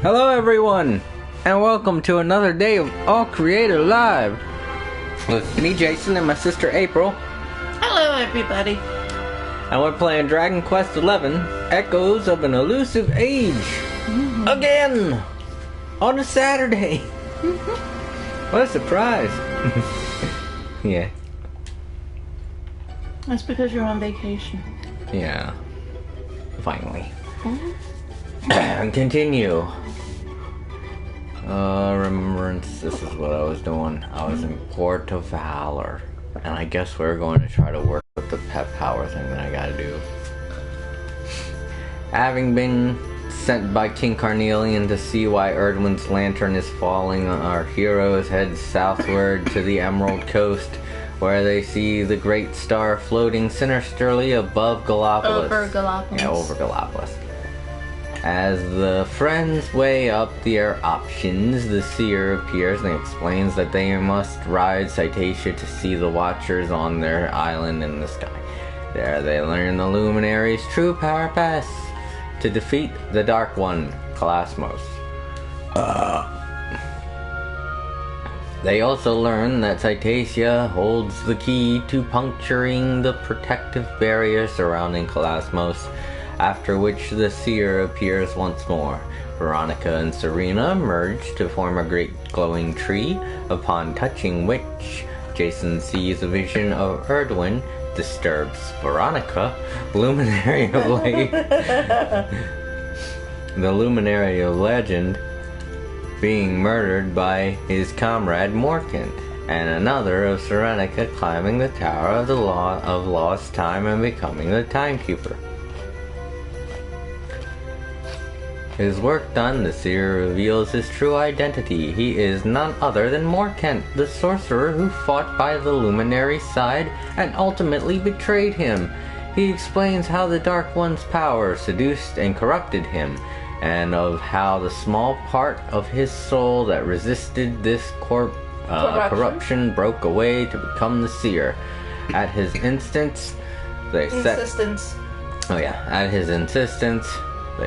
Hello everyone, and welcome to another day of All Creator Live with me, Jason, and my sister April. Hello everybody. And we're playing Dragon Quest XI, Echoes of an Elusive Age. Again! On a Saturday! What a surprise! Yeah. That's because you're on vacation. Yeah. Finally. And continue. Remembrance, this is what I was doing. I was in Port of Valor. And I guess we're going to try to work with the pet power thing that I gotta do. Having been sent by King Carnelian to see why Erdwin's lantern is falling, our heroes head southward to the Emerald Coast, where they see the great star floating sinisterly above Gallopolis. Over Gallopolis. Yeah, over Gallopolis. As the friends weigh up their options, the seer appears and explains that they must ride Citatia to see the Watchers on their island in the sky. There they learn the Luminary's true purpose: to defeat the Dark One, Kalasmos. They also learn that Citatia holds the key to puncturing the protective barrier surrounding Kalasmos, after which the seer appears once more. Veronica and Serena merge to form a great glowing tree, upon touching which Jason sees a vision of Erdwin, disturbs Veronica, luminary of the luminary of legend, being murdered by his comrade Morkan, and another of Serenica climbing the Tower of the Law of Lost Time and becoming the Timekeeper. His work done, the seer reveals his true identity. He is none other than Morkent, the sorcerer who fought by the Luminary's side and ultimately betrayed him. He explains how the Dark One's power seduced and corrupted him, and of how the small part of his soul that resisted this corruption broke away to become the seer. At his insistence, they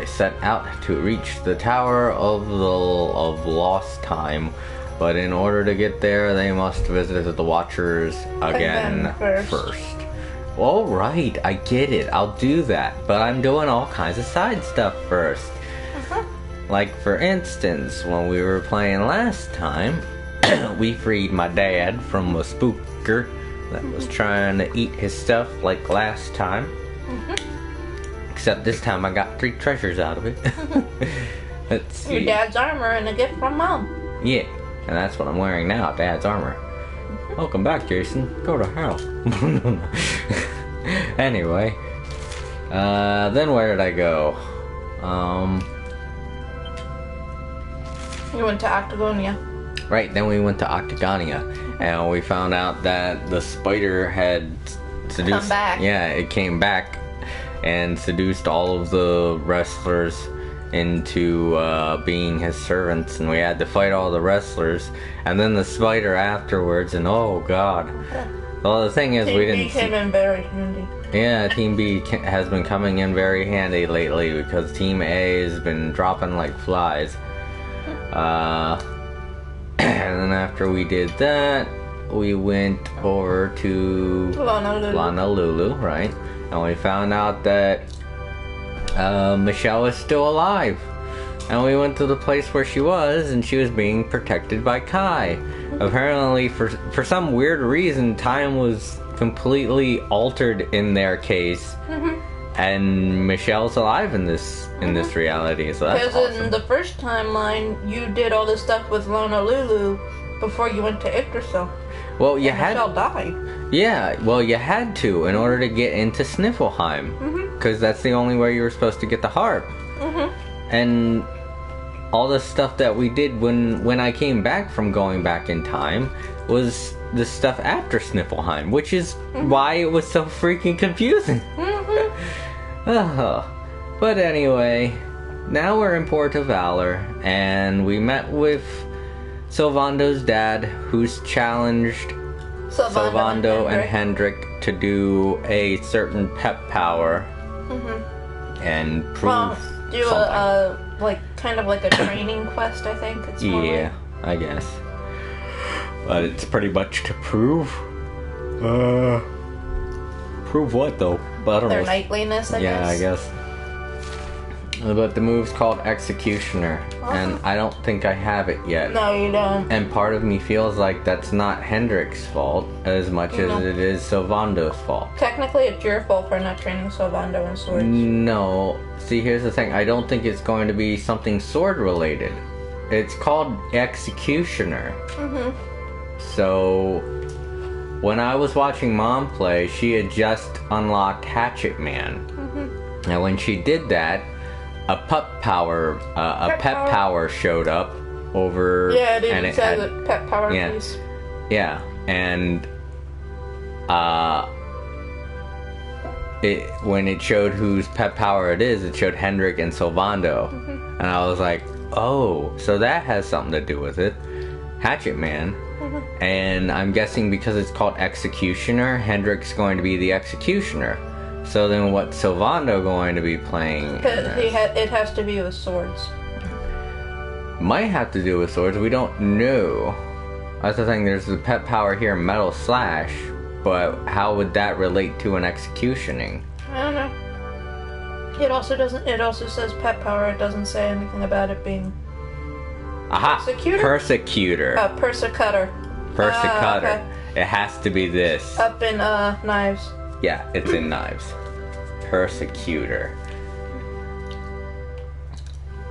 set out to reach the Tower of Lost Time, but in order to get there, they must visit the Watchers again first. All right, I get it. I'll do that, but I'm doing all kinds of side stuff first. Like, for instance, when we were playing last time, we freed my dad from a spooker that was trying to eat his stuff like last time. Except this time I got 3 treasures out of it. Let's see. Your dad's armor and a gift from Mom. Yeah, and that's what I'm wearing now, Dad's armor. Welcome back, Jason. Go to hell. Anyway. Then where did I go? You went to Octagonia. Right, then we went to Octagonia. And we found out that the spider had seduced... Come back. Yeah, it came back and seduced all of the wrestlers into being his servants, and we had to fight all the wrestlers, and then the spider afterwards, and oh god. Well, the thing is, we didn't... Team B came in very handy. Yeah, Team B has been coming in very handy lately, because Team A has been dropping like flies. And then after we did that, we went over to Honolulu, right? And we found out that Michelle is still alive. And we went to the place where she was, and she was being protected by Kai. Apparently, for some weird reason, time was completely altered in their case. And Michelle's alive in this reality, so that's awesome. Because in the first timeline, you did all this stuff with Honolulu before you went to Yggdrasil. Well, Michelle died. Yeah, well, you had to in order to get into Sniffelheim, because that's the only way you were supposed to get the harp. And all the stuff that we did when I came back from going back in time was the stuff after Sniffelheim, which is why it was so freaking confusing. But anyway, now we're in Port of Valor, and we met with Sylvando's dad, who's challenged Sylvando and Hendrik to do a certain pep power and prove do something. like kind of like a training quest, I think. It's more Yeah, I guess. But it's pretty much to prove. Prove what though? But I don't their know. knightliness, I Yeah, guess. I guess. But the move's called Executioner, and I don't think I have it yet. No, you don't. And part of me feels like that's not Hendrik's fault as much as it is Sylvando's fault. Technically, it's your fault for not training Sylvando in swords. No. See, here's the thing. I don't think it's going to be something sword related. It's called Executioner. So, when I was watching Mom play, she had just unlocked Hatchet Man. And when she did that, a pep power showed up over. Yeah, it and even says it. Pep power, yeah, please. yeah, and when it showed whose pep power it is, it showed Hendrik and Sylvando, and I was like, oh, so that has something to do with it, Hatchet Man. And I'm guessing because it's called Executioner, Hendrik's going to be the Executioner. So then what's Sylvando going to be playing? It has to be with swords. Might have to do with swords, we don't know. That's the thing, there's the pet power here, Metal Slash, but how would that relate to an executioning? I don't know. It also says pet power, it doesn't say anything about it being... Aha! Persecutor? Persecutor. Persecutor. Persecutor. Okay. It has to be this. Up in, knives. Yeah, it's in knives. Persecutor.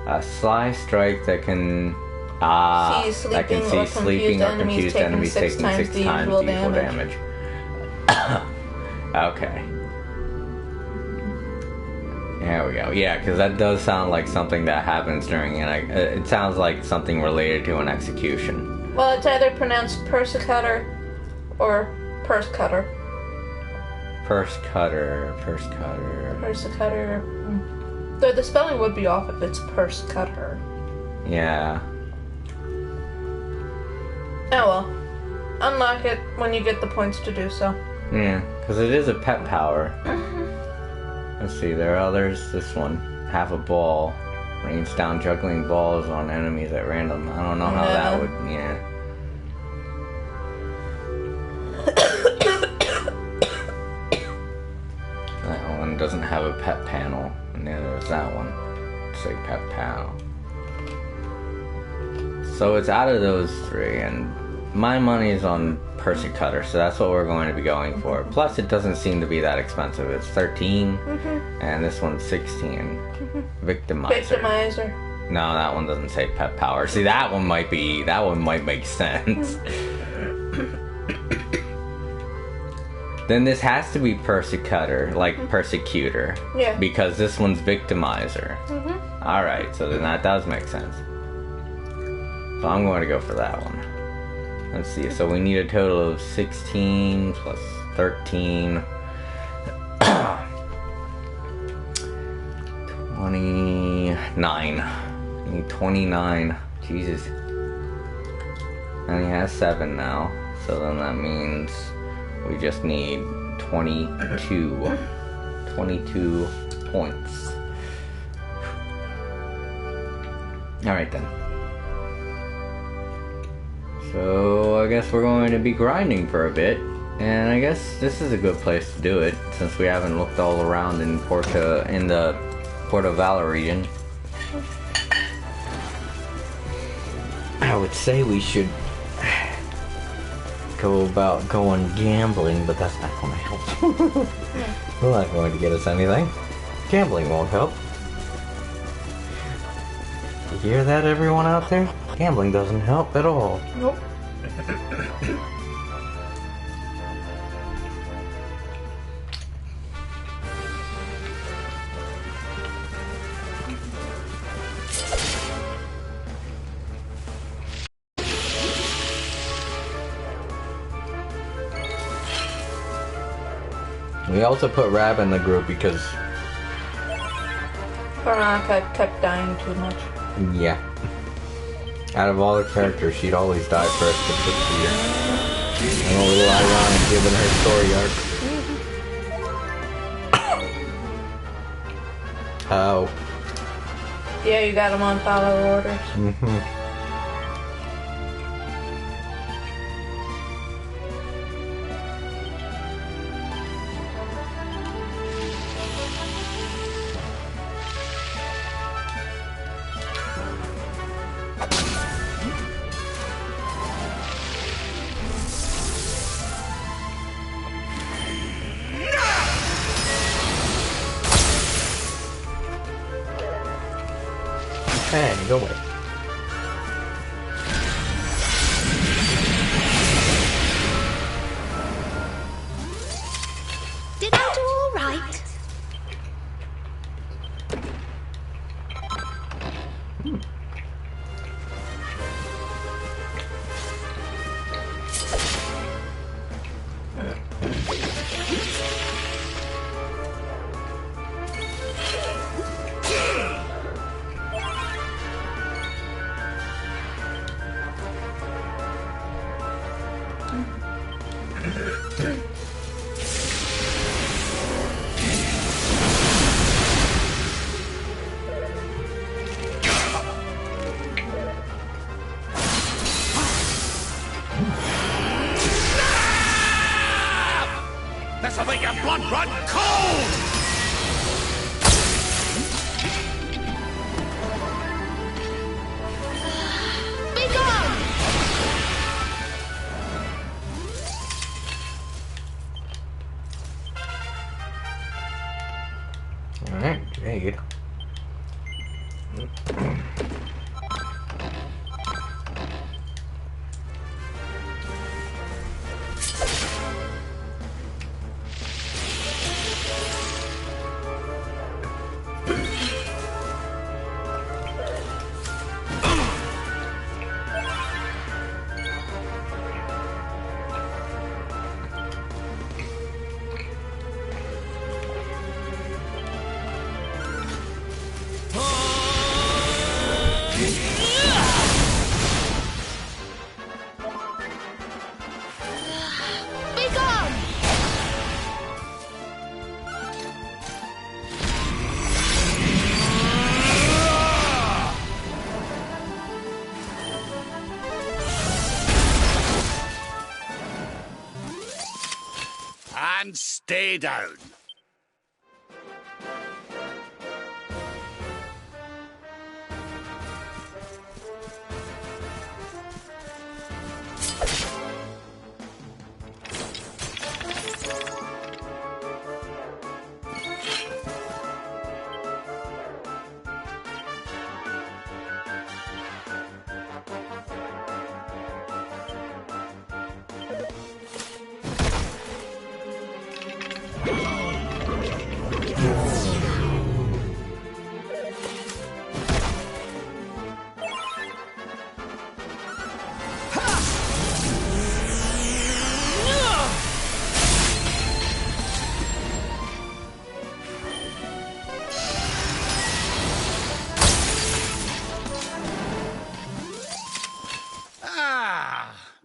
A sly strike that can see that can see sleeping or confused enemies taking 6 times the usual damage. Okay. There we go. Yeah, because that does sound like something that happens during it sounds like something related to an execution. Well, it's either pronounced persecutor or purse cutter. Purse cutter. Persecutor. Though the spelling would be off if it's purse cutter. Yeah. Oh well. Unlock it when you get the points to do so. Yeah, because it is a pet power. Let's see, there's this one. Half a ball. Rains down juggling balls on enemies at random. I don't know how that would, That one doesn't have a pet panel. And then there's that one. Say pet panel. So it's out of those 3, and my money is on Persecutor, so that's what we're going to be going for. Plus, it doesn't seem to be that expensive. It's 13, and this one's 16. Victimizer. No, that one doesn't say pet power. See, that one might make sense. Then this has to be Persecutor, like Persecutor. Yeah. Because this one's Victimizer. Alright, so then that does make sense. So I'm going to go for that one. Let's see, so we need a total of 16 plus 13. 29. We need 29. Jesus. And he has 7 now. So then that means we just need 22. 22 points. Alright then. So I guess we're going to be grinding for a bit, and I guess this is a good place to do it since we haven't looked all around in the Porto Valor region. I would say we should go about going gambling, but that's not going to help. Well, not going to get us anything. Gambling won't help. You hear that, everyone out there? Gambling doesn't help at all. Nope. We also put Rab in the group because... Veronica kept dying too much. Yeah. Out of all the characters, she'd always die first to put here. And a little ironic given her story arc. Oh. Yeah, you got them on follow orders. Mm-hmm. Hey, go away. Did I do all right? This'll make your blood run cold! Be gone! Alright, Jade. Be gone! And stay down.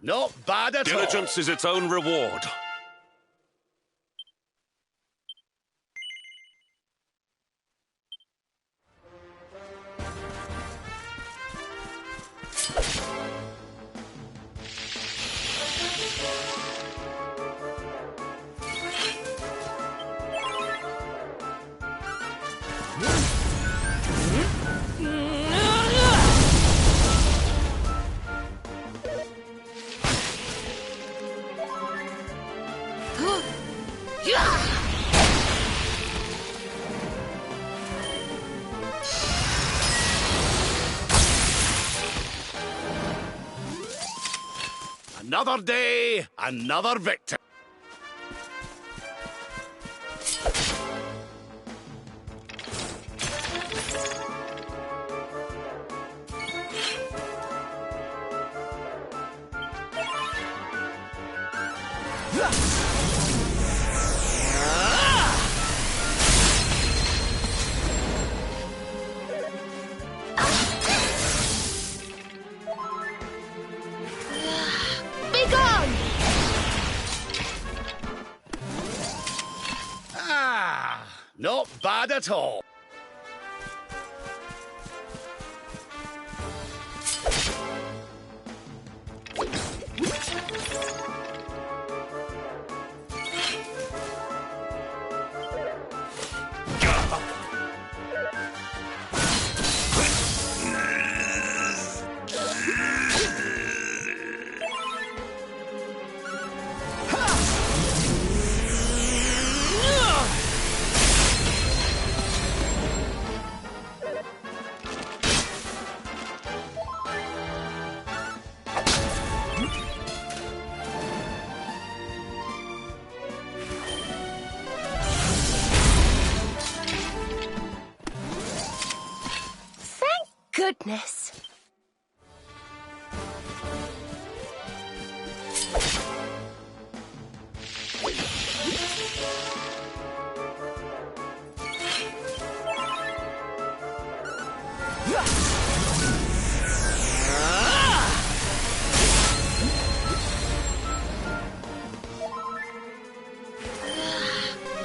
Not bad at all. Diligence is its own reward. Another day, another victim. Be gone! Not bad at all. goodness.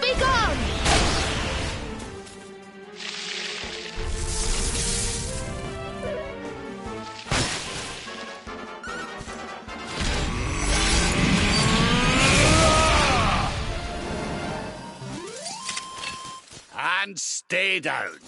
Be gone! And stay down.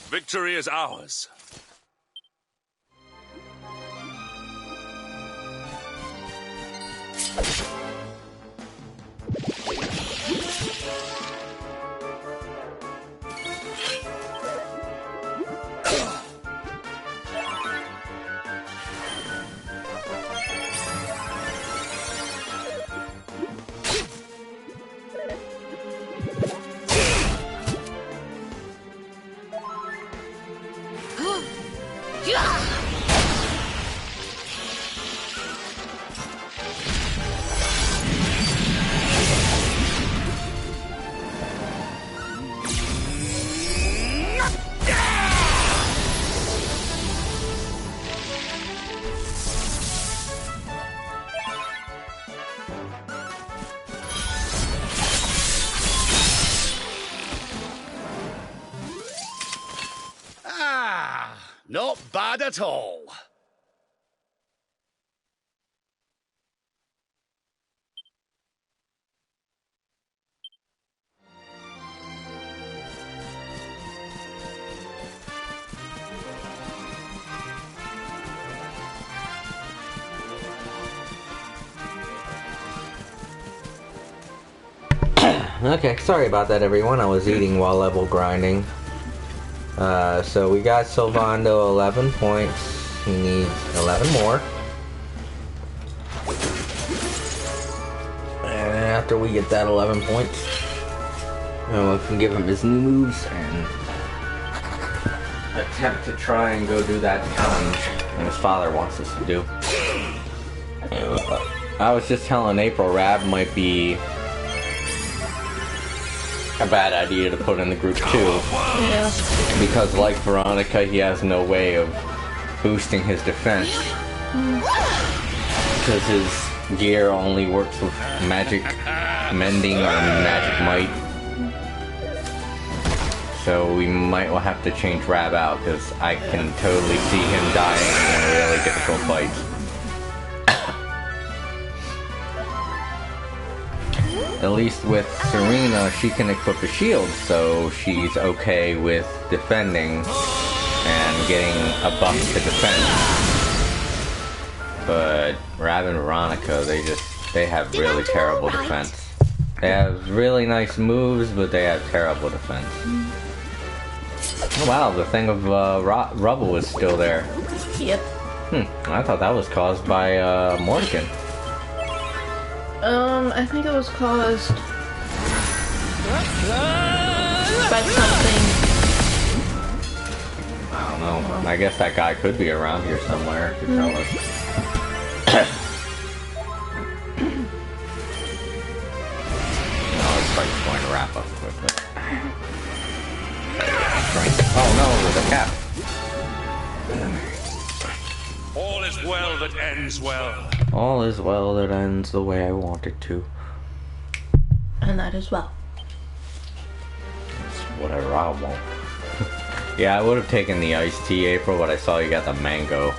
Victory is ours. Not bad at all. Okay, sorry about that, everyone. I was eating while level grinding. So we got Sylvando 11 points. He needs 11 more. And after we get that 11 points, we can give him his new moves and attempt to try and go do that challenge that his father wants us to do. I was just telling April Rab might be a bad idea to put in the group too. Yeah. Because like Veronica, he has no way of boosting his defense. Because his gear only works with magic mending or magic might. So we might have to change Rab out, because I can totally see him dying in a really difficult fight. At least with Serena, she can equip a shield, so she's okay with defending and getting a buff to defend. But Rab and Veronica, they have really terrible defense. They have really nice moves, but they have terrible defense. Oh wow, the thing of rubble is still there. Yep. I thought that was caused by Morgan. I think it was caused by something. I don't know. I guess that guy could be around here somewhere to tell us. This fight's going to wrap up quickly. Oh no, there's a cap. All is well that ends well. All is well that ends the way I want it to. And that as well. It's whatever I want. Yeah, I would have taken the iced tea, April, but I saw you got the mango.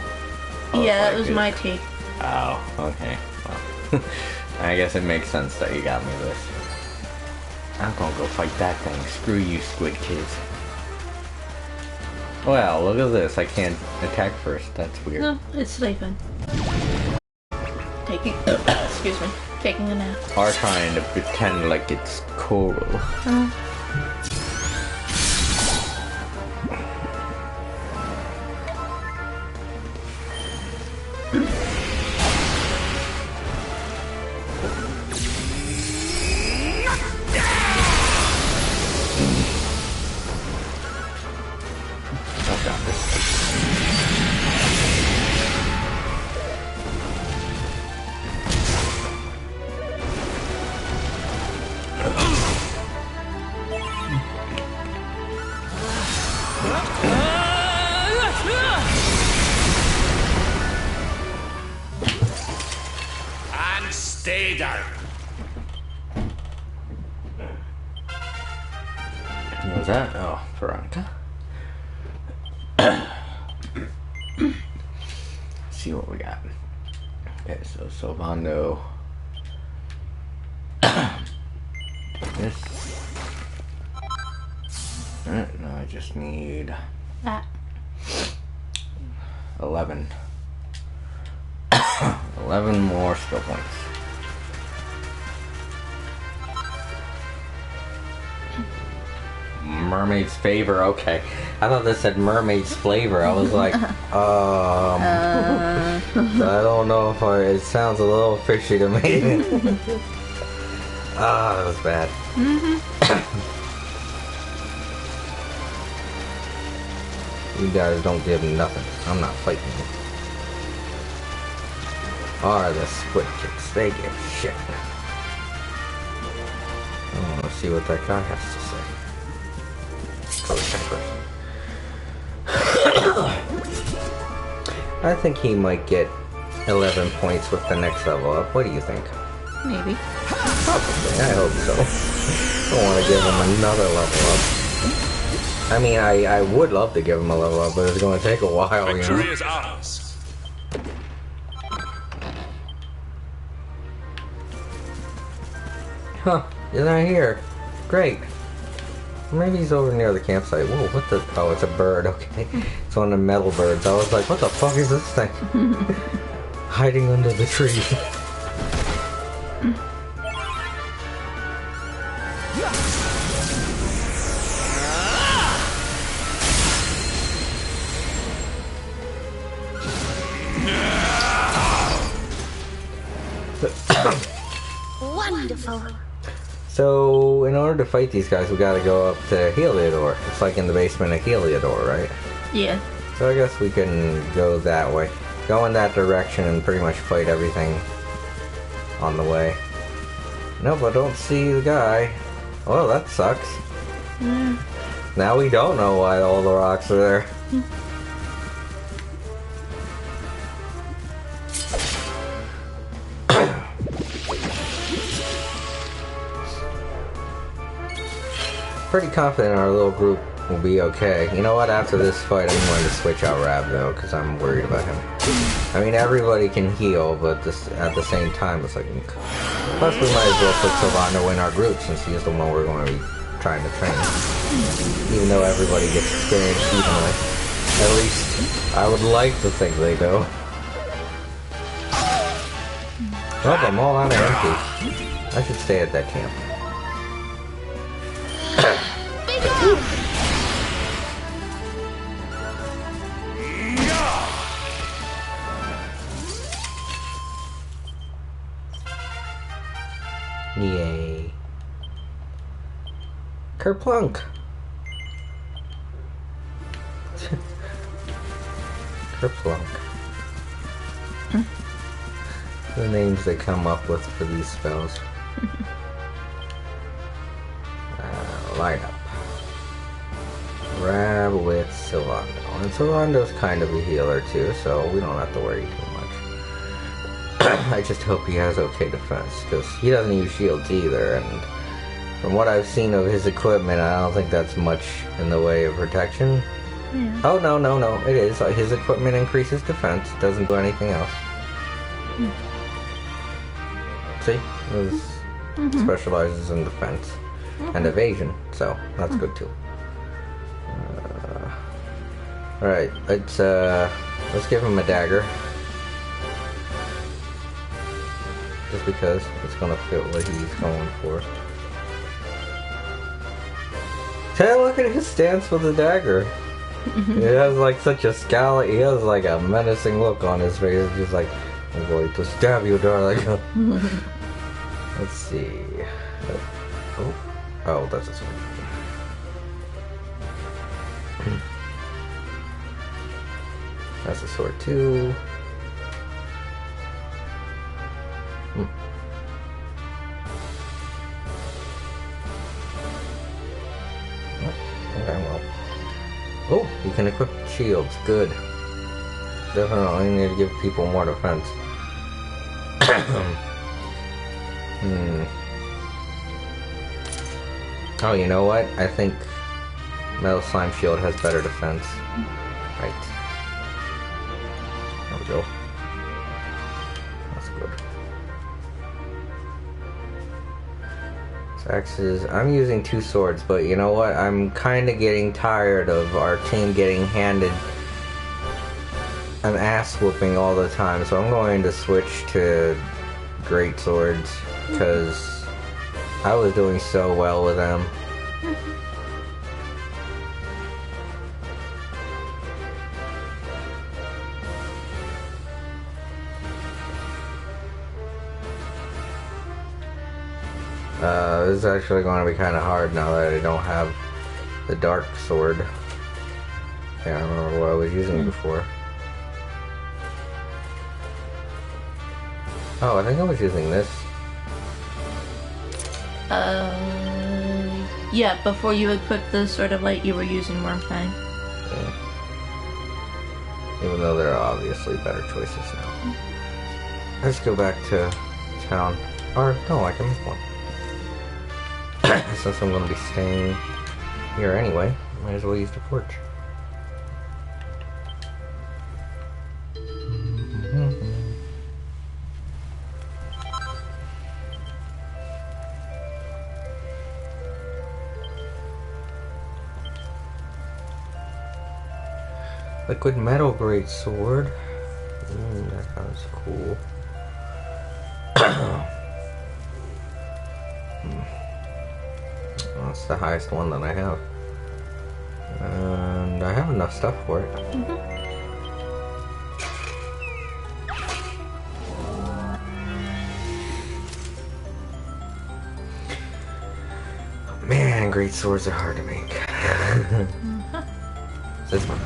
Yeah, it was my tea. Oh, okay. Well, I guess it makes sense that you got me this. I'm gonna go fight that thing. Screw you, squid kids. Well, look at this. I can't attack first. That's weird. No, it's sleeping. Taking, excuse me, taking a nap. Or trying to pretend like it's coral. And stay down. What was that? Oh, Veronica. See what we got. Okay, so Sylvando. This. Alright, now I just need That. 11. 11 more skill points. Mermaid's favor, okay. I thought this said mermaid's flavor. I was like, I don't know if it sounds a little fishy to me. Ah, that was bad. You guys don't give me nothing. I'm not fighting you. Are the squid kicks? They give shit. I want to see what that guy has to say. Go check first. I think he might get 11 points with the next level up. What do you think? Maybe. Probably. I hope so. Don't want to give him another level up. I mean, I would love to give him a level up, but it's going to take a while, you Victory know? is ours. Huh. He's not here. Great. Maybe he's over near the campsite. Whoa, what the... Oh, it's a bird, okay. It's one of the metal birds. I was like, what the fuck is this thing? Hiding under the tree. Wonderful. So, in order to fight these guys, we gotta go up to Heliodor. It's like in the basement of Heliodor, right? Yeah. So I guess we can go that way. Go in that direction and pretty much fight everything on the way. Nope, I don't see the guy. Well, that sucks. Now we don't know why all the rocks are there. Pretty confident our little group will be okay. You know what? After this fight, I'm going to switch out Rab though, because I'm worried about him. I mean, everybody can heal, but at the same time, it's like. Plus, we might as well put Sylvando in our group since he's the one we're going to be trying to train. Even though everybody gets experience evenly, at least I would like to think they do. Well, I'm all out of empty. I should stay at that camp. Yay. Kerplunk. Kerplunk. The names they come up with for these spells. Line up. Rab with Sylvando. And Sylvando's kind of a healer too, so we don't have to worry too much. I just hope he has okay defense, because he doesn't use shields either, and from what I've seen of his equipment, I don't think that's much in the way of protection. Yeah. Oh, no. It is. His equipment increases defense. It doesn't do anything else. See? It specializes in defense and evasion, so that's good too. Alright, let's give him a dagger. Just because it's gonna fit what he's going for. Hey, look at his stance with the dagger. He has like such a scowl. He has like a menacing look on his face. He's like, I'm going to stab you, darling. Let's see. Oh, that's a sword. That's a sword too. Okay, well. Oh, you can equip shields. Good. Definitely need to give people more defense. Oh, you know what? I think Metal Slime Shield has better defense. Right. There we go. That's good. Axes. I'm using 2 swords, but you know what? I'm kind of getting tired of our team getting handed an ass whooping all the time, so I'm going to switch to great swords because I was doing so well with them. This is actually going to be kind of hard now that I don't have the dark sword. Can't remember what I was using before. Oh, I think I was using this. Yeah, before you equipped the Sword of Light, you were using Wormfang. Yeah. Even though there are obviously better choices now. Let's go back to town. Or, no, I can make one. Since I'm going to be staying here anyway, might as well use the porch. Liquid metal great sword. That sounds cool. That's the highest one that I have. And I have enough stuff for it. Man, great swords are hard to make. This one.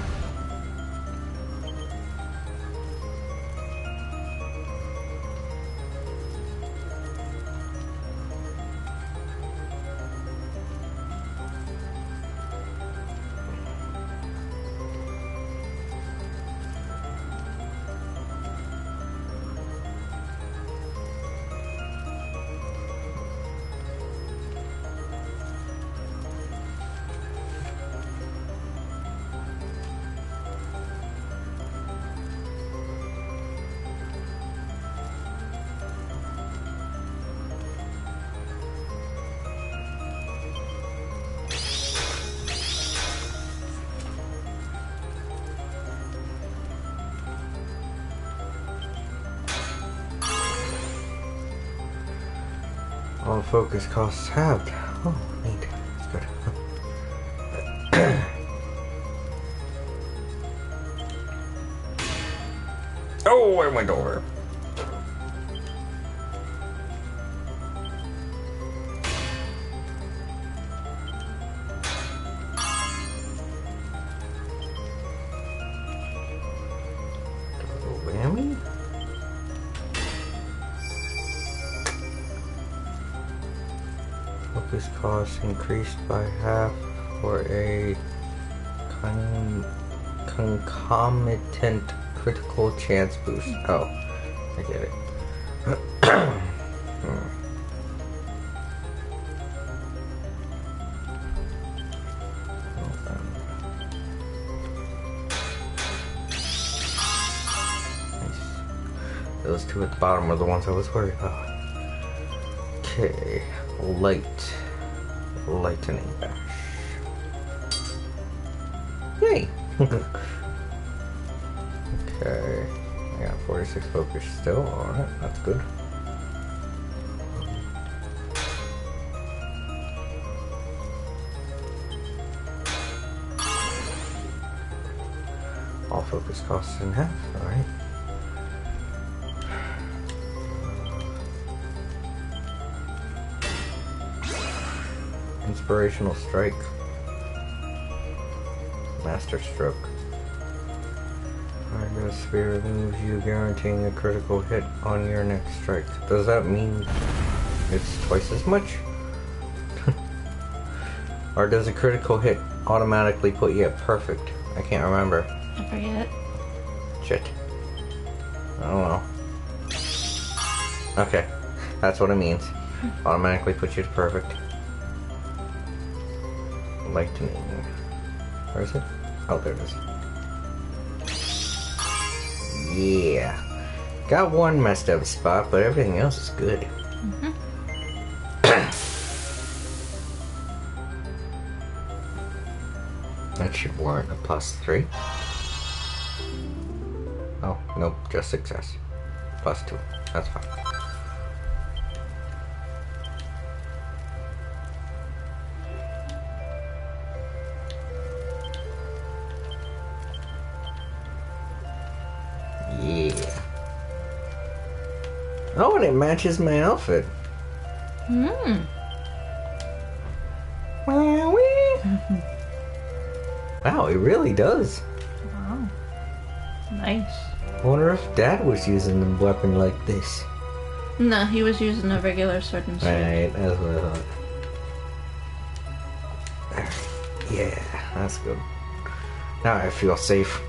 All focus costs halved. Oh, neat. That's good. Oh, I went over. Whammy? Focus cost increased by half for a concomitant critical chance boost. Oh, I get it. Those two at the bottom are the ones I was worried about. Okay, lightning dash. Yay! Okay, I got 46 focus still. Alright, that's good. All focus costs in half, alright. Inspirational strike. Master stroke. Argo Spear moves you, guaranteeing a critical hit on your next strike. Does that mean it's twice as much? Or does a critical hit automatically put you at perfect? I can't remember. I forget. Shit. I don't know. Okay. That's what it means. Automatically put you to perfect. Lightning. Where is it? Oh, there it is. Yeah. Got one messed up spot, but everything else is good. That should warrant a +3. Oh, nope, just success. +2. That's fine. Yeah. Oh, and it matches my outfit. Wow, it really does. Wow. Nice. I wonder if Dad was using a weapon like this. No, he was using a regular sword and shield. Right, that's what I thought. Yeah, that's good. Now I feel safe.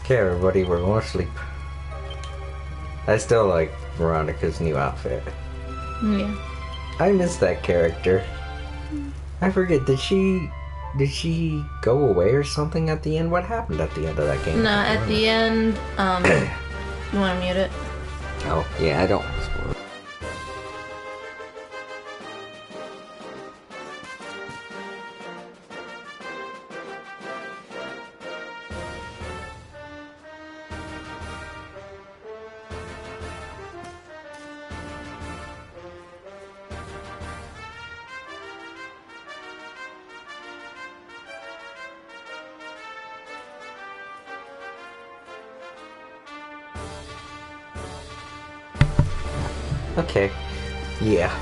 Okay, everybody, we're going to sleep. I still like Veronica's new outfit. Yeah. I miss that character. I forget, did she go away or something at the end? What happened at the end of that game? No, at the end, you want to mute it? Oh, yeah, I don't want to spoil it. Okay, yeah.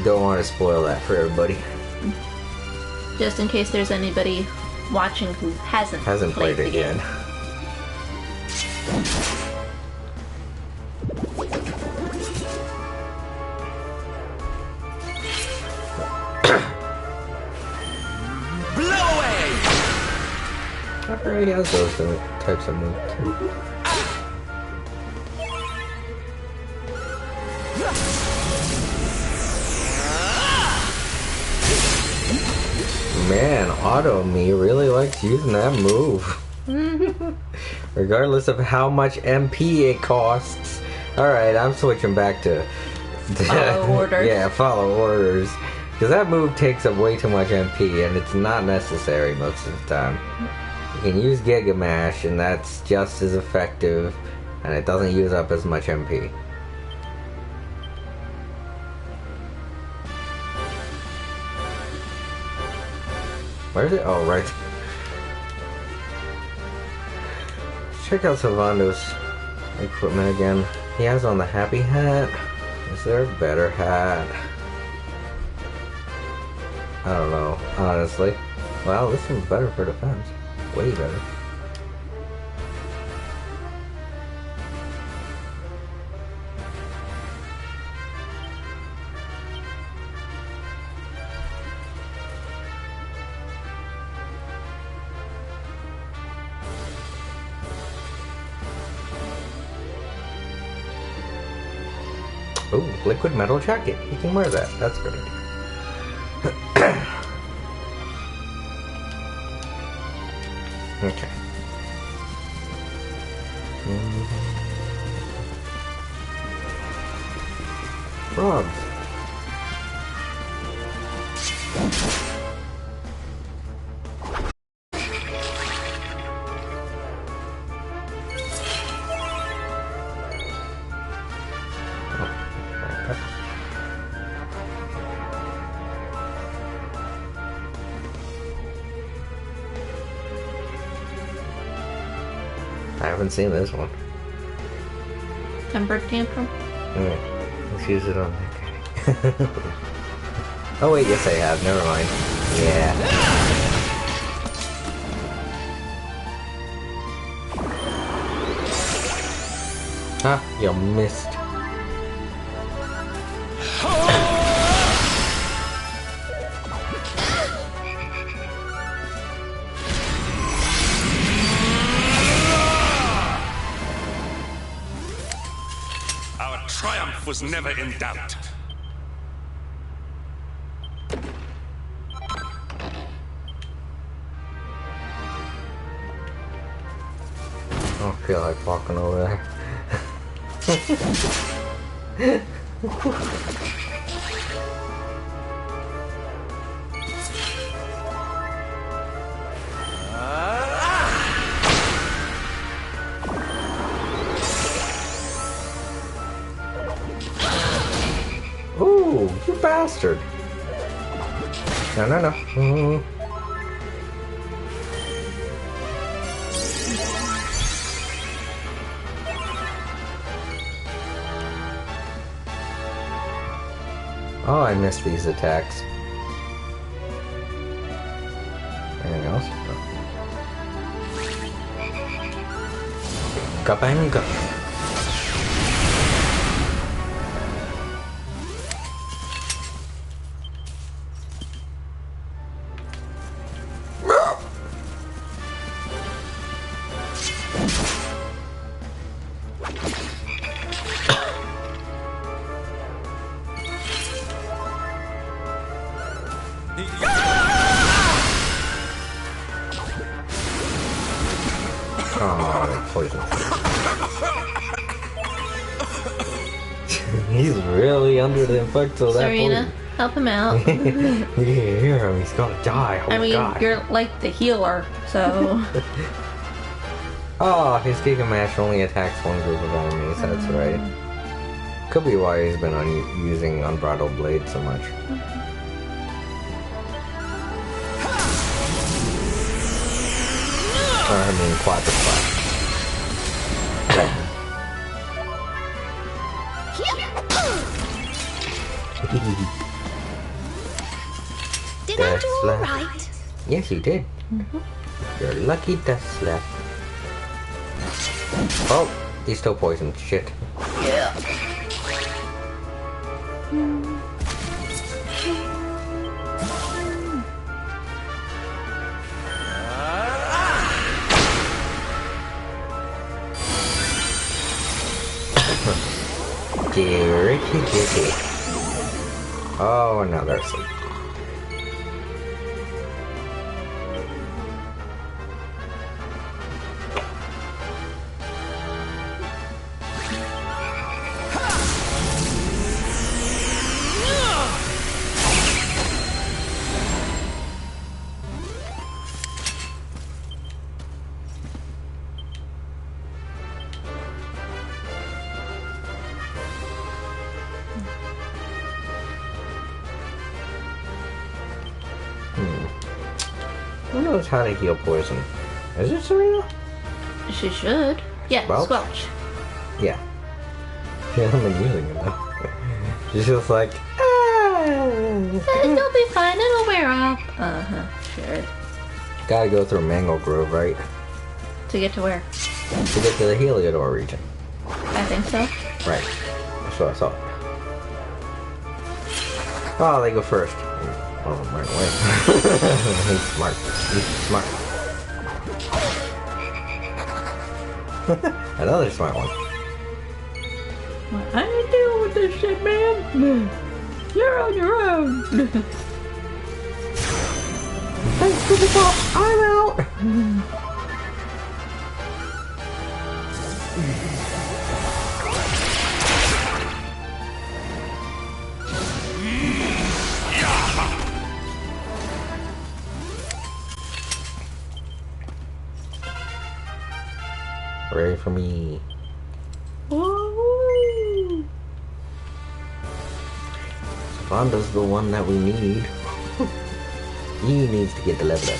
Don't want to spoil that for everybody. Just in case there's anybody watching who hasn't Played the it game. yet. Blow away! Tucker already has those types of moves too. Man, Auto Me really likes using that move. Regardless of how much MP it costs. Alright, I'm switching back to Follow orders. Yeah, follow orders. Because that move takes up way too much MP and it's not necessary most of the time. You can use Giga Mash and that's just as effective and it doesn't use up as much MP. Where is it? Oh, right. Check out Sylvando's equipment again. He has on the happy hat. Is there a better hat? I don't know, honestly. Wow, this one's better for defense. Way better. Ooh, liquid metal jacket. You can wear that. That's a good idea. Okay. frogs. I haven't seen this one. Temper tantrum. Let's use it on that guy. Oh wait, yes I have. Never mind. Yeah. Huh? You missed. Our triumph was never in doubt. I don't feel like walking over there. Ooh, you bastard! No, no, no. Oh, I missed these attacks. Anything else? No. Kabanga! Oh, poison. He's really under the effects of that Serena, help him out. poison. You can hear him, he's gonna die. Oh I mean, God. you're like the healer, so. Oh, his Giga Mash only attacks one group of enemies, that's right. Could be why he's been using Unbridled Blade so much. I mean, Quadriplat. Did I do all right? Yes, you did. You're lucky Death Slap. Oh, he's still poisoned. Shit. Yeah. Oh, another sleep. Who knows how to heal poison? Is it Serena? She should. Yeah, Squelch? Squelch. Yeah. She hasn't been using it though. She's just like, ah. It'll be fine, it'll wear off. Sure. Gotta go through Mango Grove, right? To get to where? To get to the Heliodor region. I think so. Right. That's what I thought. Oh, they go first. Oh, right away. He's smart. He's smart. Another smart one. I ain't dealing with this shit, man. You're on your own. Thanks for the ball. I'm out. Ready for me. Woo! Vonda's the one that we need. He needs to get the level up.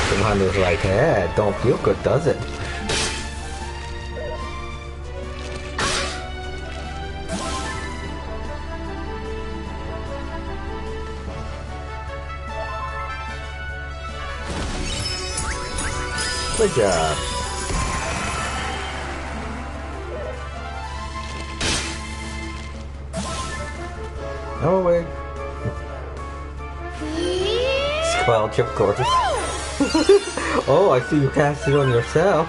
Commander's like, eh, don't feel good, does it? Good job. No way. Squelch, of course. Oh, I see you cast it on yourself.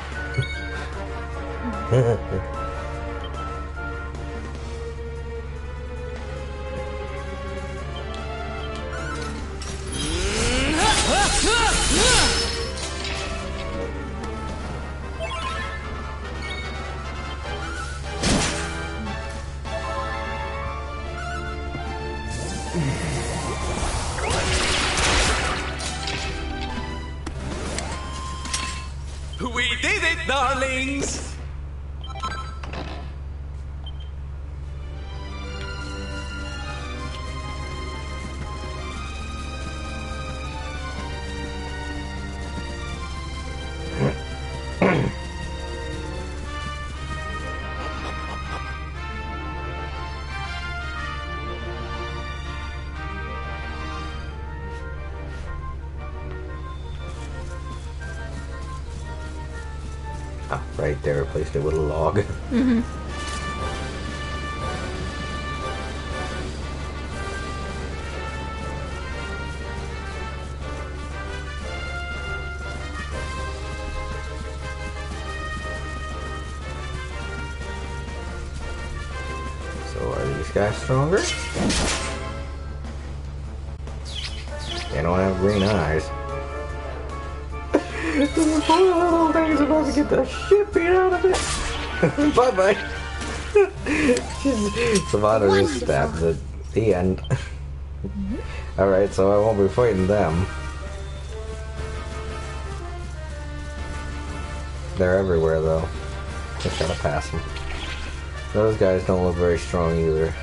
We did it, darlings! Ah, right there, replaced it with a log. Mm-hmm. So are these guys stronger? They don't have green eyes. This poor little thing's about to get the shit beat out of it. Bye bye. Savannah just stabs it. The end. Alright, so I won't be fighting them. They're everywhere though. Just gotta pass them. Those guys don't look very strong either.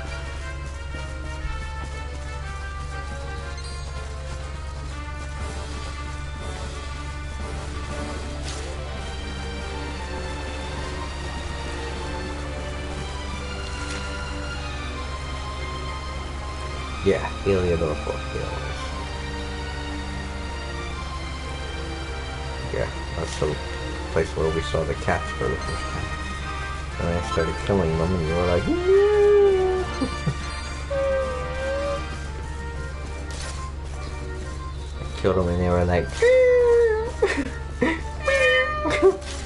Yeah, Heliodor for kills. Yeah, that's the place where we saw the cats for the first time. And I started killing them and you were like, yeah! I killed them and they were like,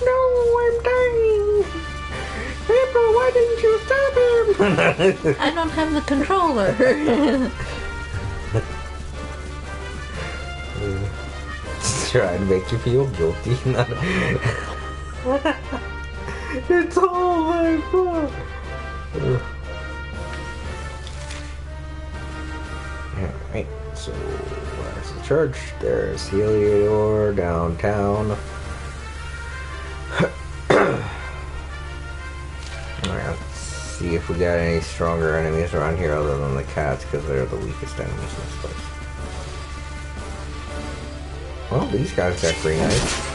no, I'm dying! April, why didn't you stop him? I don't have the controller. Trying to make you feel guilty. It's all my fault. Alright, so where's the church? There's Heliodor downtown. Alright, let's see if we got any stronger enemies around here other than the cats, because they're the weakest enemies in this place. Well, these guys got green eyes.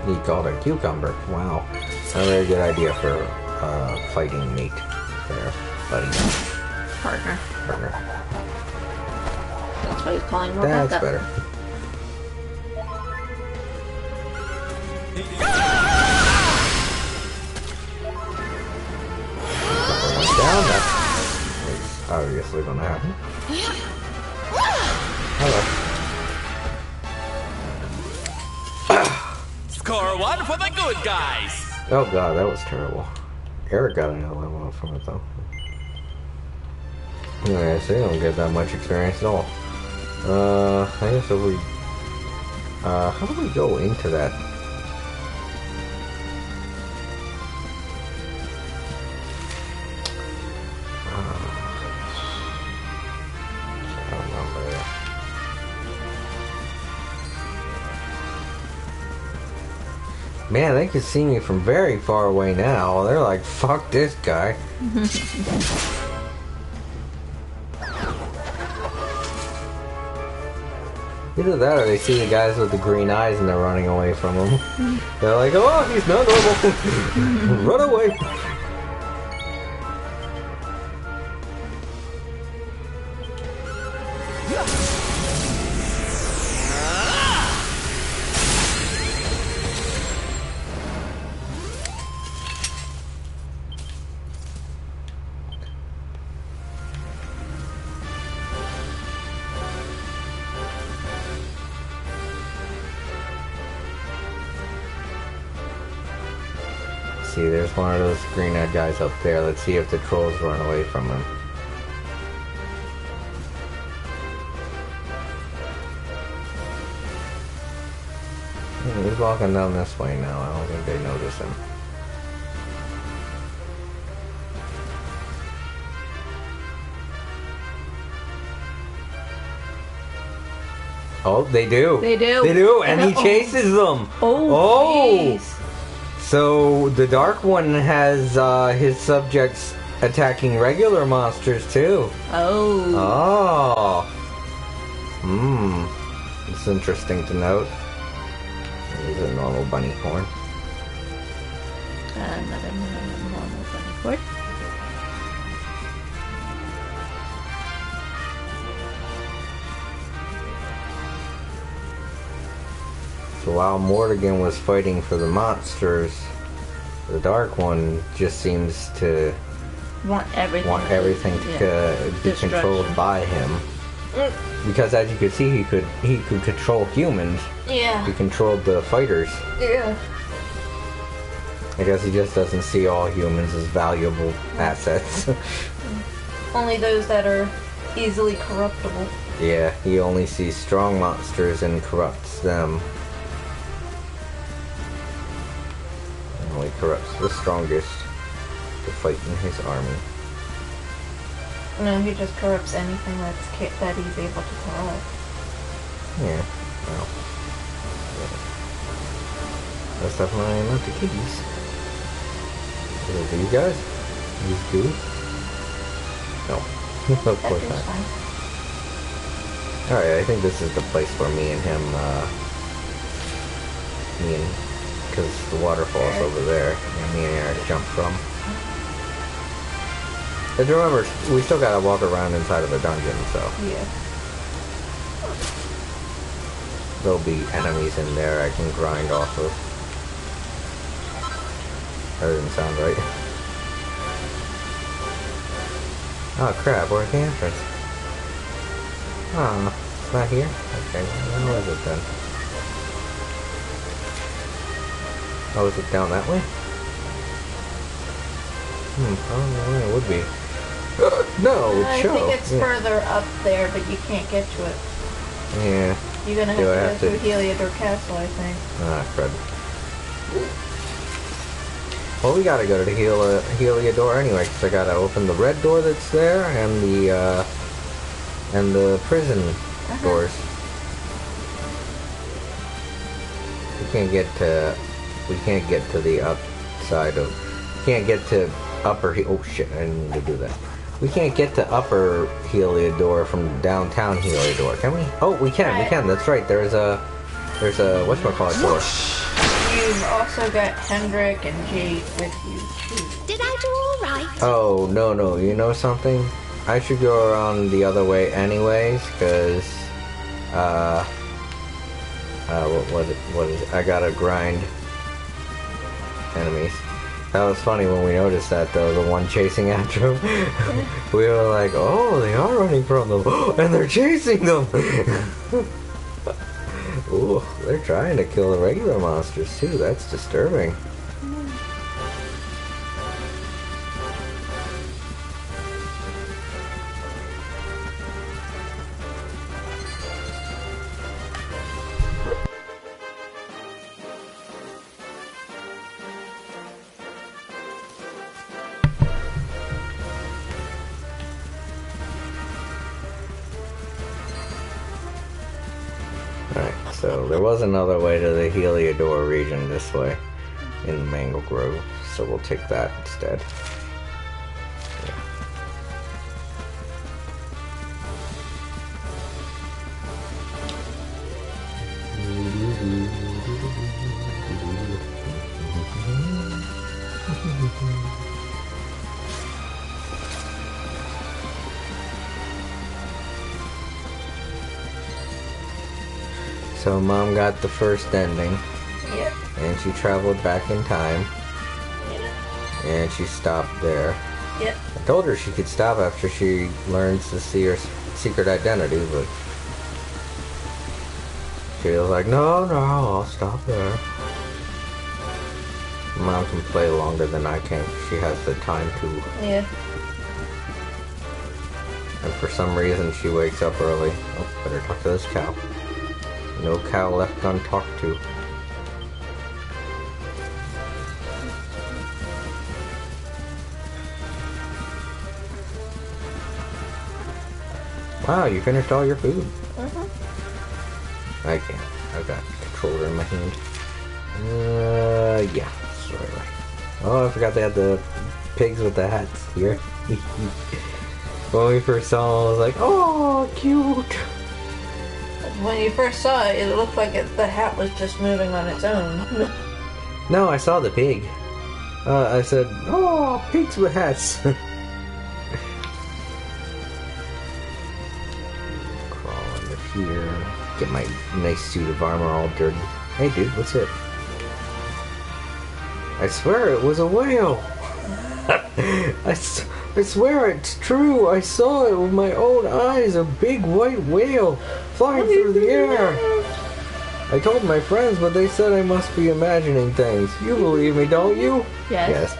He called a cucumber. Wow. A very good idea for fighting mate there, buddy. Partner. Partner. That's what he's calling more That's backup. better. Down, that's obviously gonna happen. Hello. Score one for the good guys. Oh god, that was terrible. Eric got another level up from it though. Yeah, so you don't get that much experience at all. I guess if we... how do we go into that? I don't remember. Man, they can see me from very far away now. They're like, fuck this guy. Either that or they see the guys with the green eyes and they're running away from him. They're like, oh, he's not normal. Run away. See, there's one of those green-eyed guys up there. Let's see if the trolls run away from him. He's walking down this way now. I don't think they notice him. Oh, they do. They do. They do, and he chases them. Oh, jeez. So the Dark One has his subjects attacking regular monsters too. Oh. Oh. It's interesting to note. There's a normal bunny horn. Another normal bunny horn. So while Mortigan was fighting for the monsters, the Dark One just seems to Want everything to be controlled by him. Because as you could see, he could control humans. Yeah. He controlled the fighters. Yeah. I guess he just doesn't see all humans as valuable assets. Only those that are easily corruptible. Yeah, he only sees strong monsters and corrupts them. And only corrupts the strongest to fight in his army. No, he just corrupts anything that he's able to corrupt. Yeah, well. Yeah. That's definitely not the kitties. Is it these guys? These two? No. Of course not. Alright, I think this is the place where me and him, because the waterfall's over there, and me and Eric jump from. And remember, we still gotta walk around inside of the dungeon, so. Yeah. There'll be enemies in there I can grind off of. That doesn't sound right. Oh crap, where's the entrance? Oh, it's not here? Okay, where is it then? Oh, is it down that way? I don't know where it would be. No, I show. think it's further up there, but you can't get to it. Yeah. You're gonna have to go through Heliodor Castle, I think. Ah, crud. Well, we gotta go to the Heliodor anyway, because I gotta open the red door that's there, and the prison doors. We can't get to the upside of, can't get to upper, oh shit, I didn't mean to do that. We can't get to upper Heliodor from downtown Heliodor, can we? Oh, we can, that's right, there's a whatchamacallit door. You've also got Hendrik and Jade with you, too. Did I do all right? Oh, no, you know something? I should go around the other way anyways, because, what is it? I gotta grind enemies. That was funny when we noticed that, though, the one chasing after him. We were like, oh, they are running from them, and they're chasing them! Ooh, they're trying to kill the regular monsters too. That's disturbing. Alright, so there was another way to the Heliodor region this way in the Mango Grove, so we'll take that instead. So Mom got the first ending, Yep. and she traveled back in time, Yep. and she stopped there. Yep. I told her she could stop after she learns to see her secret identity, but she was like, no, I'll stop there. Mom can play longer than I can. She has the time to. Yeah. And for some reason, she wakes up early. Oh, better talk to this cow. No cow left untalked to. Wow, you finished all your food. I can't. I've got the controller in my hand. Yeah. Sorry. Oh, I forgot they had the pigs with the hats here. When we first saw them, I was like, oh, cute. When you first saw it, it looked like the hat was just moving on its own. No, I saw the pig. I said, oh, pigs with hats. Crawl under here. Get my nice suit of armor all dirty. Hey, dude, what's it? I swear it was a whale. I swear it's true. I saw it with my own eyes. A big white whale flying through the air. I told my friends, but they said I must be imagining things. You believe me, don't you? Yes.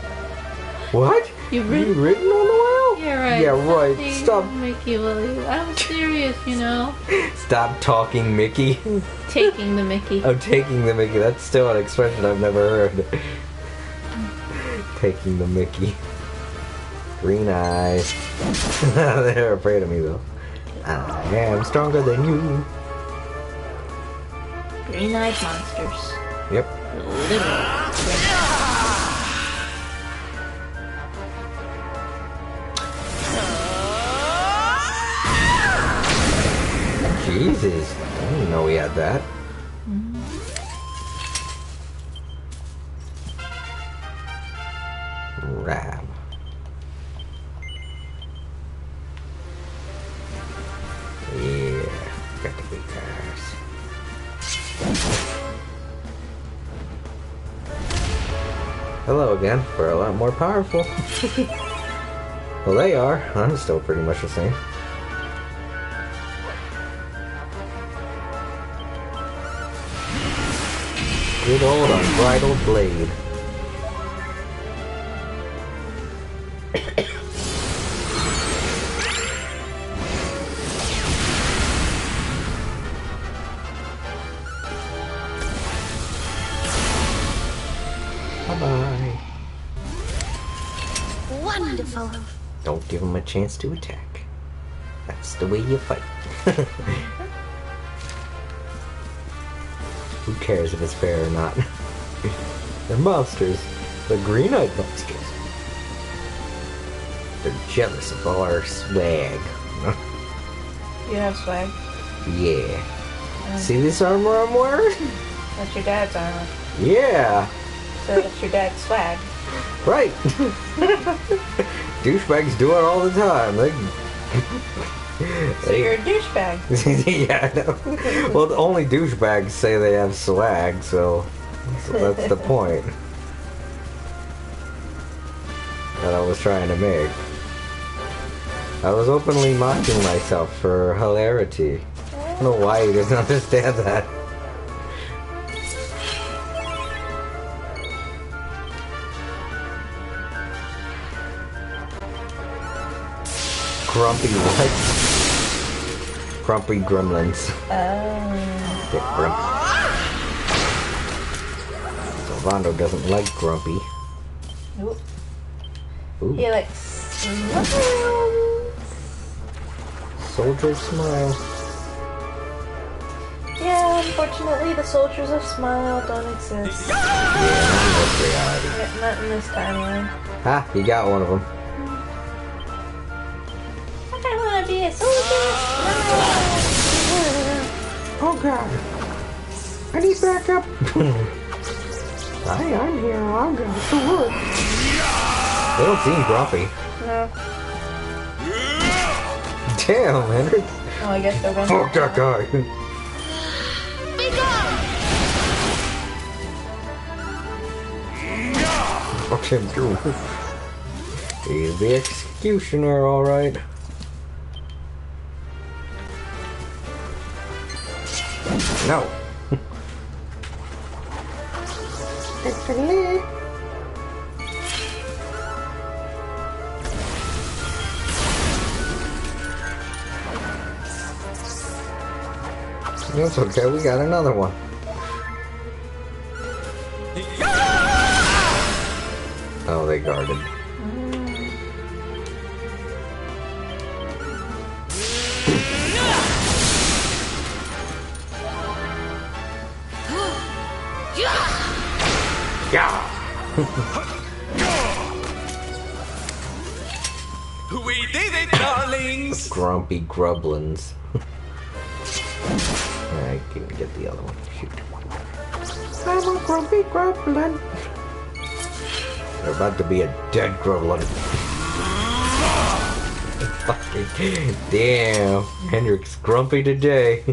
What? You've You ridden? ridden on the whale? Yeah, right. Yeah, right. Nothing Stop. Make you believe. I'm serious, you know. Stop talking, Mickey. Taking the Mickey. I'm taking the Mickey. That's still an expression I've never heard. Taking the Mickey. Green eyes. They're afraid of me, though. I am stronger than you. Green-eyed monsters. Yep. Literally. Jesus. I didn't know we had that. Rab. Yeah. Got the big cars. Hello again. We're a lot more powerful. Well, they are. I'm still pretty much the same. Good old unbridled blade. Bye-bye. Wonderful. Don't give him a chance to attack. That's the way you fight. Who cares if it's fair or not? They're monsters. They're green-eyed monsters. They're jealous of all our swag. You have swag. Yeah. See this armor I'm wearing? That's your dad's armor. Yeah. So that's your dad's swag. Right. Douchebags do it all the time. So you're a douchebag. Yeah, I know. Well, only douchebags say they have swag, so that's the point that I was trying to make. I was openly mocking myself for hilarity. I don't know why he doesn't understand that. Grumpy what? Grumpy gremlins. Get grumpy. Salvando doesn't like grumpy. Nope. Ooh. He likes smiles. Soldier smile. Yeah, unfortunately, the soldiers of Smile don't exist. Yeah, not in this reality. Yeah, not in this timeline. Ha! You got one of them. I want to be a soldier of Smile. Oh god! I need backup. Hi, I'm here. I'm going to work. They don't seem grumpy. No. Damn, Henry. Oh, I guess they're running. Fuck that guy. Fuck him too. He's the executioner, alright. No. It's okay, we got another one. Oh, they guarded. Yeah. We did it, darlings! Grumpy grublins. I can get the other one. Shoot. I'm a grumpy grublin. They're about to be a dead grublin. Fucking damn. Hendrix grumpy today.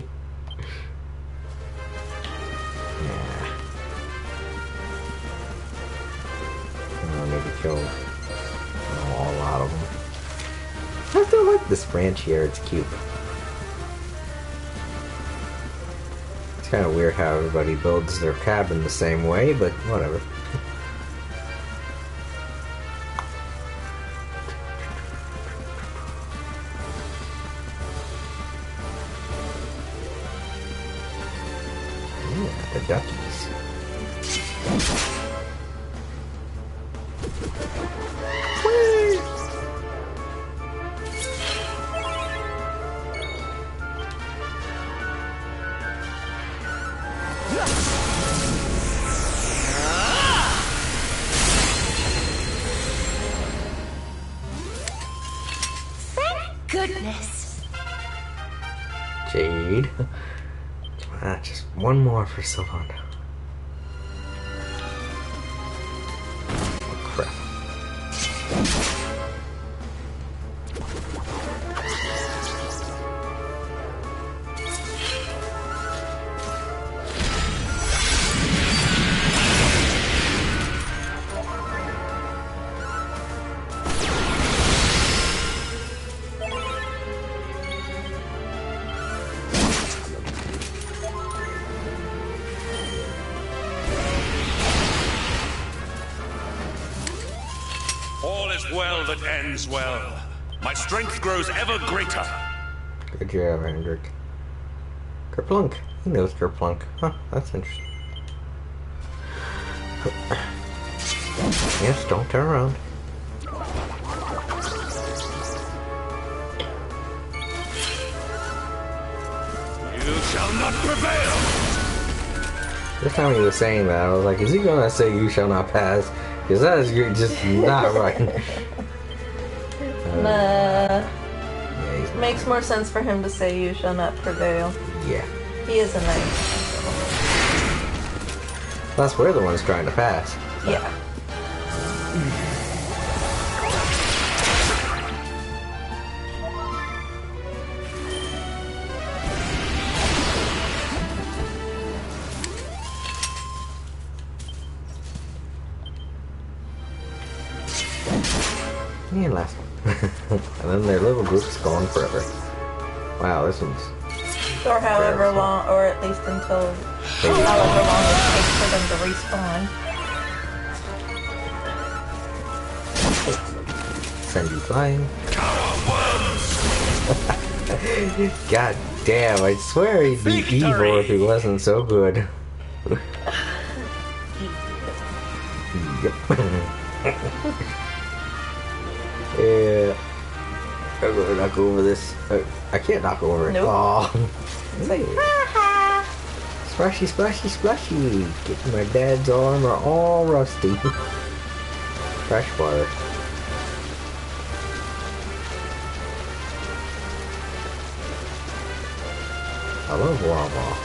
Kill a lot of them. I still like this branch here, it's cute. It's kind of weird how everybody builds their cabin the same way, but whatever. Yeah, the duckies. Goodness. Jade. Come on, just one more for Sylvana. Oh, crap. All is well that ends well. My strength grows ever greater. Good job, Hendrik. Kerplunk. He knows Kerplunk. Huh, that's interesting. Yes, don't turn around. You shall not prevail. This time he was saying that, I was like, is he gonna say you shall not pass? Because that is just not right. Nah. Yeah, he's not. Makes more sense for him to say you shall not prevail. Yeah. He is a knight. Plus, we're the ones trying to pass. Yeah. And last one. And then their little group's gone forever. Wow, this one's... Or however long, or at least until however long it takes for them to respawn. Send you flying. Cower worms! God damn, I swear he'd be evil if he wasn't so good. Yep. Yeah. I'm gonna knock over this. I can't knock over it. Nope. Oh. It's like, ha Splashy, splashy, splashy. Getting my dad's armor all rusty. Fresh water. I love lava.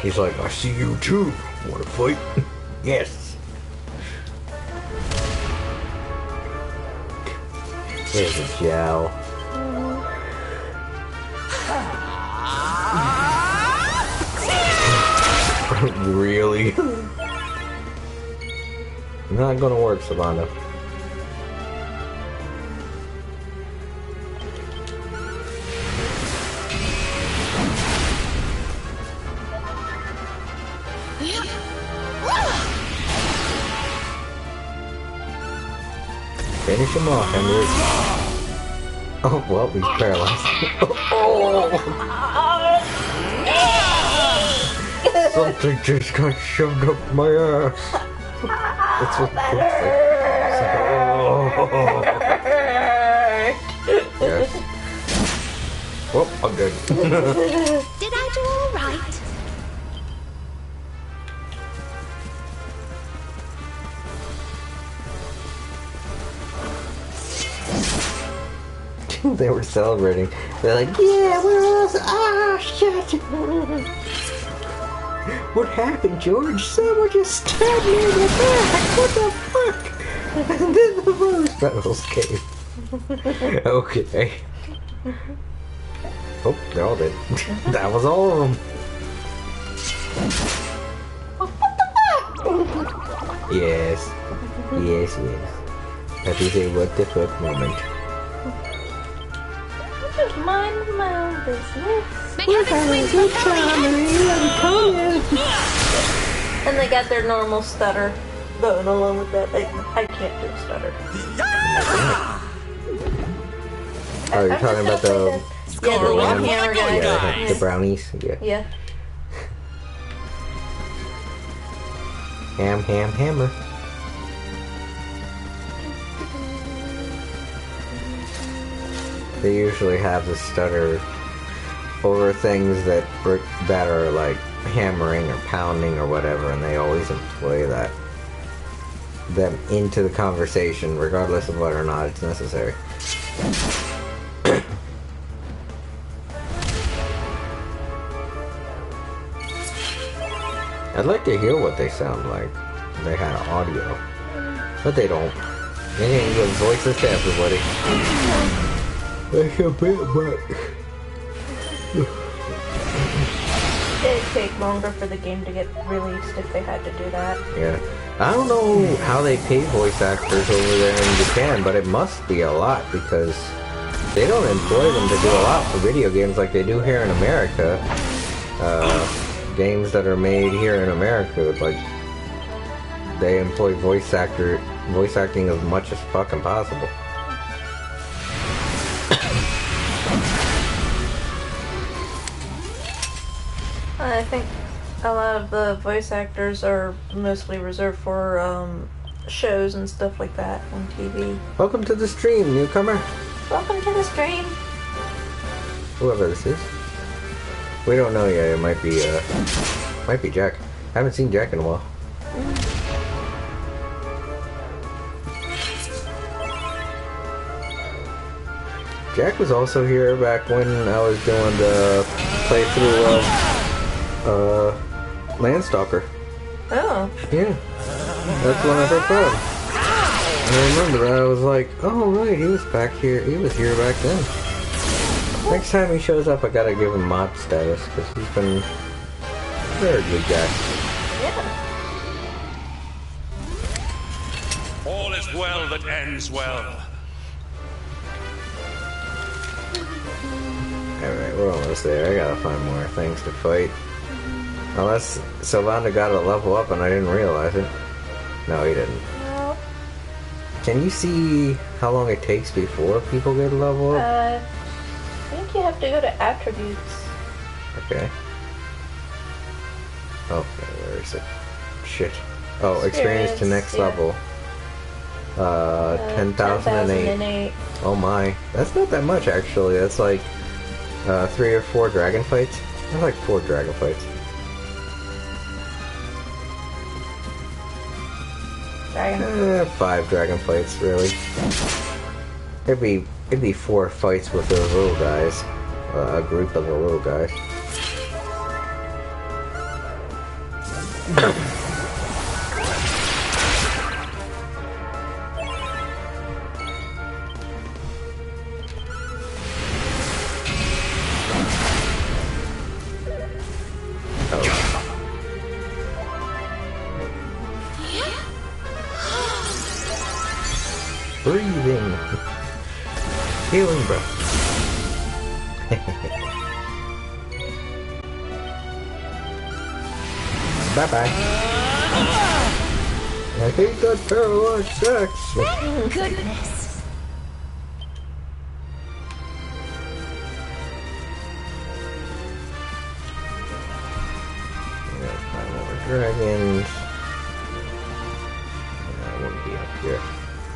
He's like, I see you too. Wanna fight? Yes. There's a jowl. Really? Not gonna work, Savannah. Finish him off, Henry. Oh, well, he's paralyzed. Something just got shoved up my ass. That's what it looks like. Yes. Well, I'm good. Did I do all right? They were celebrating. They're like, yeah, we're awesome. Ah, shit. What happened, George? Someone just stabbed me in the back. What the fuck? And then the rose petals came. Okay. Oh, they're all dead. That was all of them. Yes. Yes, yes. That is a what the fuck moment. just mind my own business. And they got their normal stutter going along with that. I can't do a stutter. Oh, you're talking about the... Yeah, the long hammer guy. Yeah, the brownies. Yeah. Yeah. Hammer. They usually have the stutter over things that are like hammering or pounding or whatever, and they always employ them into the conversation, regardless of whether or not it's necessary. I'd like to hear what they sound like. If they had audio, but they don't. They didn't give voices to everybody. That's a bit much. It'd take longer for the game to get released if they had to do that. Yeah. I don't know how they pay voice actors over there in Japan, but it must be a lot because they don't employ them to do a lot for video games like they do here in America. Games that are made here in America, like they employ voice acting as much as fucking possible. I think a lot of the voice actors are mostly reserved for shows and stuff like that on TV. Welcome to the stream, newcomer. Welcome to the stream. Whoever this is. We don't know yet. It might be Jack. I haven't seen Jack in a while. Jack was also here back when I was doing the playthrough of Landstalker. Oh. Yeah. That's when I first met him. I remember I was like, oh right, he was back here. He was here back then. Next time he shows up, I gotta give him mod status because he's been a very good guy. Yeah. All is is well that ends well. Alright, we're almost there. I gotta find more things to fight. Unless Sylvander got a level up and I didn't realize it. No, he didn't. No. Can you see how long it takes before people get a level up? I think you have to go to attributes. Okay. Okay, where is it? Shit. Oh, experience to next yeah. level. 10,008. 10,008. Oh my. That's not that much actually. That's like 3 or 4 dragon fights. That's like 4 dragon fights. Dragon. 5 dragon fights, really. It'd be 4 fights with those little guys. A group of the little guys. Breathing. Healing breath. Bye bye. I hate that paralyzed sex. Thank goodness. Yeah, 5 more dragons. I wouldn't be up here.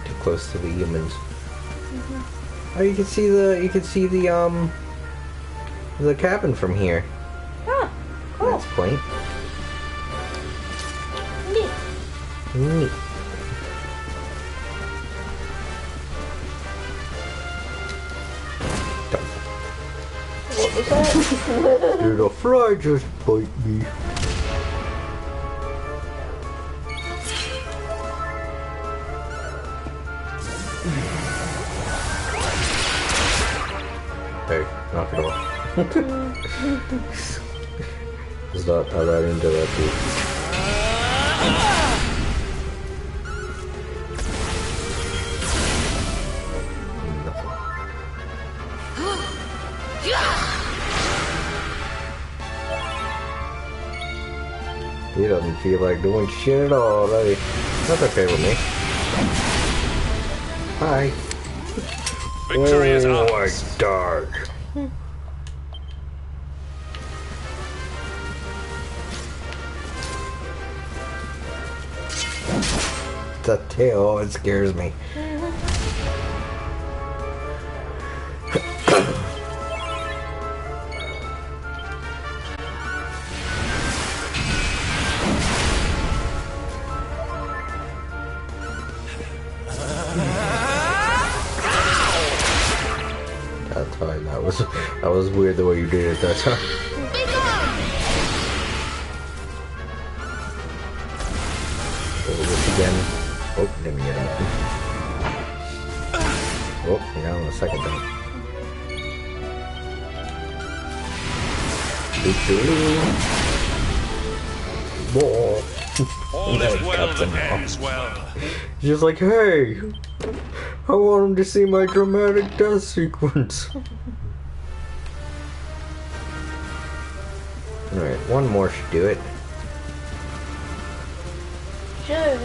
Too close to the humans. Oh, you can see the cabin from here. Oh, cool. That's quaint. Neat. Neat. What was that? Did a fly just bite me? Hey, knock it off. Is that how that into that dude? He doesn't feel like doing shit at all, does he? That's okay with me. Hi. Victory is Oh, ours. I died. The tail, it scares me. That's fine. That was weird the way you did it that time. Do this again. Oh, didn't get anything. Oh, you got on the second time. Whoa. All is well that ends well. Just like, hey, I want him to see my dramatic death sequence. Alright, one more should do it. Should.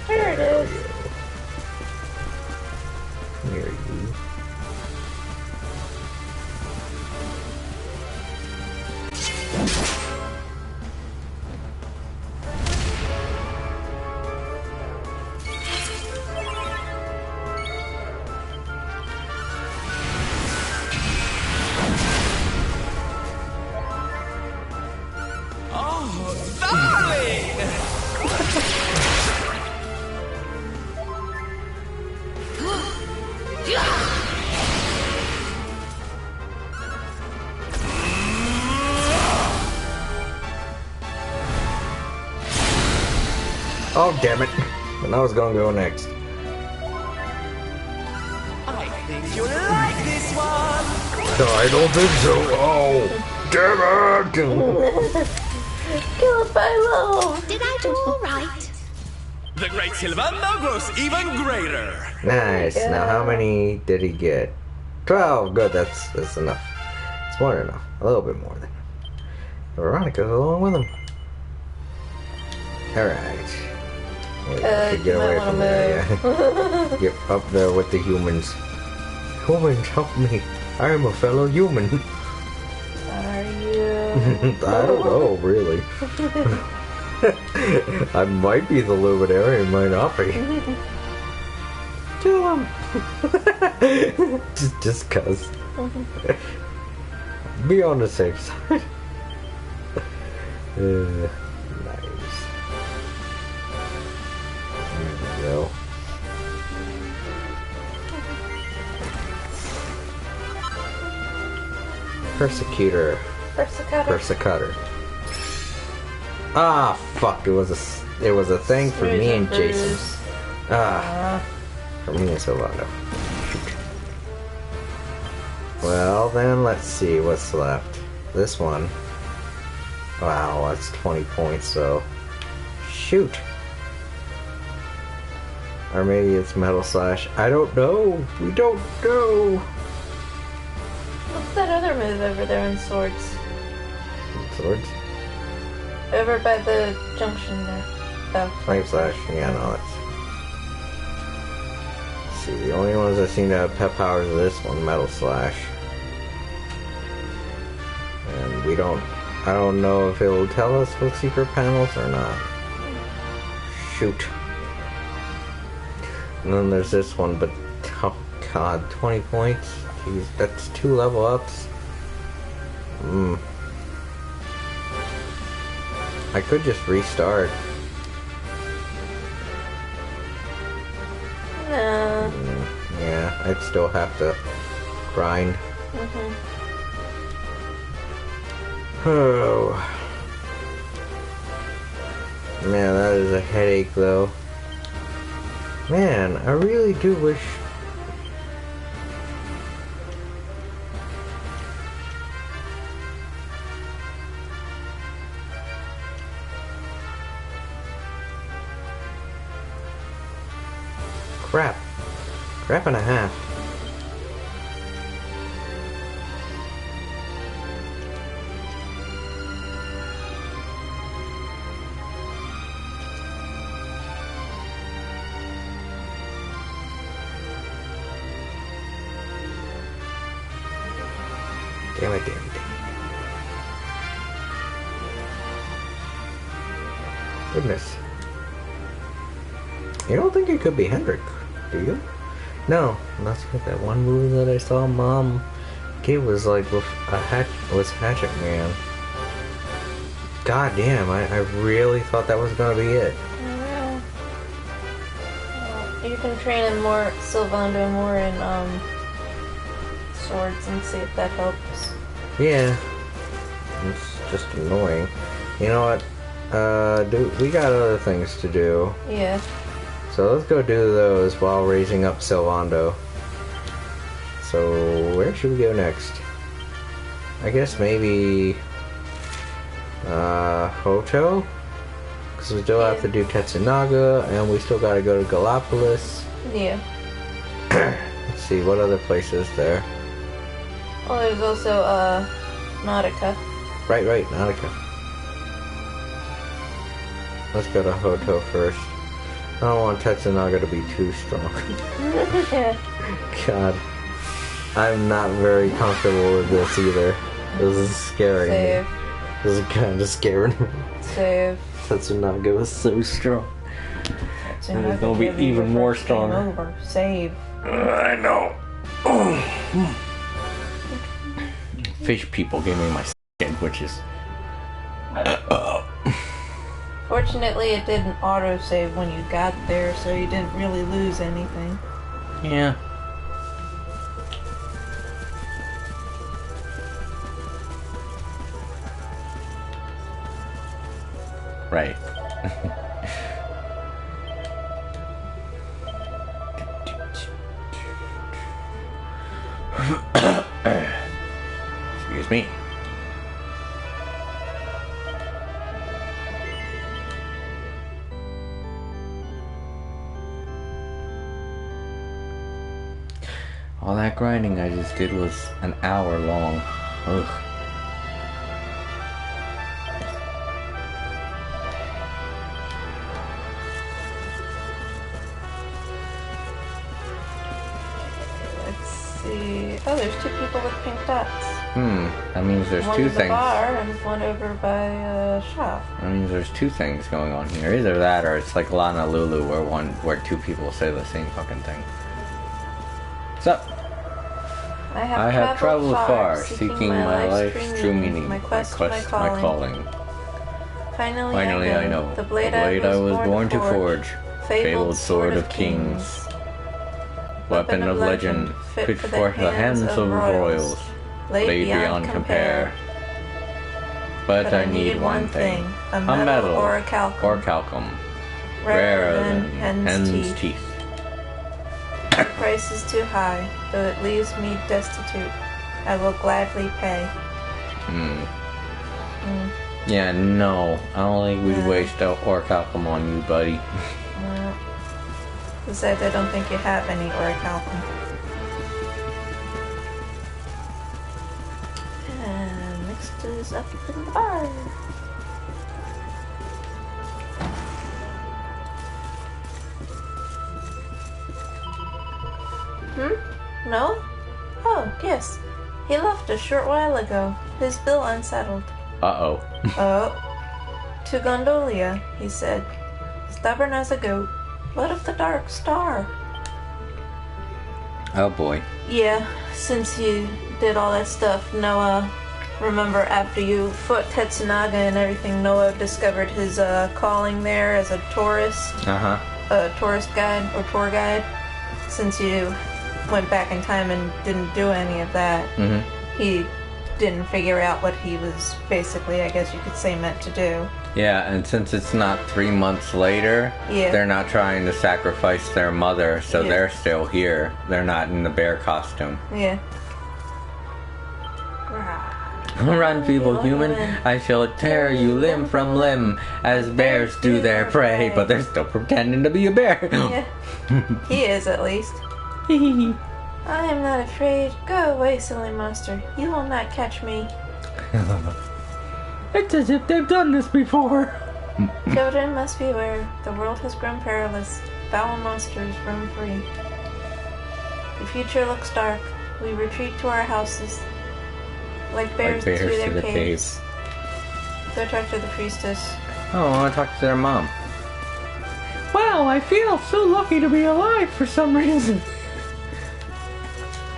There it is. There you. Oh, darling! Oh, damn it. And I was gonna go next. I think you'll like this one! No, I don't think so. Oh, damn it! Kill it by love. Did I do all right? The great Silvando grows even greater. Nice. Yeah. Now, how many did he get? 12. Good. That's enough. It's more than enough. A little bit more than enough. Veronica's along with him. All right. Wait, I should get you away might from wanna there. Yeah. Get up there with the humans. Humans, help me. I am a fellow human. Are you? I don't know, really. I might be the luminary, I might not be. Kill him! just cuz. Be on the safe side. Nice. There we go. Persecutor. Persecutor. Ah, fuck! It was a thing for me and Jason. For me and Silvano. Shoot. Well, then let's see what's left. This one. Wow, that's 20 points. So, shoot. Or maybe it's Metal Slash. I don't know. We don't know. What's that other move over there in Swords? Swords. Over by the junction there. Oh, Flame Slash. Yeah, no, that's. Let's see, the only ones that seem to have pet powers are this one, Metal Slash. And we don't. I don't know if it'll tell us what secret panels or not. Shoot. And then there's this one, but oh god, 20 points? Jeez, that's 2 level ups. I could just restart. no. Yeah, I'd still have to grind. Oh. Man, that is a headache though. Man, I really do wish... Crap. Crap and a half. Damn it, damn it, damn it. Goodness. You don't think it could be Hendrik, do you? No, that's what that one movie that I saw Mom give was like with was Hatchet Man. God damn, I really thought that was gonna be it. Well, you can train him more, Silvando more in Swords and see if that helps. Yeah. It's just annoying. You know what? We got other things to do. Yeah. So let's go do those while raising up Silvando. So where should we go next? I guess maybe Hoto? Because we still have to do Tetsunaga and we still gotta go to Gallipolis. Yeah. Let's see, what other places there? Well, there's also Nautica. Right, Nautica. Let's go to Hoto first. I don't want Tetsunaga to be too strong. Yeah. God. I'm not very comfortable with this either. This is scaring Save. me. This is kind of scaring me. Save. Tetsunaga was so strong. So And it's gonna be even more stronger. Over. Save. I know. Fish people gave me my skin, which is. Fortunately, it didn't auto-save when you got there, so you didn't really lose anything. Yeah. Right. Excuse me. that grinding I just did was an hour long. Ugh. Let's see. Oh, there's 2 people with pink dots. That means there's One 2 in the things. bar and one over by a shop. That means there's 2 things going on here. Either that or it's like Lana Lulu where 2 people say the same fucking thing. What's up? I I have traveled far, seeking my life's true meaning, my quest, my calling. Finally I know. The blade I was born to forge. Fabled sword of kings. Weapon of legend, fit for the hands of royals. Laid beyond compare. But I need one thing. A metal or a or calcum. Rarer than hen's teeth. The price is too high, though it leaves me destitute. I will gladly pay. Yeah, no. I don't think we'd waste orichalcum on you, buddy. Besides, I don't think you have any orichalcum. And next is up in the bar. No? Oh, yes. He left a short while ago. His bill unsettled. Uh-oh. Oh. To Gondolia, he said. Stubborn as a goat. What of the Dark Star? Oh boy. Yeah, since you did all that stuff, Noah, remember after you fought Tetsunaga and everything, Noah discovered his calling there as a tourist. A tourist guide or tour guide. Since you went back in time and didn't do any of that, he didn't figure out what he was basically, I guess you could say, meant to do. Yeah, and since it's not 3 months later, they're not trying to sacrifice their mother, so they're still here. They're not in the bear costume. Yeah. Run, feeble human, I shall tear you limb from limb, as bears do their prey, but they're still pretending to be a bear. Yeah. He is, at least. I am not afraid. Go away, silly monster. You will not catch me. It's as if they've done this before. Children must beware. The world has grown perilous. Foul monsters roam free. The future looks dark. We retreat to our houses, like bears, to their caves. Go talk to the priestess. Oh, I want to talk to their mom. Wow, I feel so lucky to be alive for some reason.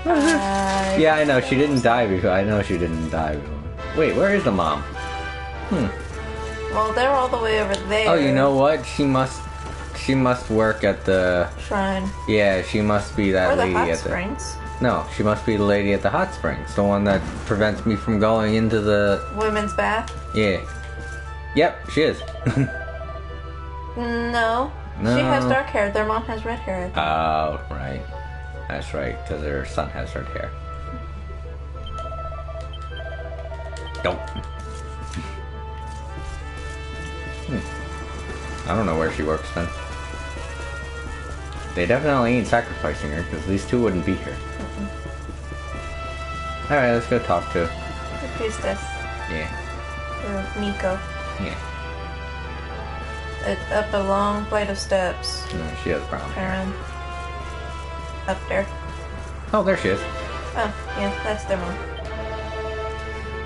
Yeah, I know, she didn't die before. I know she didn't die before. Wait, where is the mom? Well, they're all the way over there. Oh, you know what? She must work at the shrine. Yeah, she must be that or the lady hot at springs. No, she must be the lady at the hot springs. The one that prevents me from going into the women's bath? Yeah. Yep, she is. No. She has dark hair. Their mom has red hair. Oh, right. That's right, because her son has red hair. Don't. I don't know where she works then. They definitely ain't sacrificing her, because these 2 wouldn't be here. Alright, let's go talk to the priestess. Yeah. Or Miko. Yeah. It's up a long flight of steps. No, she has brown hair. Up there. Oh, there she is. Oh, yeah, that's their mom.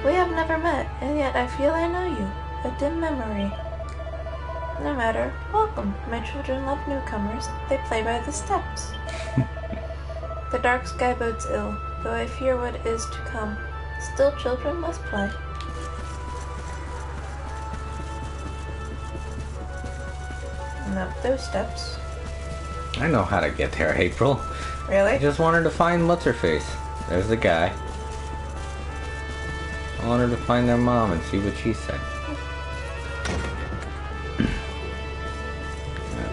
We have never met, and yet I feel I know you. A dim memory. No matter. Welcome. My children love newcomers. They play by the steps. The dark sky bodes ill, though I fear what is to come. Still children must play. And up those steps. I know how to get there, April. Really? I just wanted to find what's-her-face. There's the guy. I wanted to find their mom and see what she said.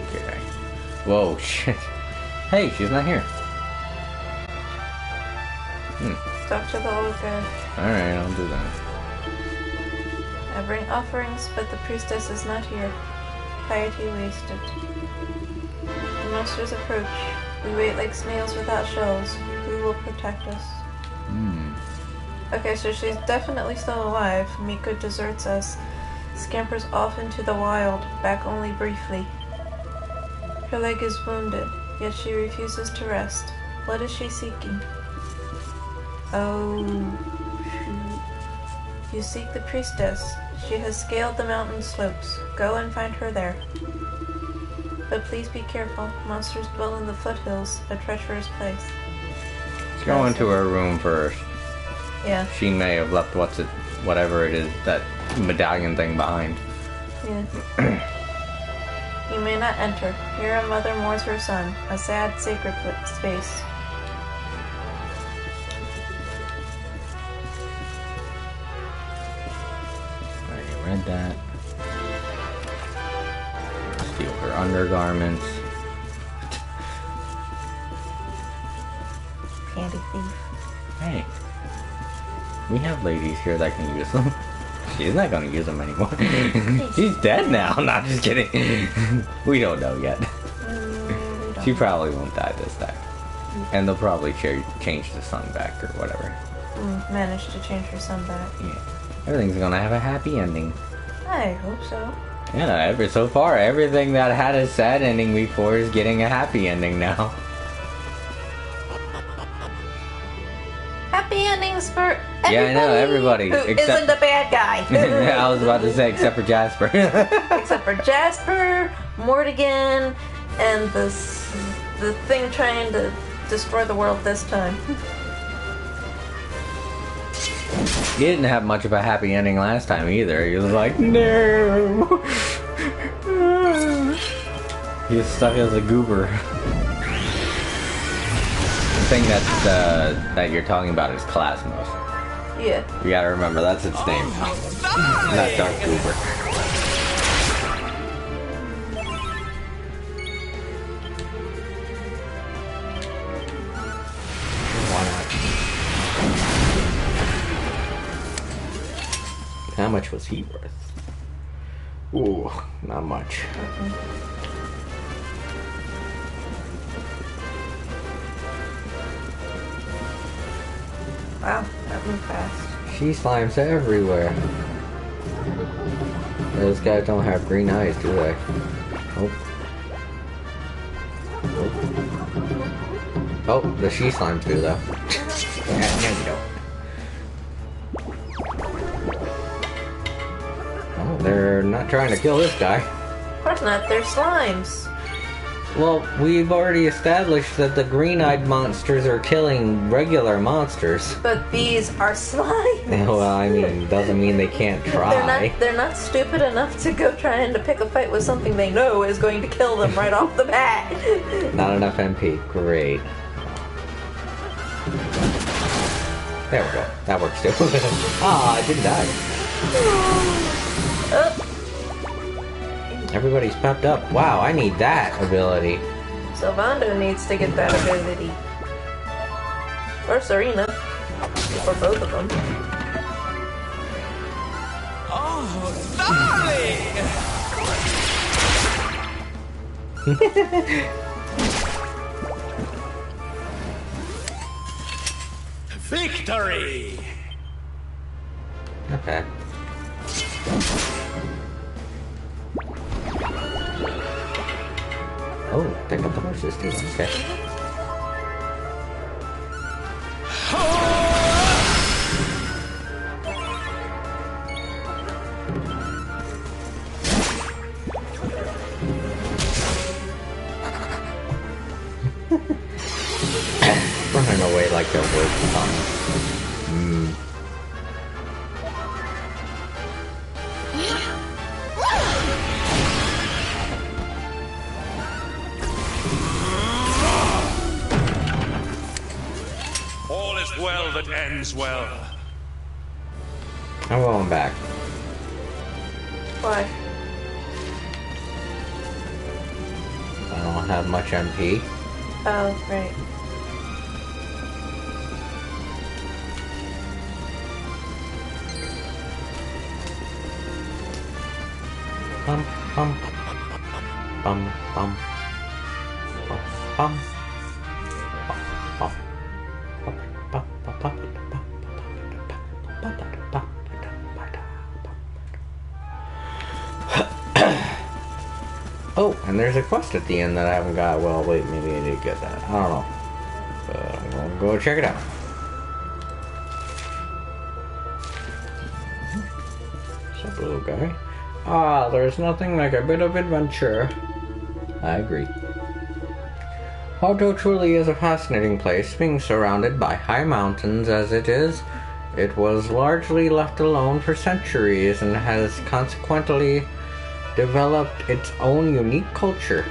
Okay. Whoa, shit. Hey, she's not here. Talk to the old guy. Alright, I'll do that. I bring offerings, but the priestess is not here. Piety wasted. The monsters approach. We wait like snails without shells. Who will protect us? Okay, so she's definitely still alive. Miko deserts us. Scampers off into the wild, back only briefly. Her leg is wounded, yet she refuses to rest. What is she seeking? Oh, shoot. You seek the priestess. She has scaled the mountain slopes. Go and find her there. But please be careful. Monsters dwell in the foothills, a treacherous place. Let's go into her room first. Yeah. She may have left whatever it is, that medallion thing behind. Yeah. You may not enter. Here a mother mourns her son. A sad, sacred space. Already read that. Steal her undergarments. Candy thief. Hey. We have ladies here that can use them. She's not gonna use them anymore. She's dead now. Not just kidding. We don't know yet. She probably won't die this time. And they'll probably change the sun back or whatever. Managed to change her son back. Yeah. Everything's gonna have a happy ending. I hope so. Yeah, so far, everything that had a sad ending before is getting a happy ending now. Happy endings for everybody. Yeah, I know, everybody. Who isn't the bad guy. I was about to say, except for Jasper. Except for Jasper, Mortigan, and the thing trying to destroy the world this time. He didn't have much of a happy ending last time either. He was like, no! He was stuck as a goober. The thing that you're talking about is Clasmos. Yeah. You gotta remember, that's its name. Not Dark Goober. How much was he worth? Ooh, not much. Wow, that moved fast. She slimes everywhere. Those guys don't have green eyes, do they? Oh. Oh, the she slimes do though. Yeah, no, you don't. Oh, they're not trying to kill this guy. Of course not, they're slimes. Well, we've already established that the green-eyed monsters are killing regular monsters. But these are slimes. Well, I mean, doesn't mean they can't try. They're not stupid enough to go trying to pick a fight with something they know is going to kill them right off the bat. Not enough MP. Great. There we go. That works too. Ah, I didn't die. Everybody's pepped up. Wow, I need that ability. Sylvando needs to get that ability. Or Serena. Or both of them. Oh, darling! Victory! Not bad. Oh, pick up the horses too. Okay. Running away like they're working on us. All is well that ends well. I'm going back. Why? I don't have much MP. Oh, right. Bum, bum, bum, bum, bum, bum. Oh, and there's a quest at the end that I haven't got. Well, wait, maybe I did get that. I don't know. But I'm gonna go check it out. What's up, little guy? Ah, there's nothing like a bit of adventure. I agree. Hoto truly is a fascinating place, being surrounded by high mountains as it is. It was largely left alone for centuries and has consequently developed its own unique culture.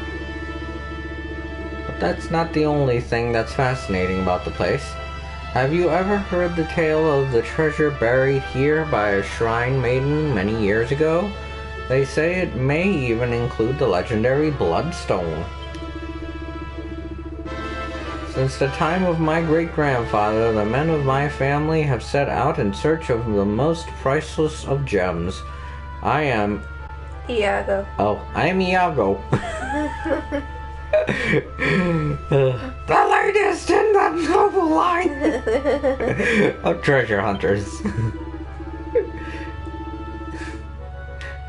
But that's not the only thing that's fascinating about the place. Have you ever heard the tale of the treasure buried here by a shrine maiden many years ago? They say it may even include the legendary Bloodstone. Since the time of my great-grandfather, the men of my family have set out in search of the most priceless of gems. I am... Iago. Oh, I am Iago. The latest in the noble line of treasure hunters.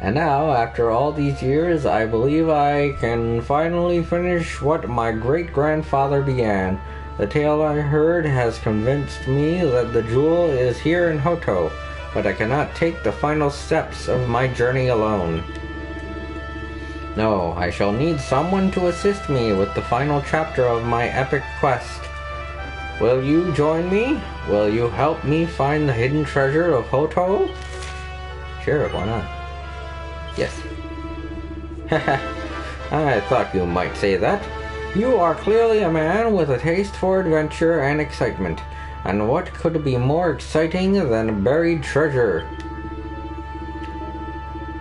And now, after all these years, I believe I can finally finish what my great-grandfather began. The tale I heard has convinced me that the jewel is here in Hoto, but I cannot take the final steps of my journey alone. No, I shall need someone to assist me with the final chapter of my epic quest. Will you join me? Will you help me find the hidden treasure of Hoto? Sure, why not? Yes. I thought you might say that. You are clearly a man with a taste for adventure and excitement. And what could be more exciting than buried treasure?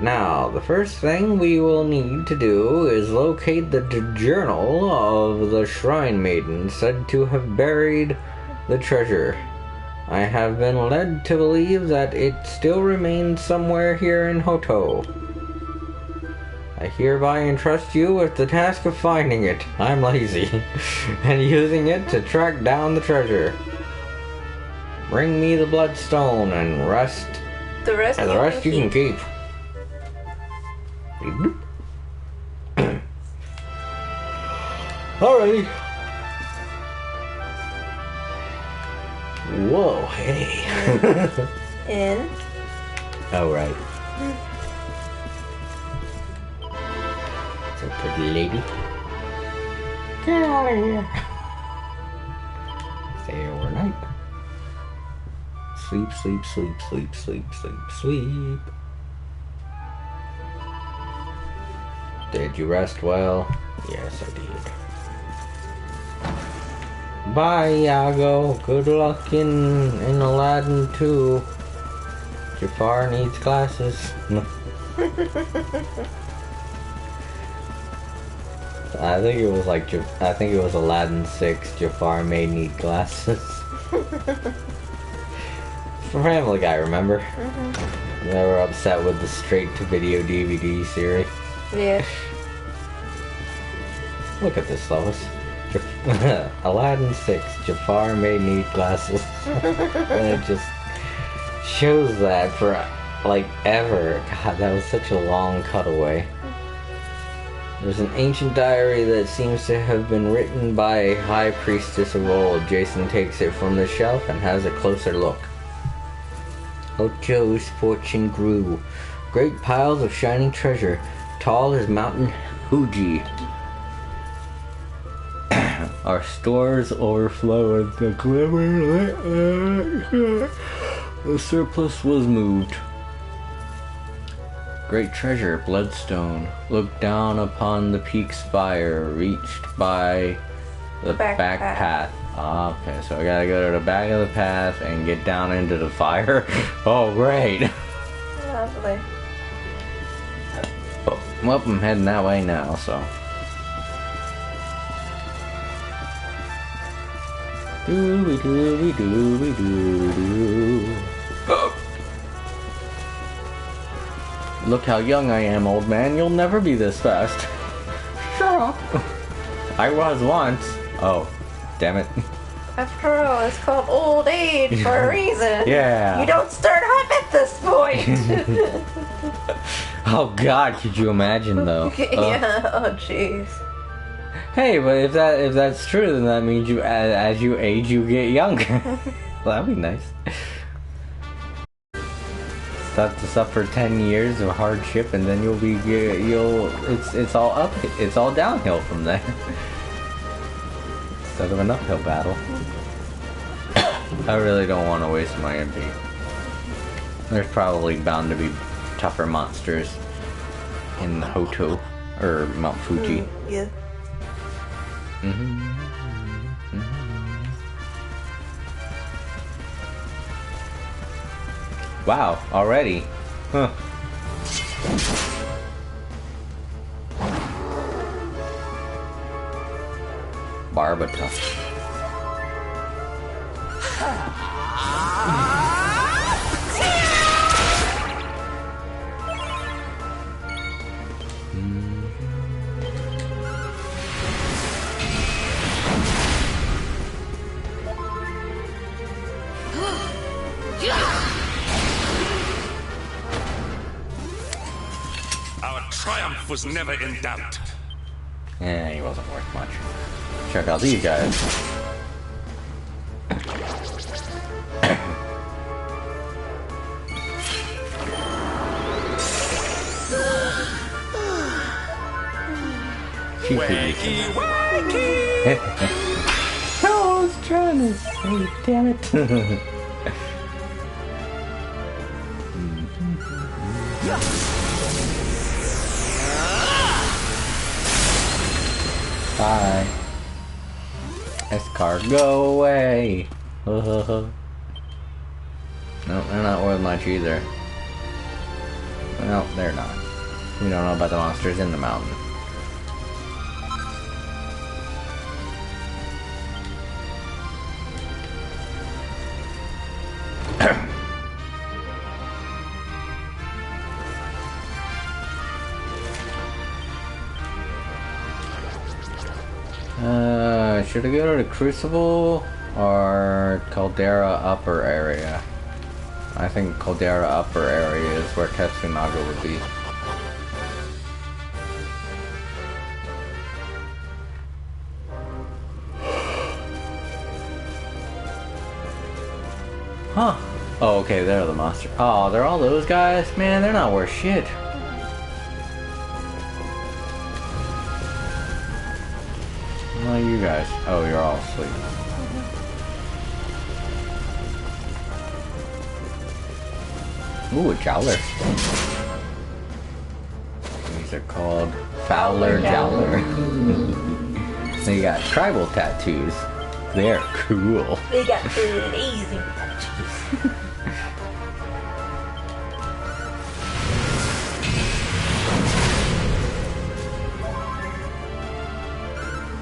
Now, the first thing we will need to do is locate the journal of the shrine maiden said to have buried the treasure. I have been led to believe that it still remains somewhere here in Hoto. I hereby entrust you with the task of finding it. I'm lazy. And using it to track down the treasure. Bring me the bloodstone and the rest you can keep. Alrighty. Whoa, hey. In. Oh, right. So pretty lady. Get out of here. Stay overnight. Sleep, sleep, sleep, sleep, sleep, sleep, sleep. Did you rest well? Yes, I did. Bye, Iago. Good luck in Aladdin 2. Jafar needs glasses. I think it was Aladdin 6. Jafar may need glasses. From Family Guy, remember? Mm-hmm. They were upset with the straight-to-video DVD series. Yeah. Look at this, Lois. Aladdin 6. Jafar may need glasses. And it just shows that for, like, ever. God, that was such a long cutaway. There's an ancient diary that seems to have been written by a high priestess of old. Jason takes it from the shelf and has a closer look. Hoto's fortune grew. Great piles of shining treasure, tall as Mountain Fuji. Our stores overflow with the glimmer. The surplus was moved. Great treasure, Bloodstone. Look down upon the peak spire, reached by the back path. Okay, so I gotta go to the back of the path and get down into the fire. Oh, great. Lovely. Oh, well, I'm heading that way now, so. Doo-doo-doo-doo-doo-doo. Look how young I am, old man. You'll never be this fast. Shut up. I was once. Oh, damn it. After all, it's called old age for a reason. Yeah. You don't start up at this point. Oh God, could you imagine though? Yeah. Oh jeez. Hey, but if that's true, then that means you as you age, you get younger. Well, that'd be nice. Have to suffer 10 years of hardship, and then it's all downhill from there. Instead of an uphill battle. I really don't want to waste my MP. There's probably bound to be tougher monsters in the Hoto or Mount Fuji. Yeah. Wow, already? Huh. Barbata. Our triumph was never in doubt. Yeah, he wasn't worth much. Check out these guys. Wakey, wakey! I was trying to say, damn it. Bye. Escar, go away. No, they're not worth much either. No, they're not. We don't know about the monsters in the mountain. Should I go to the Crucible or Caldera Upper area? I think Caldera Upper area is where Tetsunaga would be. Huh. Oh, okay, they're the monster. Oh, they're all those guys? Man, they're not worth shit. What are you guys? Oh, you're all asleep. Ooh, a Jowler. These are called Fowler Jowler. They got tribal tattoos. They're cool. They got amazing tattoos.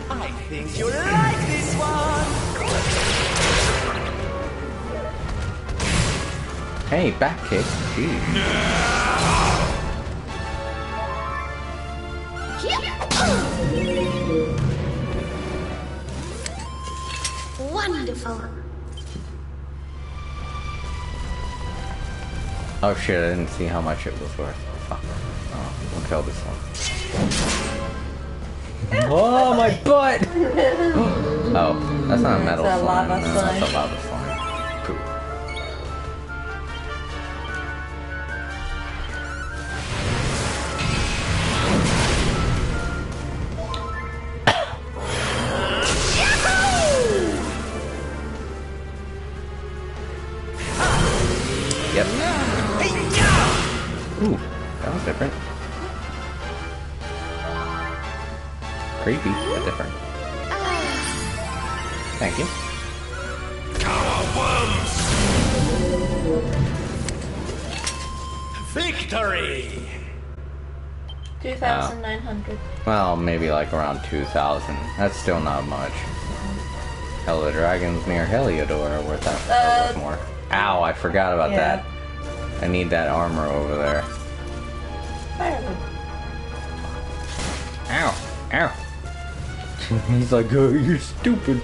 I think you'll like this one. Hey, back kick. Jeez. Wonderful. Oh shit, I didn't see how much it was worth. Fuck. Oh, we'll kill this one. Oh, my butt! Oh, that's not a metal That's a slime. lava No, slime. that's a lava slime. Poop. Yep. Ooh, that was different. Creepy, but different. Thank you. Our worms! Victory! 2,900. Well, maybe like around 2,000. That's still not much. Hell, the dragons near Heliodor are worth that worth more. Ow, I forgot about Yeah. that. I need that armor over there. Ow, ow. He's like, oh, you're stupid.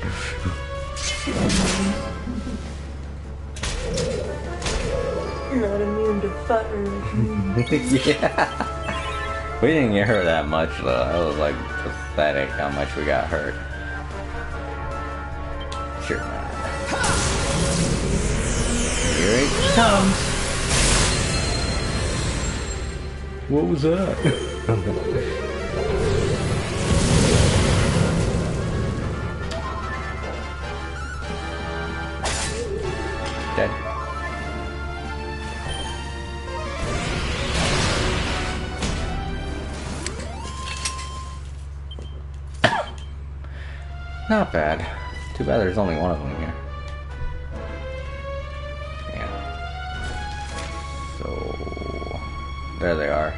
Not immune to fire. Yeah. We didn't get hurt that much though. That was like pathetic how much we got hurt. Sure. Here it comes. What was that? Dead. Not bad. Too bad there's only one of them here. Yeah. So there they are.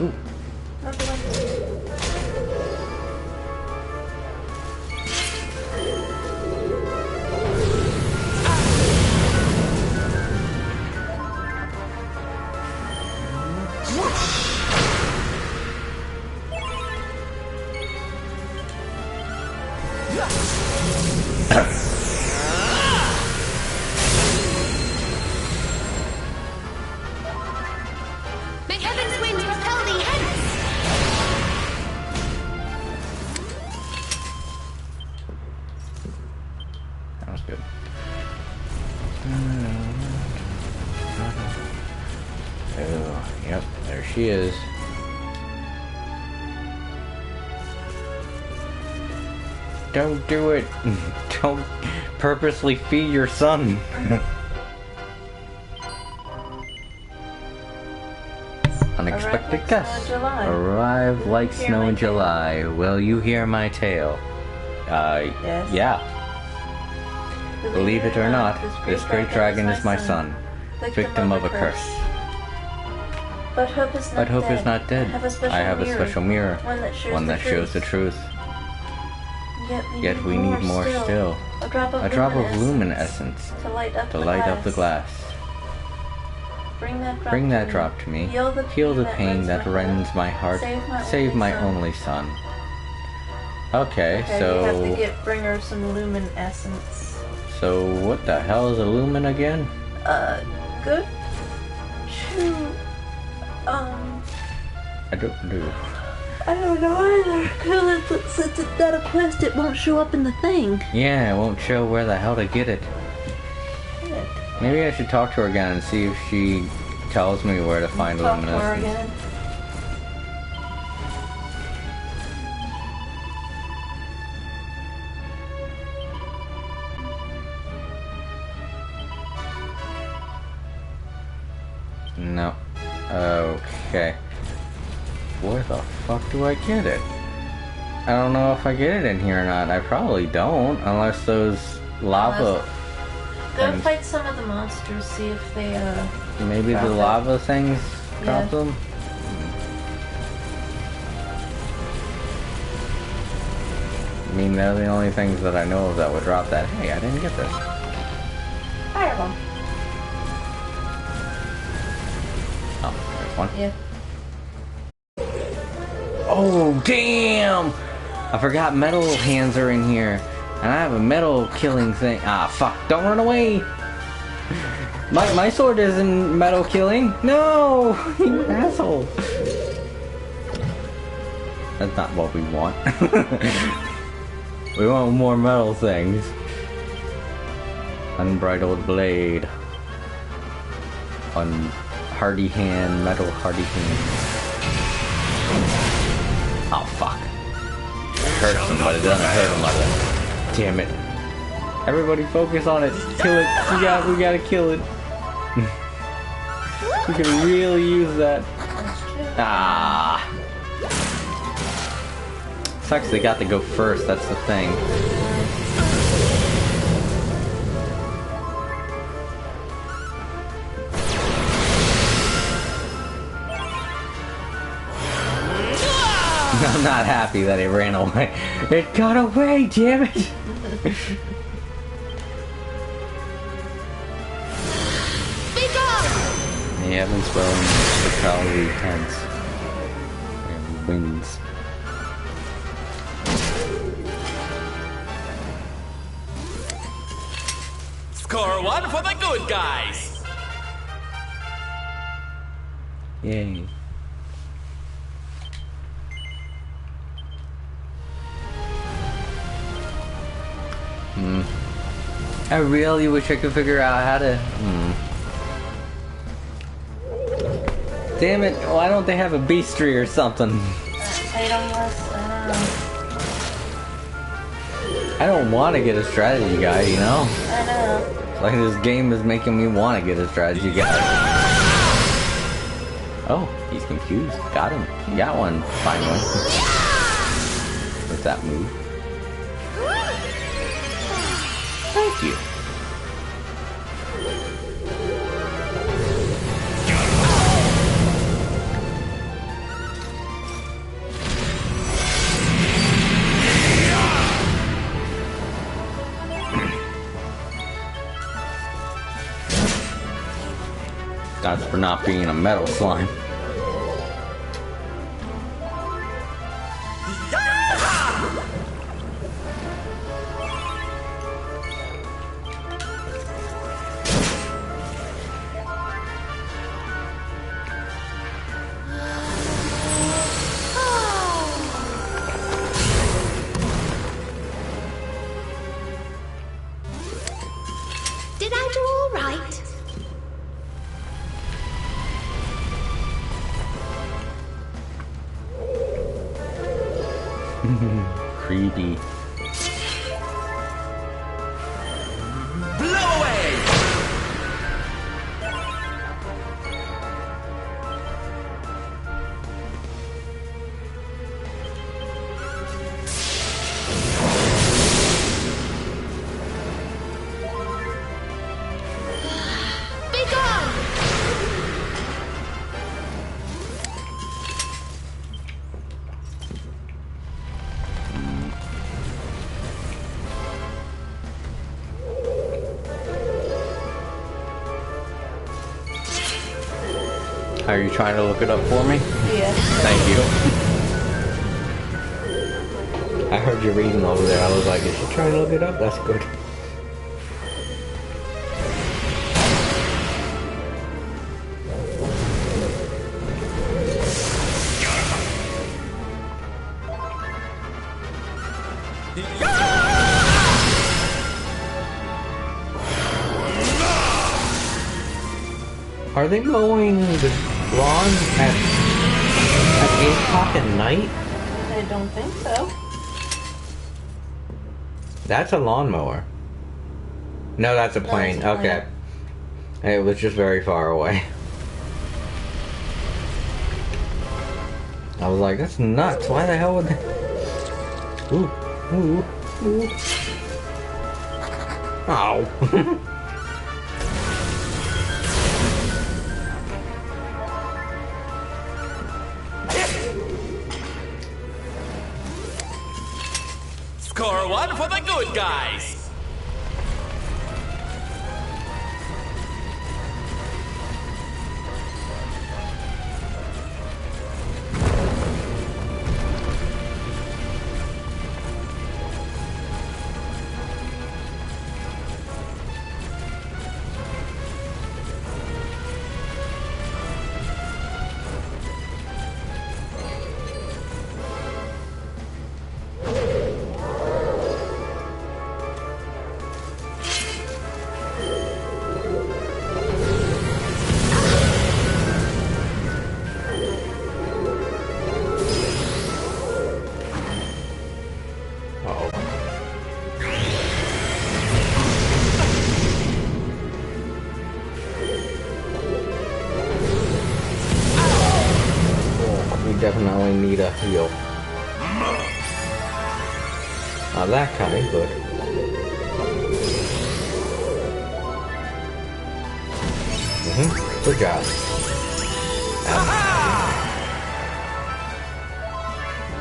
Ooh. May heaven's wind propel thee hence! That was good. Oh, yep, there she is. Don't do it. Don't purposely feed your son. Unexpected guest. Arrive like snow in July. Will you hear my tale? Yes. Yeah. Believe it or not, this great dragon is my son, victim of a curse. But hope is not dead. I have a special mirror, one that shows the truth. Yet we need more still. A drop of luminescence to light up the glass. Bring that drop to me. Heal the pain that rends my heart. Save my only son. Okay, so... you have to bring her some luminescence. So what the hell is a lumen again? Good to... I don't know. I don't know either. Because since it's not a quest, it won't show up in the thing. Yeah, it won't show where the hell to get it. Shit. Maybe I should talk to her again and see if she tells me where to find Talk to her luminescence. again. No. Okay. Where the fuck do I get it? I don't know if I get it in here or not. I probably don't, unless those lava... Go things- fight some of the monsters, see if they, Maybe drop the it. lava things drop Yeah. them? I mean, they're the only things that I know of that would drop that. Hey, I didn't get this. fireball. Oh, there's one. Yeah. Oh, damn! I forgot metal hands are in here. And I have a metal killing thing. Ah, fuck. Don't run away! My sword isn't metal killing. No! You asshole. That's not what we want. We want more metal things. Unbridled blade. Hardy hand. Metal hardy hand. Oh, fuck. It hurts him, but it doesn't hurt him like that. Damn it. Everybody focus on it. Kill it. We gotta kill it. We can really use that. Ah. Sucks they got to go first, that's the thing. I'm not happy that it ran away. It got away, damn it! The heavens swelling, the probably tense. And wins. Score one for the good guys. Yay. I really wish I could figure out how to... Damn it, why don't they have a beastry or something? Itemless, I don't want to get a strategy guide, you know? I know. Like this game is making me want to get a strategy guide. Oh, he's confused. Got him. He got one, finally. With that move. Thank you. That's for not being a metal slime. Did I do all right? Creepy. Blow away. Be gone! Are you trying to look it up for me? Yeah. Thank you. I heard you reading over there. I was like, is she trying to look it up? That's good. Are they mowing the lawn at 8 o'clock at night? I don't think so. That's a lawnmower. No, that's a plane. That's a plane. Okay. It was just very far away. I was like, that's nuts. Why the hell would they... Ooh. Ooh. Ooh. Ow. Score one for the good guys. Definitely need a heal. Not that kind, but... Good job.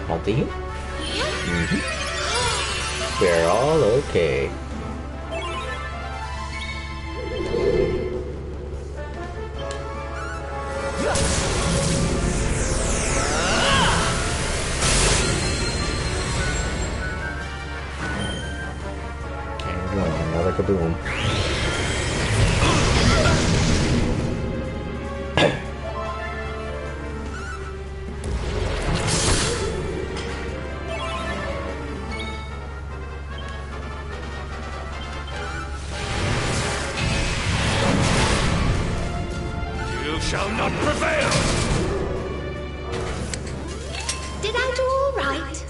Healthy? We're all okay. like a boom. You shall not prevail! Did I do all right?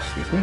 Excuse me.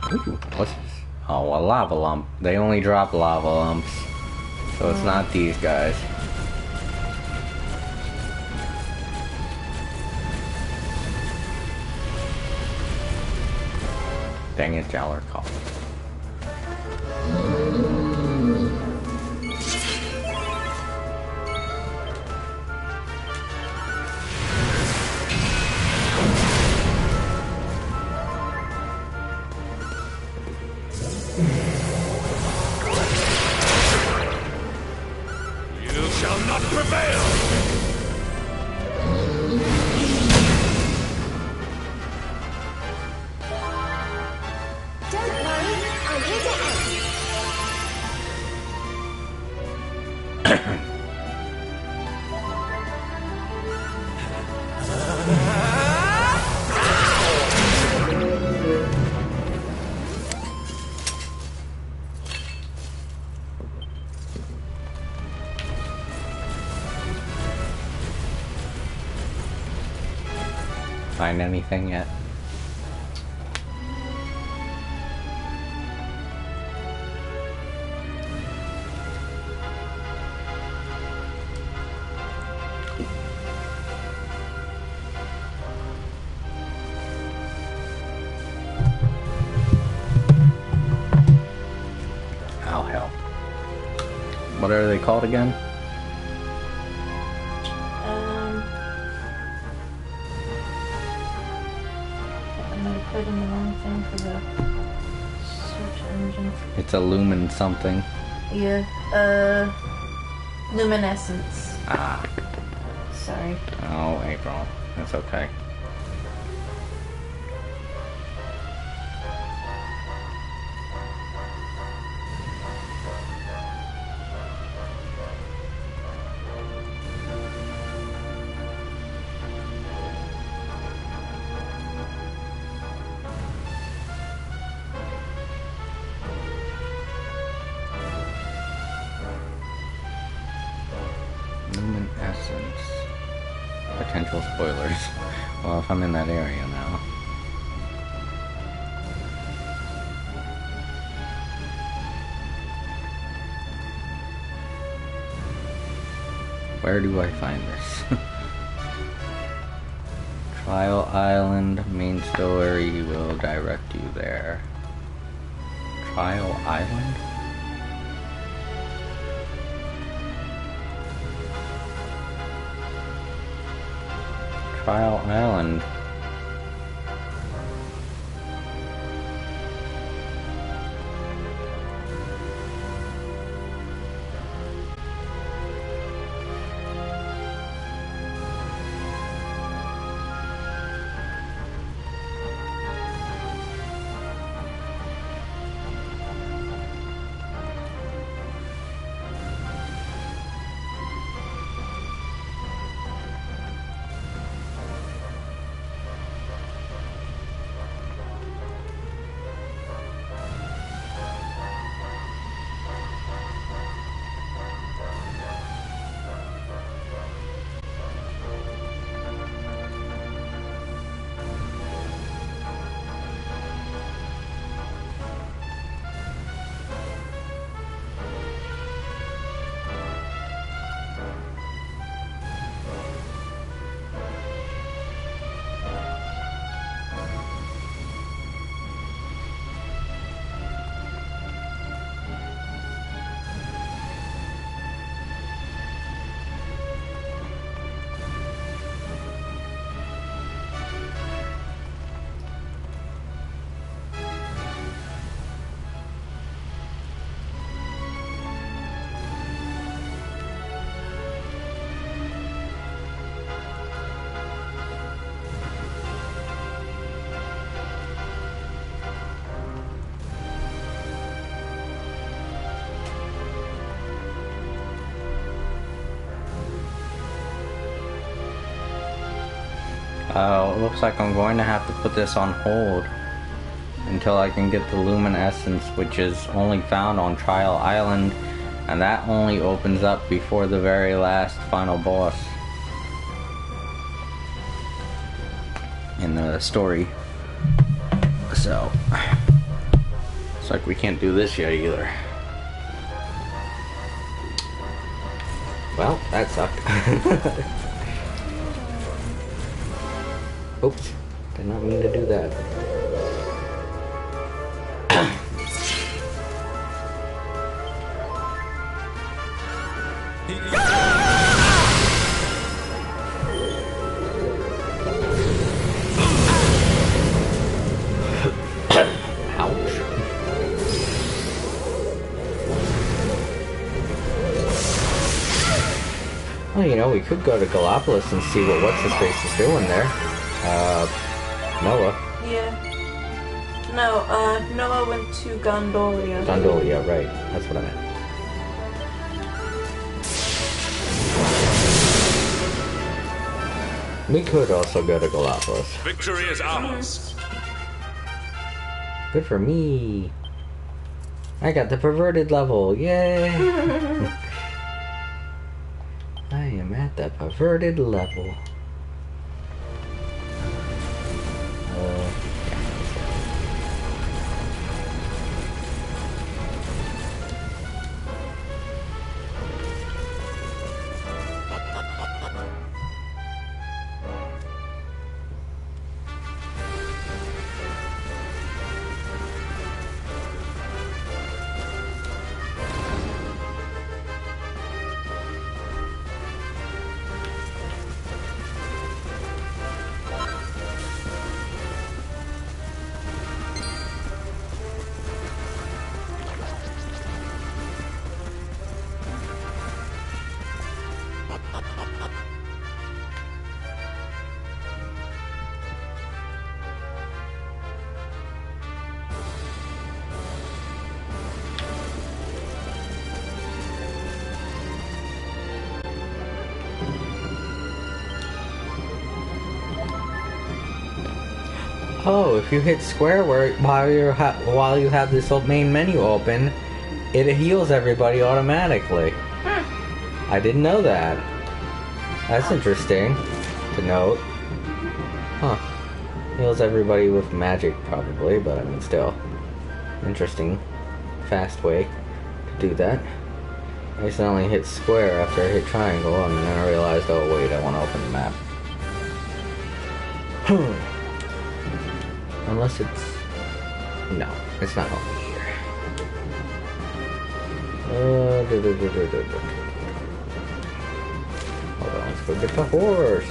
Ooh, what's this? Oh, a lava lump. They only drop lava lumps. So it's not these guys. Dang it, Jowler call. You shall not prevail! Don't worry, I'm here to help. Find anything yet? Oh hell. What are they called again? I'm gonna put in the wrong thing for the search engine. It's a lumen something. Yeah, luminescence. Ah. Sorry. Oh, April. That's okay. Luminescence. Potential spoilers. Well, if I'm in that area now. Where do I find this? Trial Island, main story will direct you there. Trial Island? Trial Island. Looks like I'm going to have to put this on hold until I can get the luminescence, which is only found on Trial Island, and that only opens up before the very last final boss in the story. So, it's like we can't do this yet either. Well, that sucked. Oops, did not mean to do that. Ouch. Well, you know, we could go to Gallipolis and see what What's-His-Face is doing there. Noah. Yeah. No, Noah went to Gondolia. Gondolia, right. That's what I meant. We could also go to Gallipolis. Victory is ours. Good for me. I got the perverted level. Yay! I am at the perverted level. Oh, if you hit square while you have this main menu open, it heals everybody automatically. I didn't know that. That's interesting to note. Huh. Heals everybody with magic, probably, but I mean, still. Interesting. Fast way to do that. I accidentally hit square after I hit triangle, and then I realized, oh wait, I want to open the map. Unless it's... No, it's not over here. Hold on, let's go get the horse.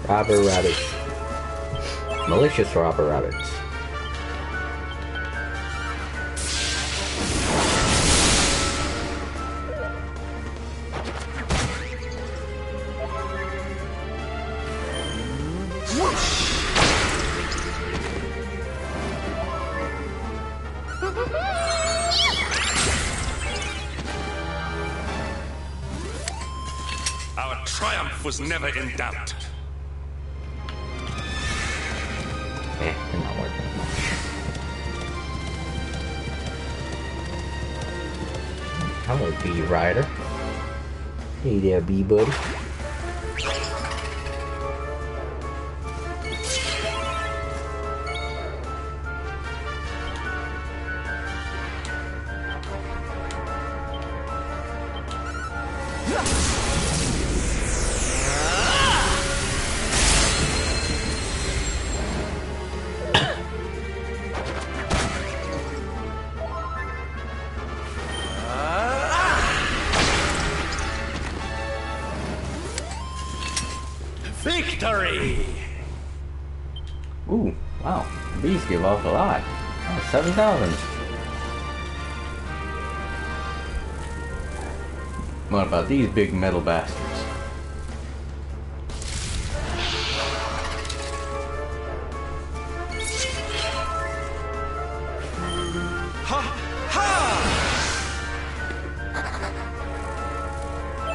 Robber rabbits. Malicious robber rabbits. Our triumph was never in doubt. They're not working much. Hello, bee rider. Hey there, bee buddy. Victory! Ooh, wow. Bees give off a lot. Oh, 7,000. What about these big metal bastards? Ha! Ha!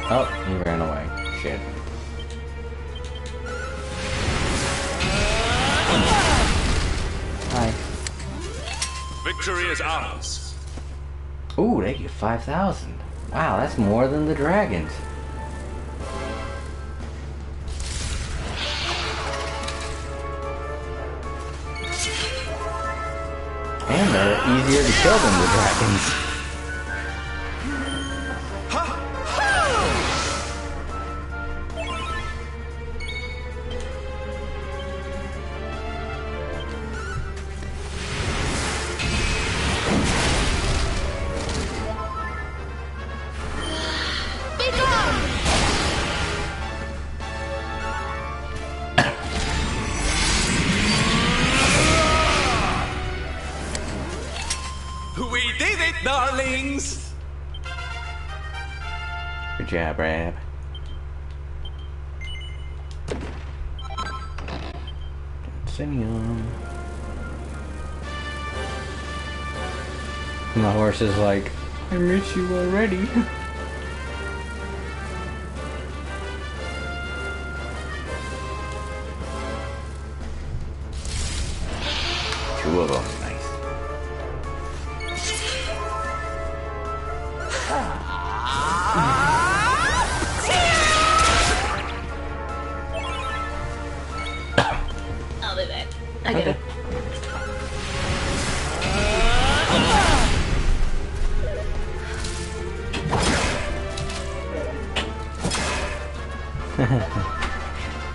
Oh, he ran away. Shit. Hi. Victory is ours. Ooh, they get 5,000. Wow, that's more than the dragons. And they're easier to kill than the dragons. We did it, darlings! Good job, Rab. Simeon. My horse is like, I miss you already. Two of them, nice. I'll be back. I gotta.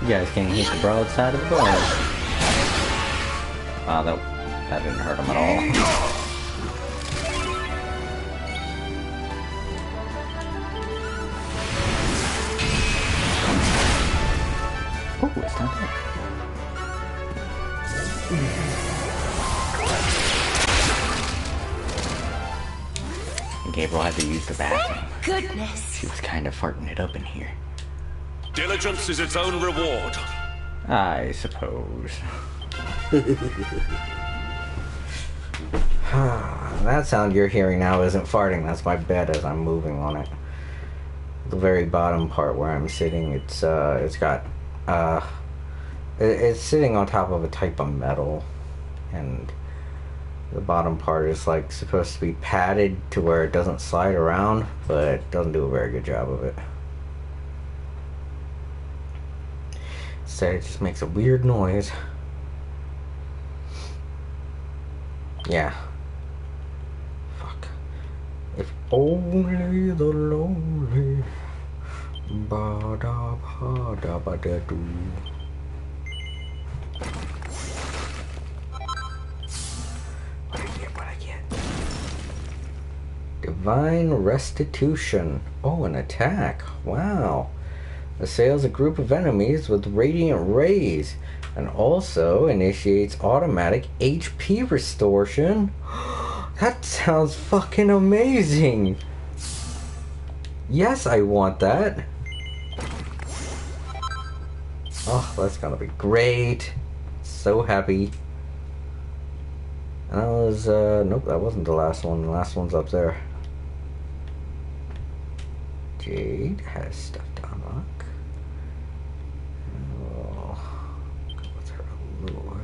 You guys can't hit the broadside of the bow. Wow, that didn't hurt him at all. Oh, it's not dead. Gabriel had to use the bathroom. Goodness. She was kind of farting it up in here. Diligence is its own reward. I suppose. That sound you're hearing now isn't farting. That's my bed as I'm moving on it. The very bottom part where I'm sitting, it's got it's sitting on top of a type of metal, and the bottom part is like supposed to be padded to where it doesn't slide around, but it doesn't do a very good job of it. Instead, it just makes a weird noise. Yeah. Fuck. If only the lonely ba-da ba-da-ba-da-doo. What I get? Divine Restitution. Oh, an attack. Wow. Assails a group of enemies with radiant rays, and also initiates automatic HP restoration. That sounds fucking amazing. Yes, I want that. Oh, that's gonna be great. So happy. And that was, nope, that wasn't the last one. The last one's up there. Jade has stuff to unlock. Oh, what's her allure?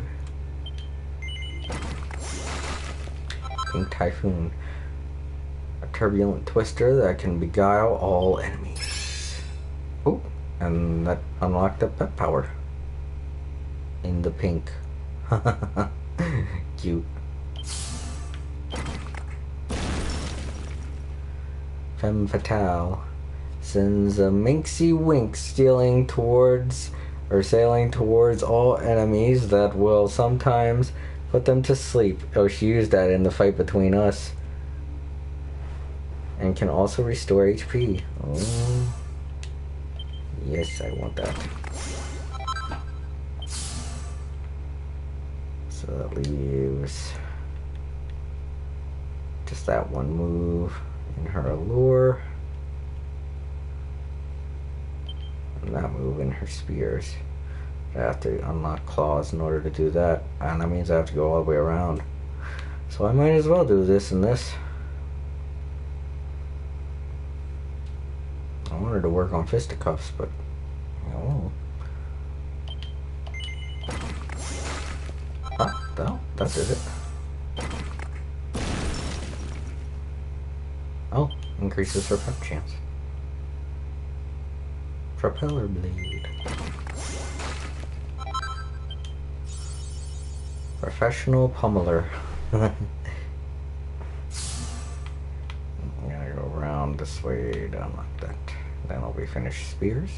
Pink Typhoon. A turbulent twister that can beguile all enemies. Oh, and that unlocked the pet power. In the pink. Cute. Femme Fatale sends a minxy wink sailing towards all enemies that will sometimes put them to sleep. Oh, she used that in the fight between us. And can also restore HP. Oh. Yes, I want that. So that leaves just that one move in her allure. And that move in her spears. I have to unlock claws in order to do that. And that means I have to go all the way around. So I might as well do this and this. I wanted to work on fisticuffs, but oh. Ah, no, that did it. Oh, increases her pep chance. Propeller blade. Professional pummeler. I'm gonna go around this way to unlock that. Then I'll be finished spears.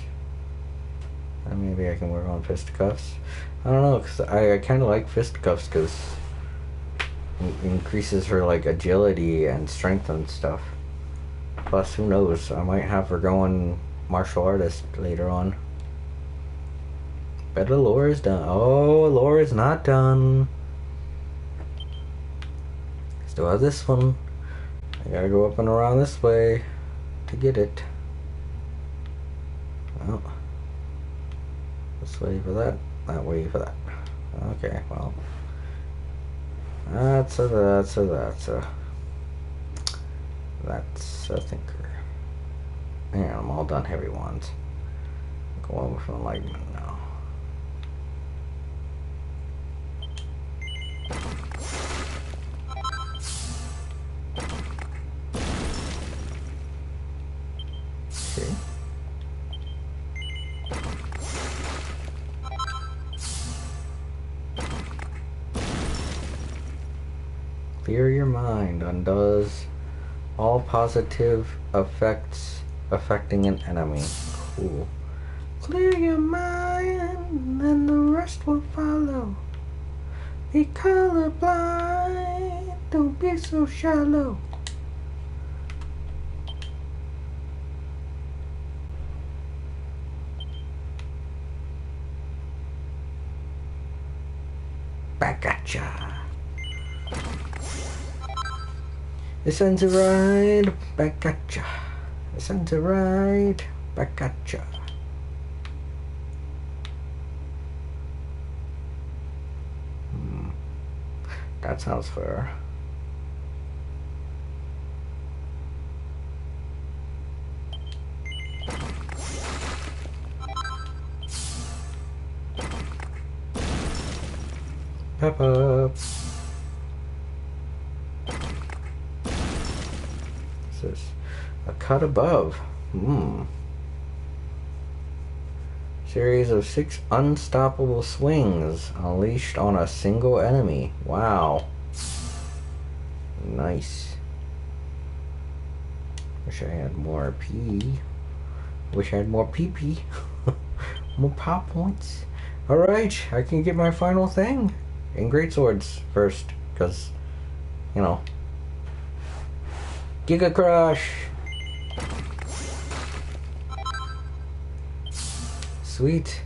And maybe I can work on fisticuffs. I don't know, because I kind of like fisticuffs because it increases her like agility and strength and stuff. Plus, who knows, I might have her going martial artist later on. But Alora's done. Oh, Alora's not done. Still have this one. I gotta go up and around this way to get it. Well, this way for that way for that. Okay, well. That's a thinker. Yeah, I'm all done heavy ones. Go on with enlightenment now. Okay. Clear your mind undoes all positive effects affecting an enemy. Cool. Clear your mind and the rest will follow. Be colorblind, don't be so shallow. Back at ya. The sun's a ride, back at ya. The sun's a ride, back at ya. That sounds fair. Pep up. This is a cut above. Series of 6 unstoppable swings unleashed on a single enemy. Wow. Nice. Wish I had more P. Wish I had more PP. More pop points. Alright, I can get my final thing. In greatswords first, because, you know. Giga Crush! Sweet.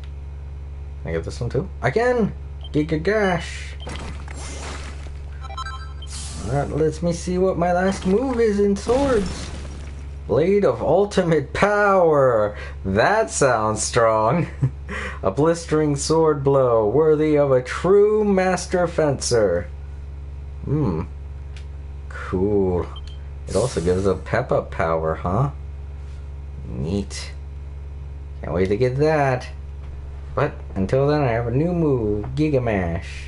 Can I get this one too? I can! Giga Gash! That lets me see what my last move is in swords. Blade of Ultimate Power! That sounds strong! A blistering sword blow, worthy of a true master fencer. Cool. It also gives a pep-up power, huh? Neat. Can't wait to get that. But until then, I have a new move, Giga Mash.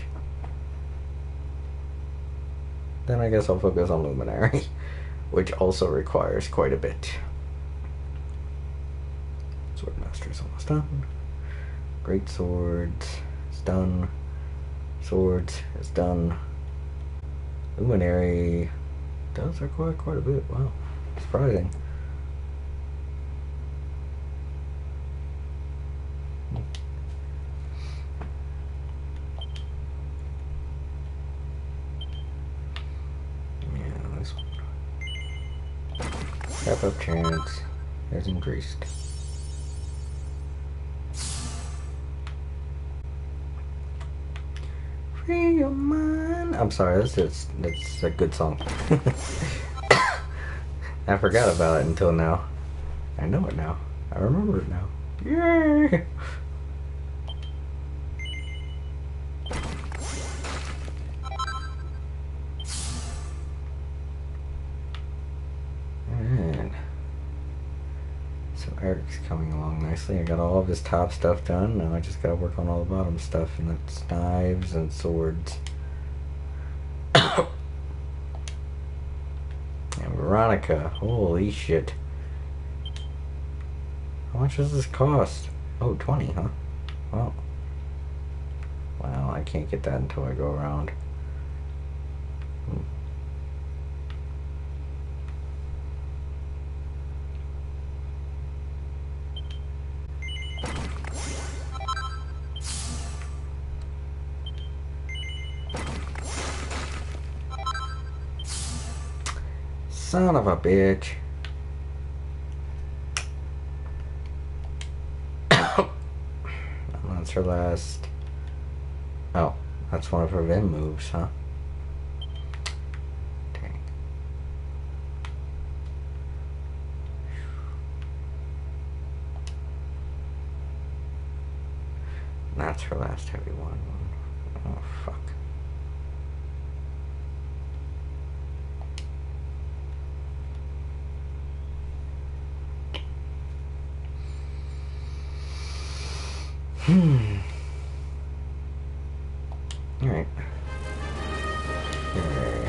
Then I guess I'll focus on Luminary, which also requires quite a bit. Swordmaster is almost done. Great swords is done. Swords is done. Luminary does require quite a bit. Wow, surprising. Yeah, this one. Step-up chance has increased. free your mind. I'm sorry, it's a good song. I forgot about it until now. I know it now. I remember it now. Yay! Alright. So Eric's coming along nicely. I got all of his top stuff done. Now I just gotta work on all the bottom stuff, and that's knives and swords. And Veronica. Holy shit. How much does this cost? Oh, 20, huh? Well, I can't get that until I go around. Son of a bitch. That's her last. Oh, that's one of her Vim moves, huh? Dang. That's her last heavy one. Oh, fuck. Alright. Okay.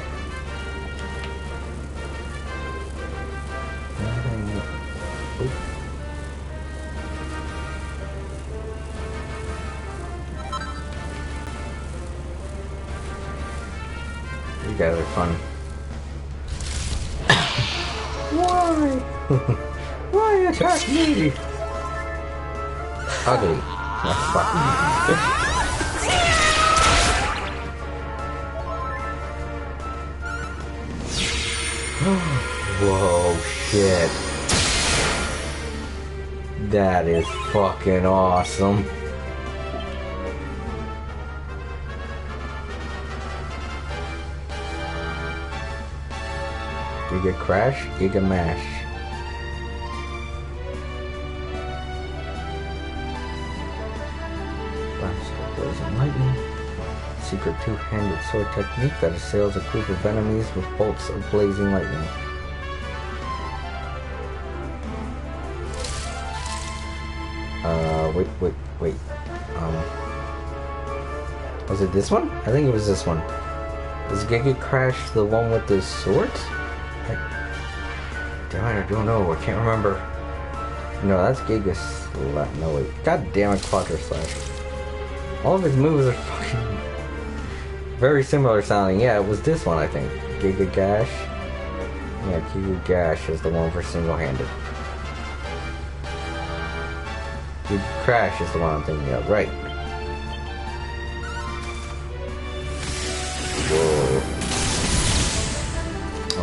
You guys are fun. Why? Why attack me? Ugly. Oh, fuck. Whoa, shit. That is fucking awesome. Giga Crash, Giga Mash. Blazing Lightning. Secret two-handed sword technique that assails a group of enemies with bolts of blazing lightning. Wait. Was it this one? I think it was this one. Is Giga Crash the one with the swords? Damn it, I don't know. I can't remember. No, that's Giga Slash. No, wait. God damn it, Quadra Slash. All of his moves are fucking very similar sounding. Yeah, it was this one, I think. Giga Gash. Yeah, Giga Gash is the one for single-handed. Giga Crash is the one I'm thinking of. Right. Whoa.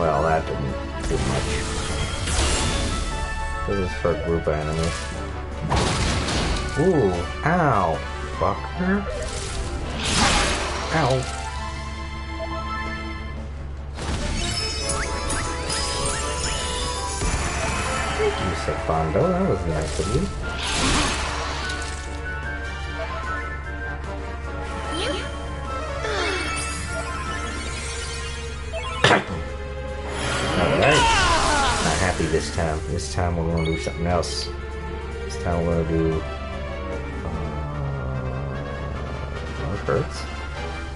Well, that didn't do much. This is for a group of enemies. Ooh. Ow. Fucker. Ow. Thank you, Sefondo. That was nice of you. Alright. Not happy this time. This time we're going to do something else. This time we're going to do... hurts.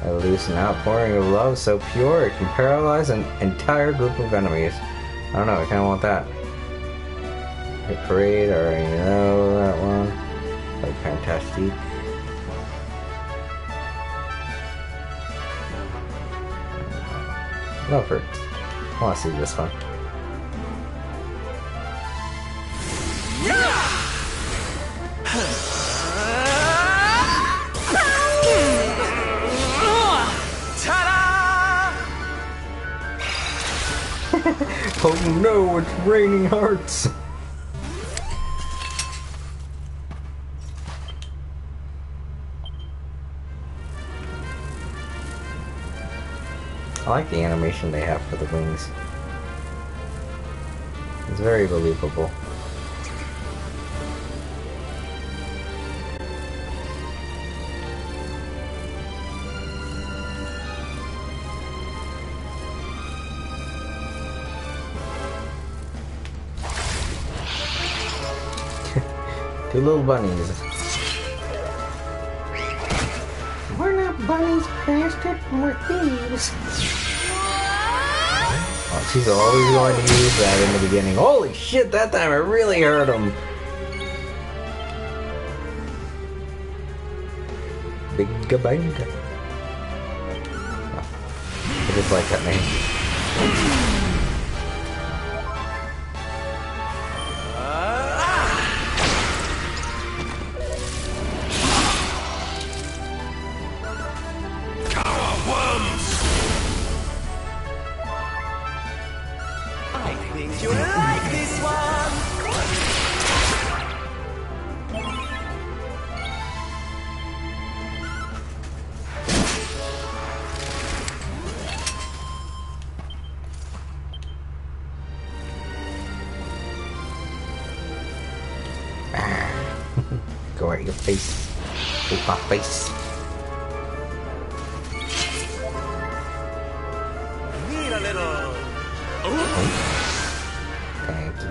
I release an outpouring of love so pure it can paralyze an entire group of enemies. I don't know, I kind of want that. Hit Parade, I already know that one. Like Fantastic. Love hurts. I want to see this one. Oh no, it's raining hearts! I like the animation they have for the wings. It's very believable. Two little bunnies. We're not bunnies, bastard. We're thieves. Oh, she's always going to use that in the beginning. Holy shit, that time it really hurt him. Bigga banga. Oh, I just like that name. Go at your face. Take my face. Need a little. Thank you.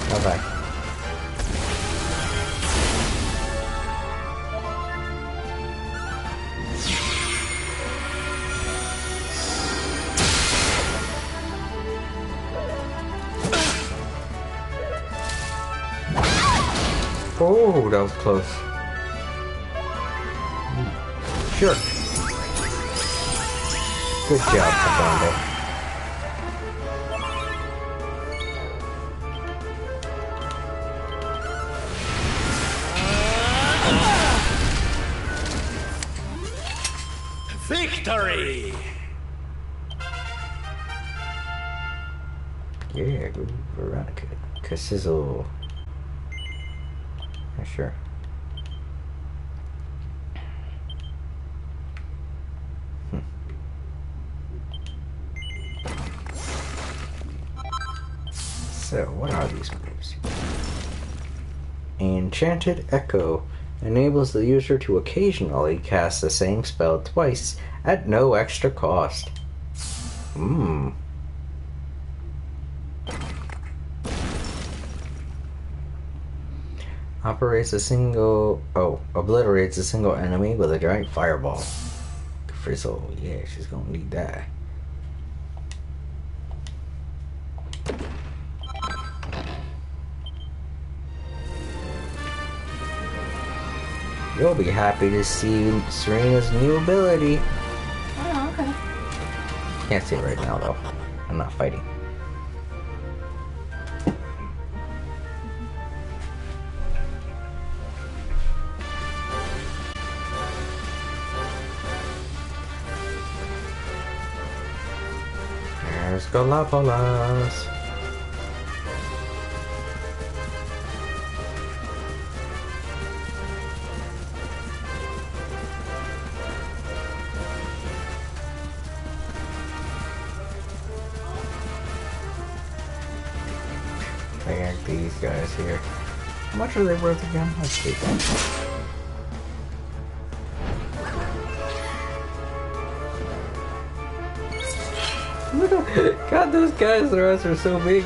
Bye-bye. Oh, that was close. Sure. Good job, Fernando. Victory! Yeah, good Veronica. Casizzle. Yeah, sure. So, what are these moves? Enchanted Echo enables the user to occasionally cast the same spell twice at no extra cost. Obliterates a single enemy with a giant fireball. Frizzle, yeah, she's gonna need that. You'll be happy to see Serena's new ability. Oh, okay. Can't see it right now though. I'm not fighting. There's Galapolas. I got these guys here. How much are they worth again? Let's see that. God, those guys, their eyes are so big.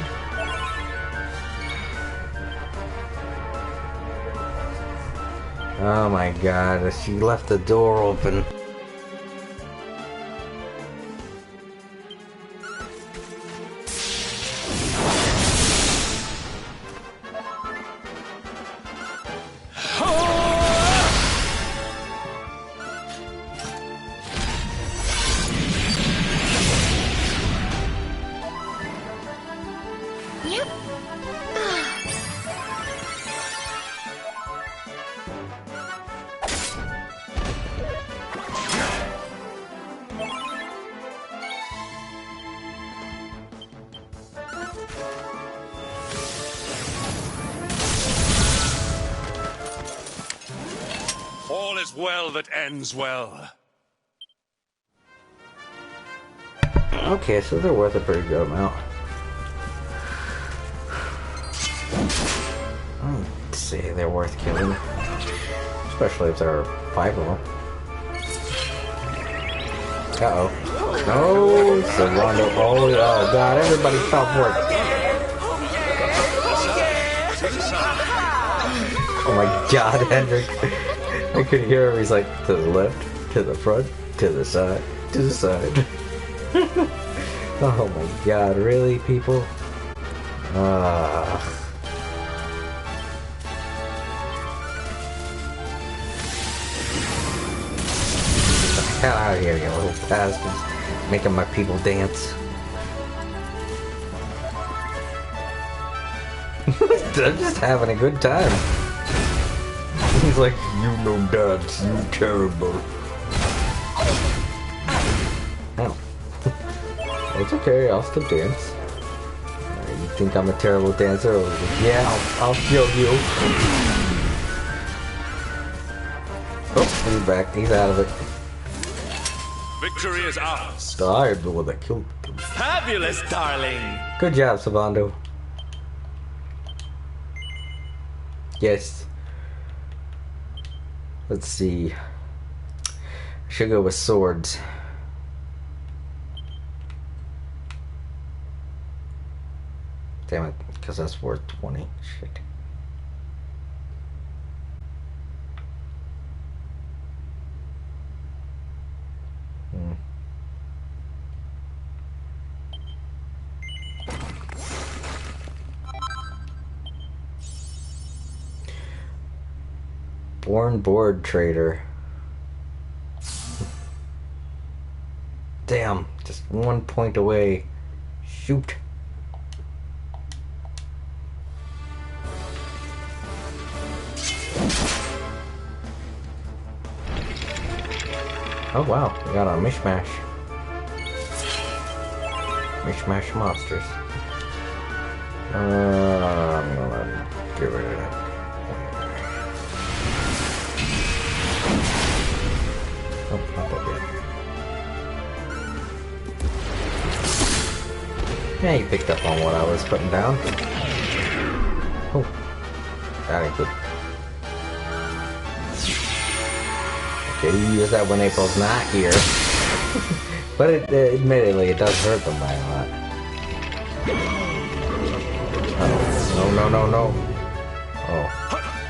Oh my god, she left the door open. Yep. is well that ends well. Okay, so they're worth a pretty good amount. I'd say they're worth killing. Especially if there are 5 of them. Uh-oh. No, Savando. Oh, God, everybody fell for it. Oh my God, Hendrik. I could hear him. He's like, to the left, to the front, to the side, to the side. Oh my God, really, people? Get out of here, you little bastards. Making my people dance. They're just having a good time. He's like, you no dance, you terrible. Oh. It's okay, I'll still dance. You think I'm a terrible dancer? Yeah, I'll show you. Oh, he's back. He's out of it. Victory is ours. I am the one that killed him. Fabulous, darling. Good job, Savando. Yes. Let's see. Should go with swords. Damn it, because that's worth 20. Shit. Born board trader. Damn, just 1 point away. Shoot. Oh wow, we got a mishmash. Mishmash monsters. I'm gonna get rid of that. Oh, not that yet. Yeah, you picked up on what I was putting down. Oh, that ain't good. Okay, you use that when April's not here. But admittedly, it does hurt them by a lot. Oh, no. Oh,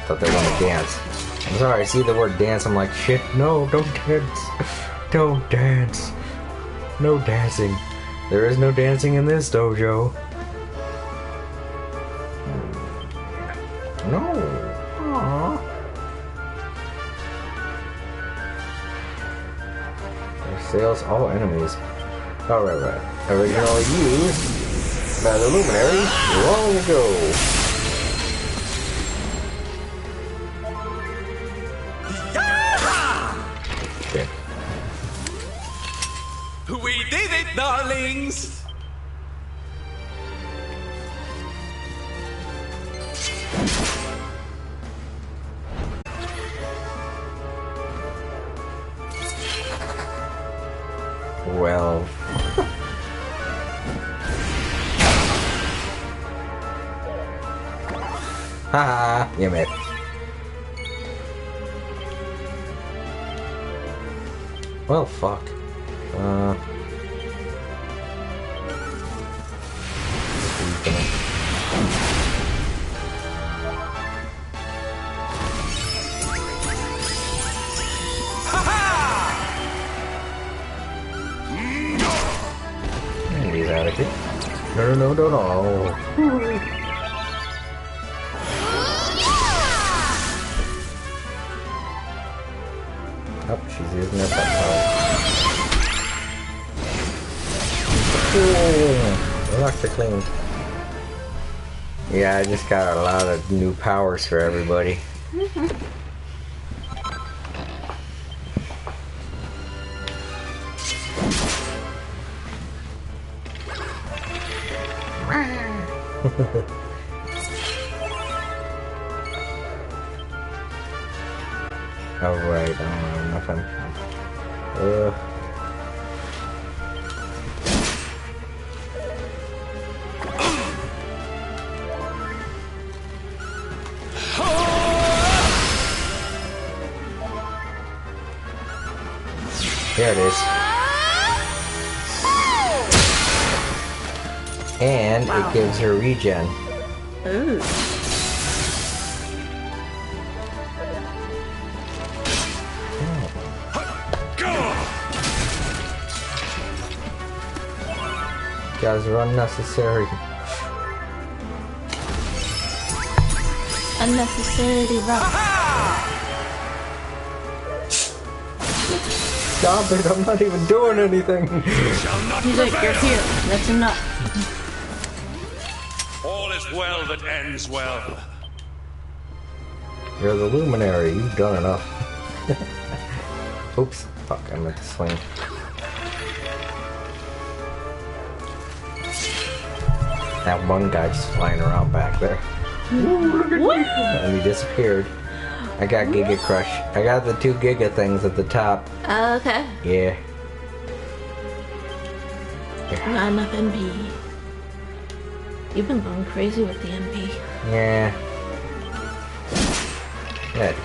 thought they wanted to dance. I'm sorry, I see the word dance, I'm like, shit, no, don't dance. Don't dance. No dancing. There is no dancing in this dojo. No. Aww. Sales all enemies. Oh, right. Originally used by the Luminary long ago. Okay. We did it, darlings. Well. Haha, you missed. Well, fuck. He's out of here. No. Oh, she's using her butt power. Locked her clean. Yeah, I just got a lot of new powers for everybody. Oh, right. I don't have nothing. There it is. And it gives her regen. Ooh. Guys are unnecessary. Unnecessarily rough. Stop it, I'm not even doing anything. He's like, you're here. That's enough. All is well that ends well. You're the luminary, you've done enough. Oops, fuck, I meant to swing. That one guy just flying around back there. And he disappeared. I got Giga Crush. I got the 2 Giga things at the top. Okay. Yeah. Not enough MP. You've been going crazy with the MP. Yeah. Good.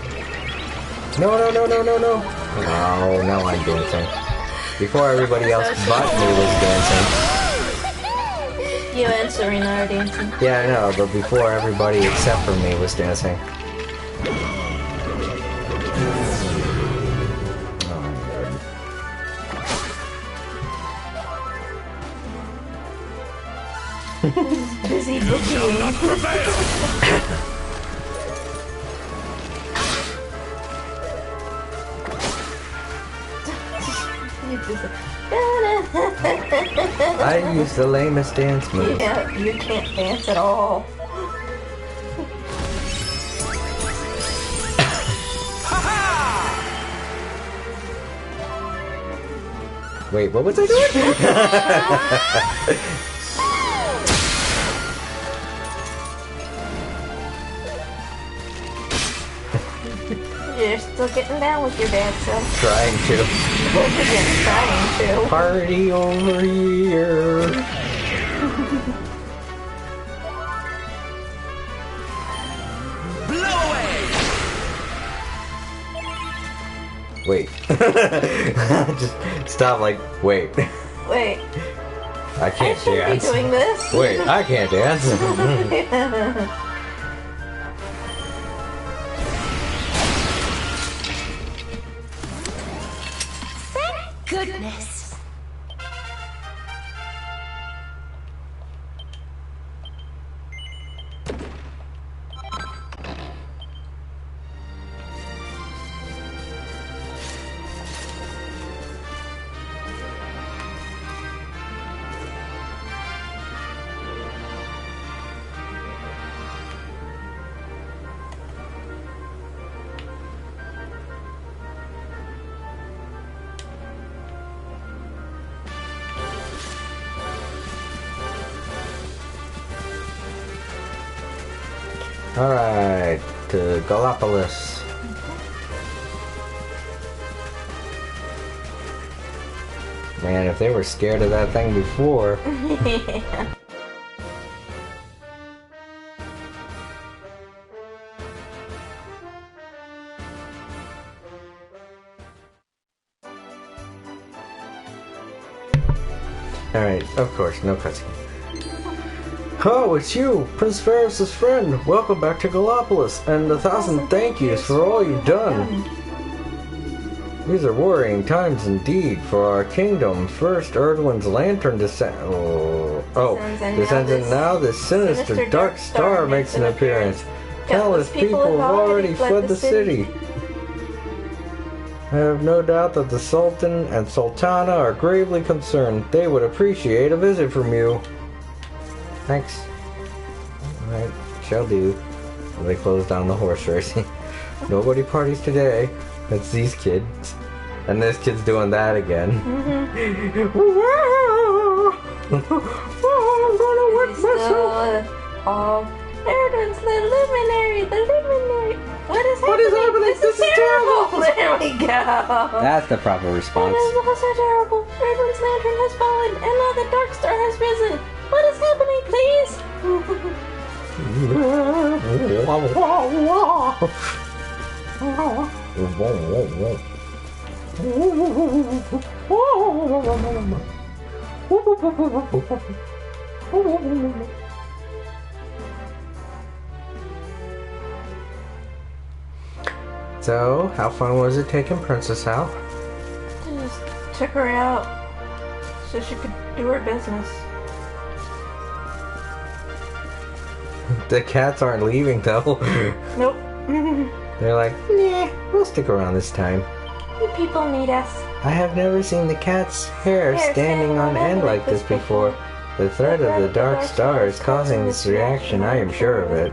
No. No, now I'm dancing. Before everybody else but me was dancing. You and Serena are dancing. Yeah, I know, but before everybody except for me was dancing. Busy booking. I use the lamest dance move. Yeah, you can't dance at all. Wait, what was I doing? You're still getting down with your dance, so. Trying to. Both of you trying to. Party over here. Blow away! Wait. Just stop, like, wait. Wait, I I can't shouldn't dance. be doing this. Wait, I can't dance. Goodness. Alright, to Gallipolis. Man, if they were scared of that thing before. Alright, of course, no cutscene. Oh, it's you, Prince Ferris's friend. Welcome back to Gallipolis, and 1,000 thank yous for all you've done. These are worrying times indeed for our kingdom. First, Erdwin's lantern descends, and now this sinister dark star makes an appearance. Countless people have already fled the city. I have no doubt that the Sultan and Sultana are gravely concerned. They would appreciate a visit from you. Thanks. Alright, shall do. They closed down the horse racing. Nobody parties today. It's these kids. And this kid's doing that again. I'm gonna wet myself. Erdwin's the luminary, What is happening? This is terrible! There we go! That's the proper response. It is also terrible. Raven's lantern has fallen, and now the Dark Star has risen. What is happening, please? So, how fun was it taking Princess out? I just took her out so she could do her business. The cats aren't leaving though. Nope. They're like, nah, we'll stick around this time. You people need us. I have never seen the cat's hair standing on end like this before. The threat of the Dark Star is causing this reaction, I am sure of it.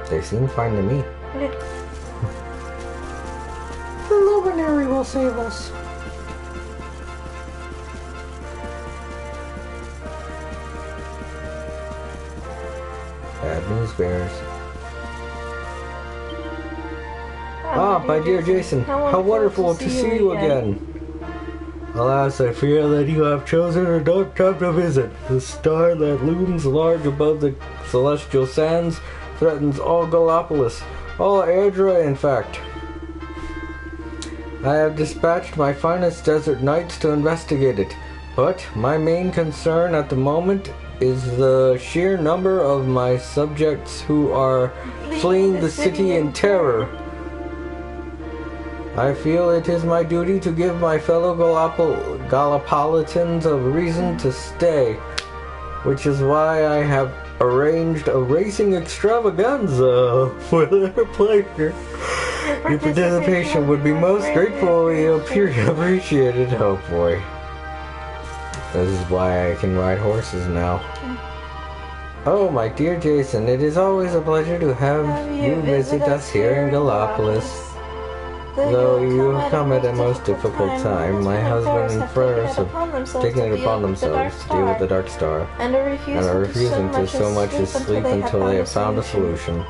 They seem fine to me. The luminary will save us. Bad news bears. Ah, my dear Jason, how wonderful to see you again. Alas, I fear that you have chosen a dark time to visit. The star that looms large above the celestial sands threatens all Gallopolis, all Airdra in fact. I have dispatched my finest desert knights to investigate it, but my main concern at the moment is the sheer number of my subjects who are fleeing the city in terror. I feel it is my duty to give my fellow Gallopolitans a reason to stay, which is why I have arranged a racing extravaganza for their pleasure. Your participation would be most gratefully appreciated. Oh boy. This is why I can ride horses now. Oh, my dear Jason, it is always a pleasure to have you visit us here in Gallopolis. Though you have come at a most difficult time, my husband and friends have taken it upon themselves to deal with the Dark Star, and are refusing to so much as sleep until they have found a solution.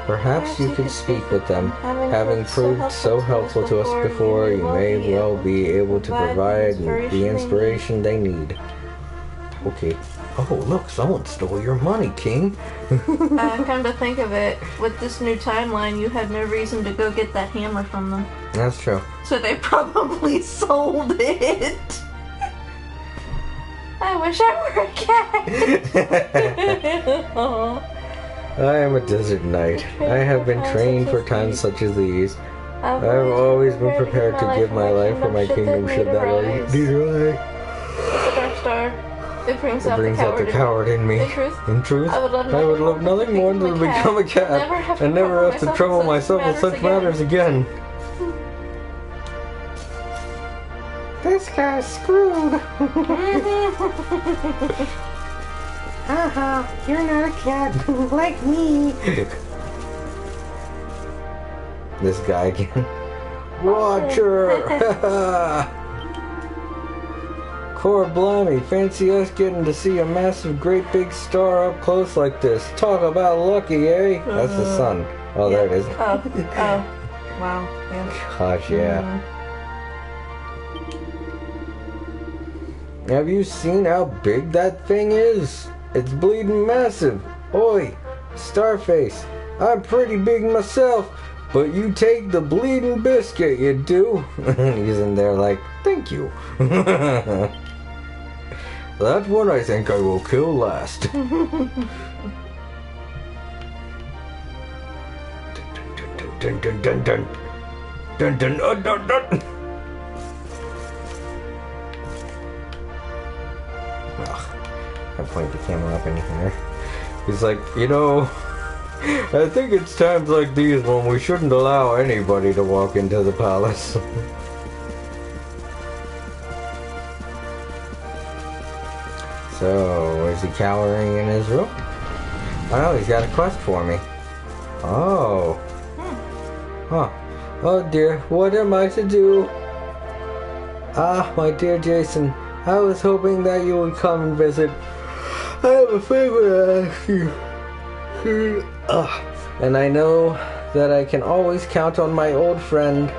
Perhaps you could speak with them. Having proved so helpful to us before, you may well be able to provide the inspiration they need. Okay. Oh, look, someone stole your money, King. Come to think of it, with this new timeline, you had no reason to go get that hammer from them. That's true. So they probably sold it. I wish I were a cat. I am a desert knight. I have been trained for times such as these. I have always been prepared to give my life for my kingdom should that arise. The Dark Star. It brings out the coward in me. In truth, I would love nothing more than to become a cat and never have to trouble myself with such matters again. This guy's screwed. Haha, you're not a cat like me. This guy again. Watcher. Core blimey, fancy us getting to see a massive, great big star up close like this. Talk about lucky, eh? That's the sun. Oh, yeah. There it is. Oh, wow. Yeah. Gosh, yeah. Have you seen how big that thing is? It's bleeding massive. Oi, Starface, I'm pretty big myself, but you take the bleeding biscuit, you do. He's in there like, thank you. That one I think I will kill last. Dun, dun, dun, dun, dun. Dun, dun, dun, dun, dun. Ugh, I point the camera up in here. He's like, you know, I think it's times like these when we shouldn't allow anybody to walk into the palace. So, is he cowering in his room? Oh no, he's got a quest for me. Oh. Huh. Oh dear, what am I to do? Ah, my dear Jason, I was hoping that you would come and visit. I have a favor to ask you. And I know that I can always count on my old friend.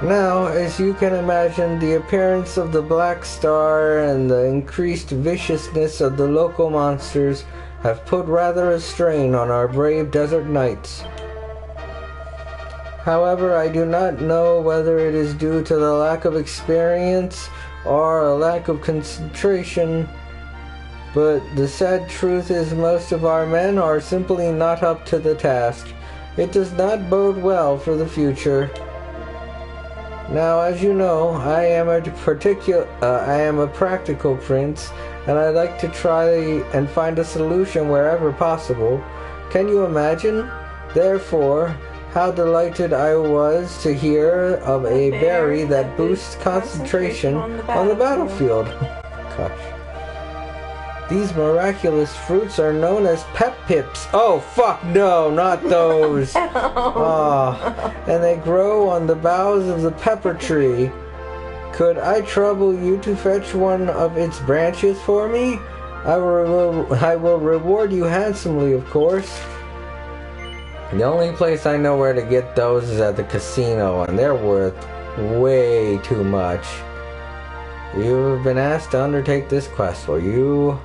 Now, as you can imagine, the appearance of the Black Star and the increased viciousness of the local monsters have put rather a strain on our brave desert knights. However, I do not know whether it is due to the lack of experience or a lack of concentration, but the sad truth is most of our men are simply not up to the task. It does not bode well for the future. Now, as you know, I am a practical prince, and I like to try and find a solution wherever possible. Can you imagine, therefore, how delighted I was to hear of a berry that boosts concentration on the battlefield? Gosh. These miraculous fruits are known as pep pips. Oh, fuck no, not those. And they grow on the boughs of the pepper tree. Could I trouble you to fetch one of its branches for me? I will reward you handsomely, of course. The only place I know where to get those is at the casino, and they're worth way too much. You have been asked to undertake this quest. Will you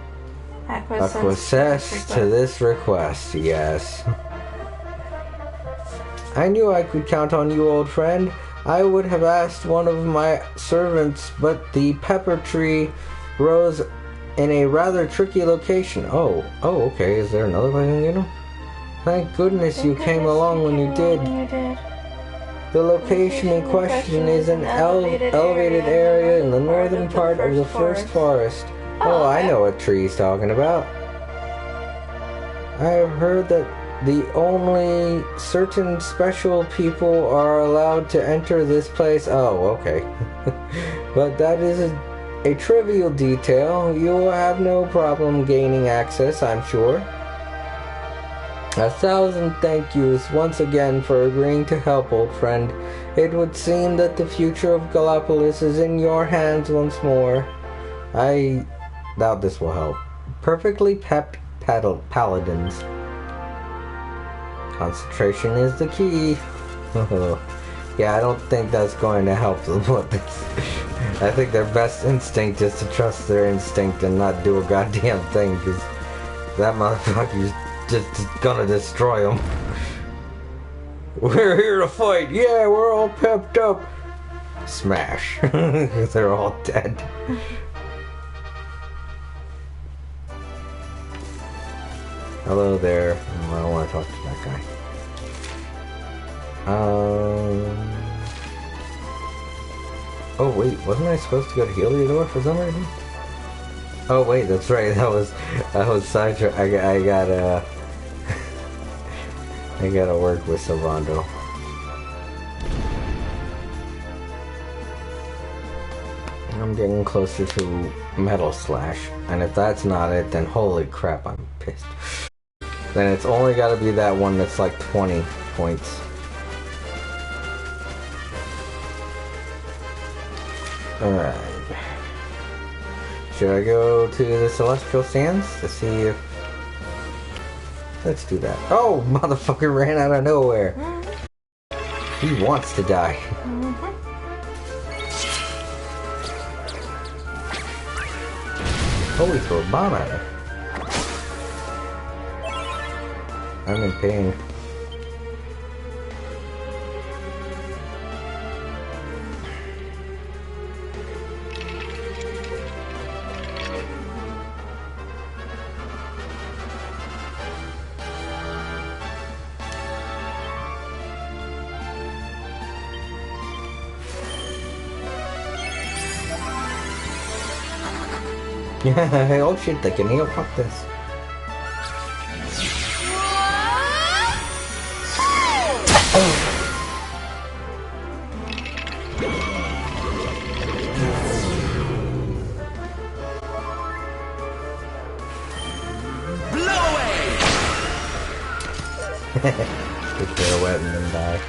acquiesce to this request? Yes. I knew I could count on you, old friend. I would have asked one of my servants, but the pepper tree grows in a rather tricky location. Oh, okay. Is there another way I can get them? Thank goodness you came along when you did. The location in question is an elevated area in the northern part of the first forest. Oh, I know what tree he's talking about. I have heard that the only certain special people are allowed to enter this place. Oh, okay. But that is a trivial detail. You will have no problem gaining access, I'm sure. 1,000 thank yous once again for agreeing to help, old friend. It would seem that the future of Gallipolis is in your hands once more. I doubt this will help. Perfectly pepped paladins. Concentration is the key. Yeah, I don't think that's going to help them with this. I think their best instinct is to trust their instinct and not do a goddamn thing, because that motherfucker's just gonna destroy them. We're here to fight. Yeah, we're all pepped up. Smash. They're all dead. Hello there. Oh, I don't want to talk to that guy. Oh wait, wasn't I supposed to go to Heliodor for some reason? Oh wait, that's right. That was sidetracked. I gotta work with Silvando. I'm getting closer to Metal Slash, and if that's not it, then holy crap, I'm pissed. Then it's only gotta be that one that's like 20 points. Alright. Should I go to the Celestial Sands to see if... Let's do that. Oh, motherfucker ran out of nowhere. He wants to die. Oh, he threw a bomb at her. I'm in pain. Oh shit, they can heal. Fuck this. Blow away! Just throw wet and then die.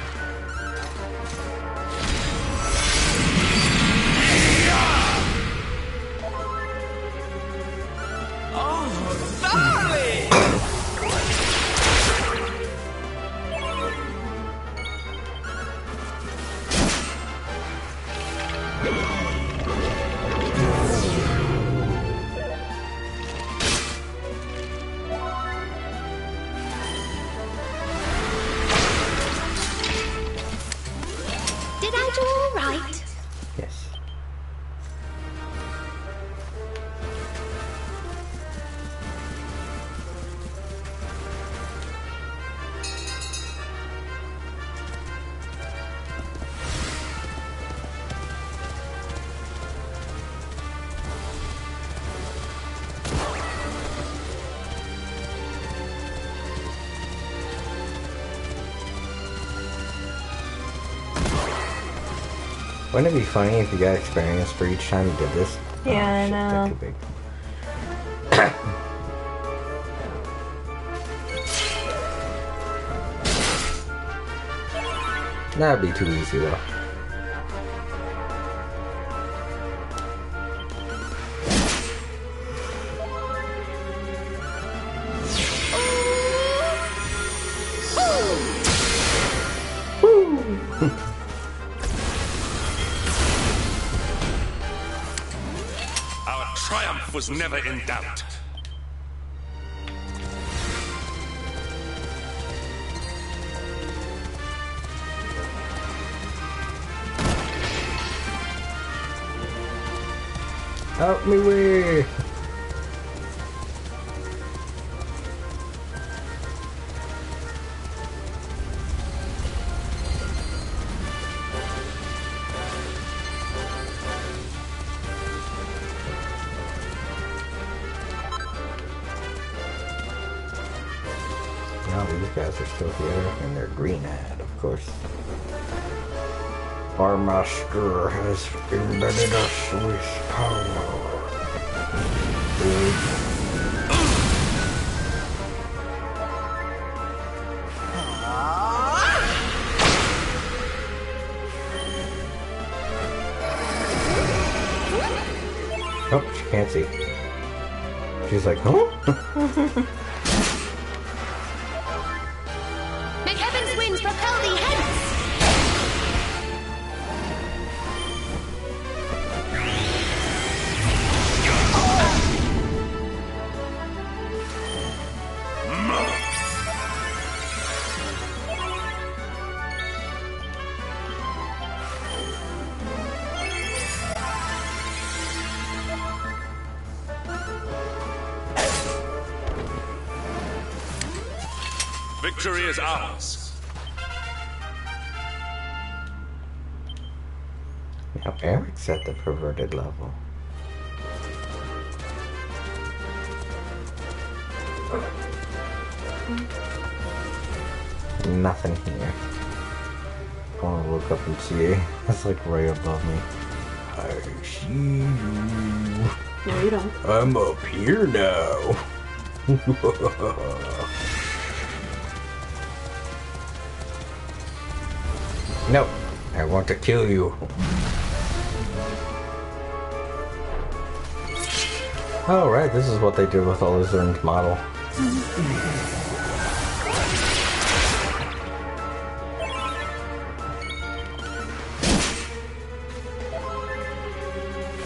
Wouldn't it be funny if you got experience for each time you did this? Yeah, I shit, know. they're too big. That'd be too easy though. Our triumph was never in doubt. Out me way! Now these guys are still here, and they're green-eyed, of course. Our master has embedded us with power. Oh, she can't see. She's like, huh? May heaven's winds propel thee hence! Victory is ours. Now Eric's at the perverted level. Nothing here. I want to look up and see. That's like right above me. I see you. No, you don't. I'm up here now. No, I want to kill you. Oh, right, this is what they did with the lizard model.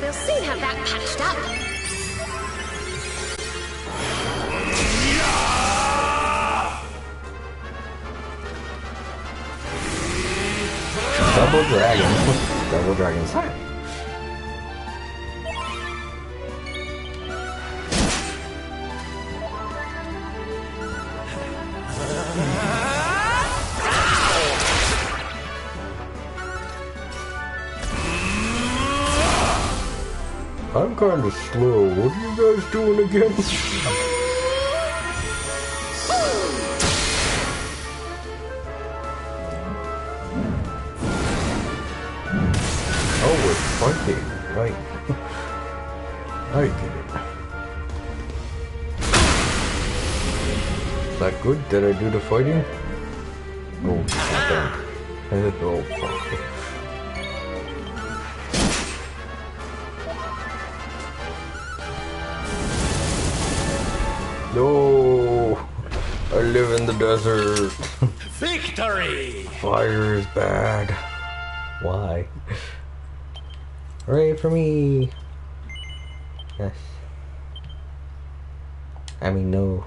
We'll soon have that patched up. Double dragon. Double dragon's time. I'm kind of slow. What are you guys doing again? Oh, it's fighting, right? I get it. Is that good? Did I do the fighting? Oh, damn. Oh, fuck. No, I live in the desert. Victory! Fire is bad. Why? Hooray for me! Yes. I mean, no.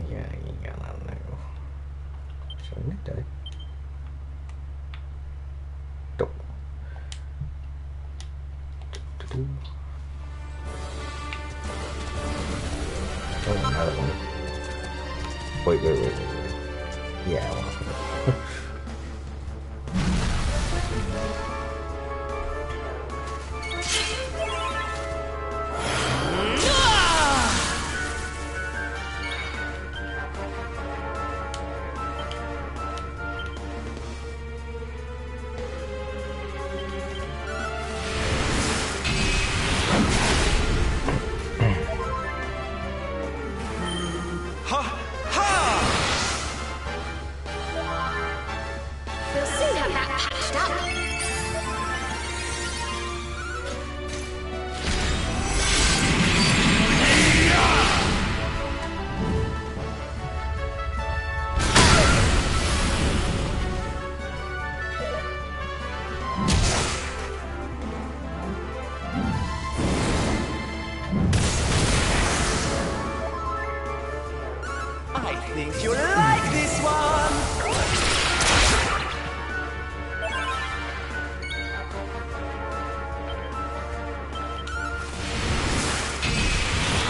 Yeah, you gotta know. Shouldn't it die? Don't. Oh, another one. Wait. Yeah, I want to.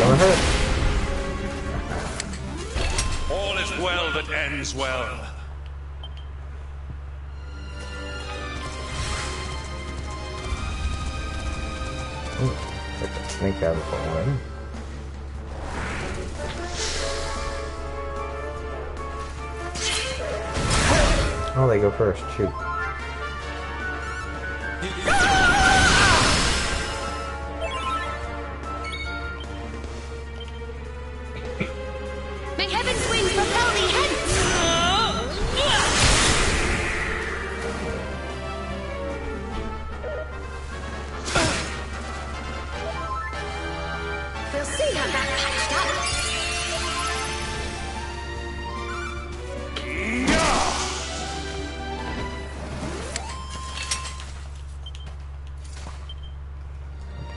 Gonna hurt. All is well that ends well. Ooh, like a snake out of the way. Oh, they go first. Shoot. May heaven's winds propel thee hence! We'll soon have that patched up.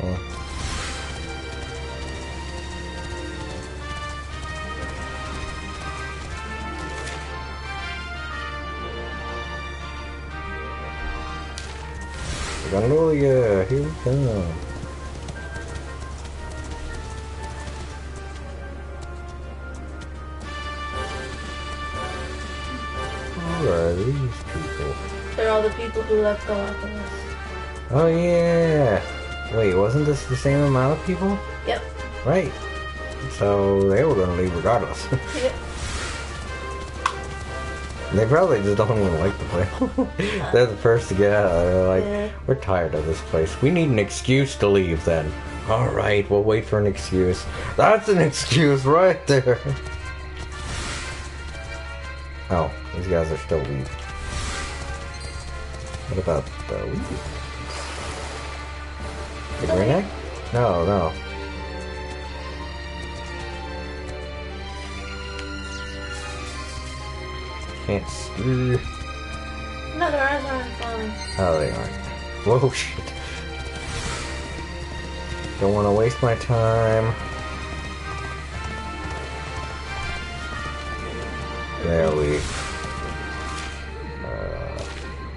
Okay. Hallelujah, here we come. Who are these people? They're all the people who left Galapagos. Oh yeah! Wait, wasn't this the same amount of people? Yep. Right. So they were gonna leave regardless. Yep. They probably just don't even like the place. They're the first to get out. They're like, Yeah. we're tired of this place. We need an excuse to leave then. Alright, we'll wait for an excuse. That's an excuse right there. Oh, these guys are still weak. What about the weak? The green egg? No, no. Can't see. No, their eyes aren't falling. Oh, they aren't. Whoa, shit. Don't want to waste my time. There we...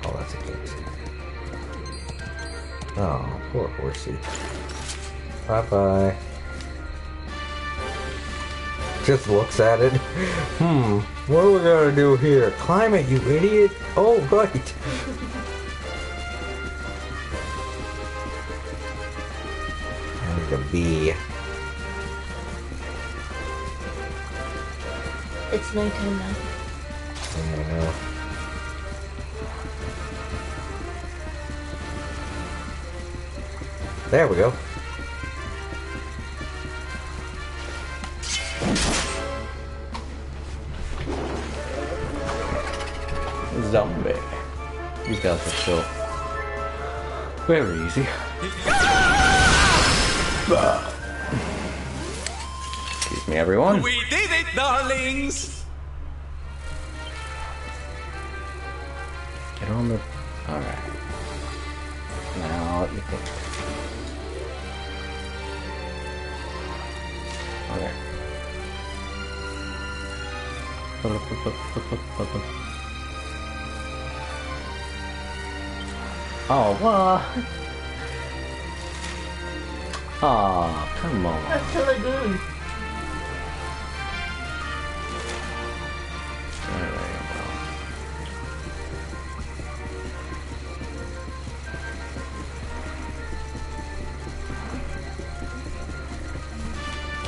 oh, that's a good. Oh, poor horsey. Bye-bye. Just looks at it. What are we gonna do here? Climb it, you idiot! Oh, right! I need a bee. It's nighttime now. I know. There we go. Zombie. These guys are still very easy. Excuse me, everyone. We did it, darlings! Get on the... Alright. Now, let me think. Okay. Oh, what? Oh, come on. That's the lagoon.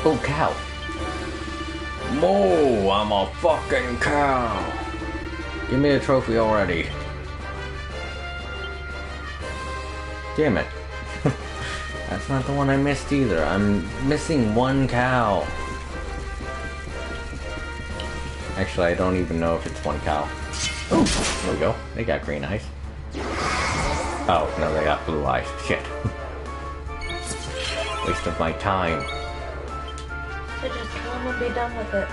Oh, cow. Moo, I'm a fucking cow. Give me a trophy already. Damn it. That's not the one I missed either. I'm missing one cow. Actually, I don't even know if it's one cow. Oh, there we go. They got green eyes. Oh, no, they got blue eyes. Shit. Waste of my time. So just kill him and be done with it.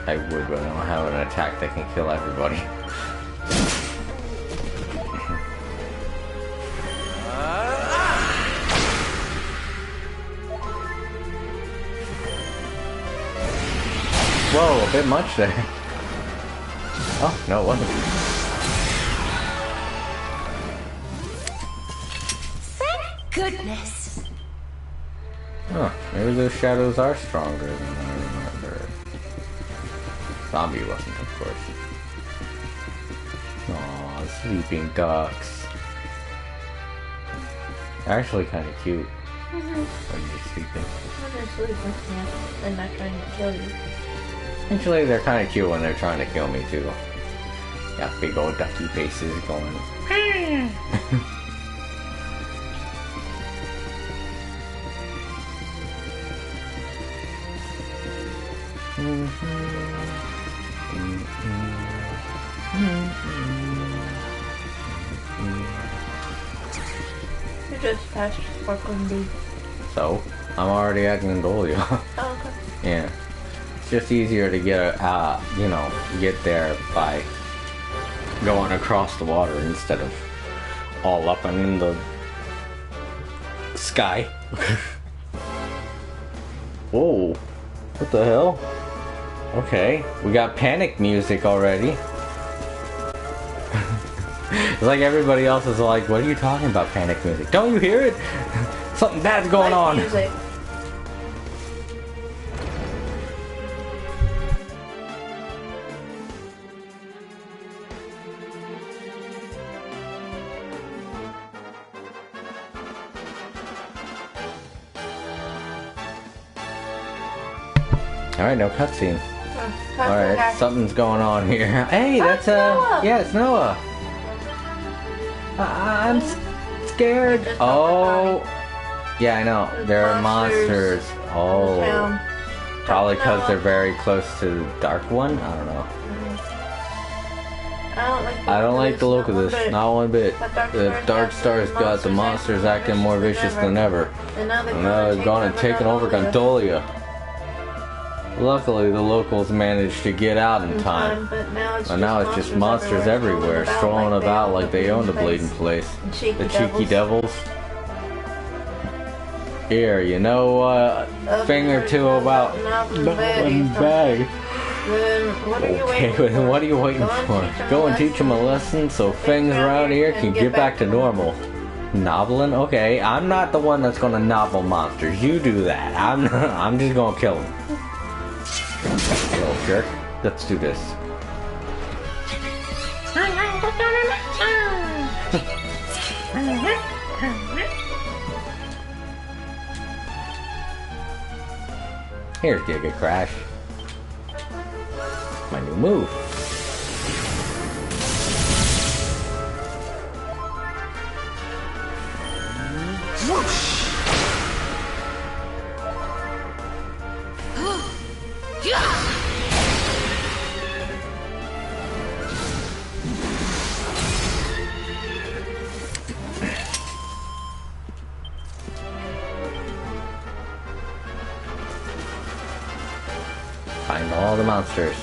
I would, but I don't have an attack that can kill everybody. Whoa, a bit much there. Oh, no, it wasn't. Thank goodness. Huh, maybe those shadows are stronger than I remember. Zombie wasn't, of course. Aw, sleeping ducks. They're actually kind of cute. When you're sleeping. When they're sleeping, yeah. They're not trying to kill you. Actually, they're kind of cute when they're trying to kill me, too. Got big old ducky faces going. You just passed Sparkling Bee. So, I'm already at Mongolia. Oh, okay. Yeah. It's just easier to get, you know, get there by going across the water instead of all up and in the sky. Whoa. What the hell? Okay. We got panic music already. It's like everybody else is like, what are you talking about, panic music? Don't you hear it? Something bad's going on. Music. Alright, no cutscene. Cut Alright, back. something's going on here. Hey, that's Noah. yeah, it's Noah. I'm scared. Just Oh, yeah, I know. There's There are monsters monsters. Oh, Town. probably because Noah. they're very close to the dark one. I don't know. I don't like the look of this. Not one bit. The Dark Star's got the monsters acting more vicious than ever. And now And now they've gone and taken over Gondolia. Luckily, the locals managed to get out in time. But now it's just monsters everywhere, strolling about like they own the bleeding place. The cheeky devils. Here, you know a thing or two about Nothing Bag. Okay, then what are you waiting for? Go and teach them a lesson so things around here can get back to normal. Noveling? Okay, I'm not the one that's gonna novel monsters. You do that. I'm just gonna kill them. Little jerk. Let's do this. Here's Giga Crash. My new move. Find all the monsters.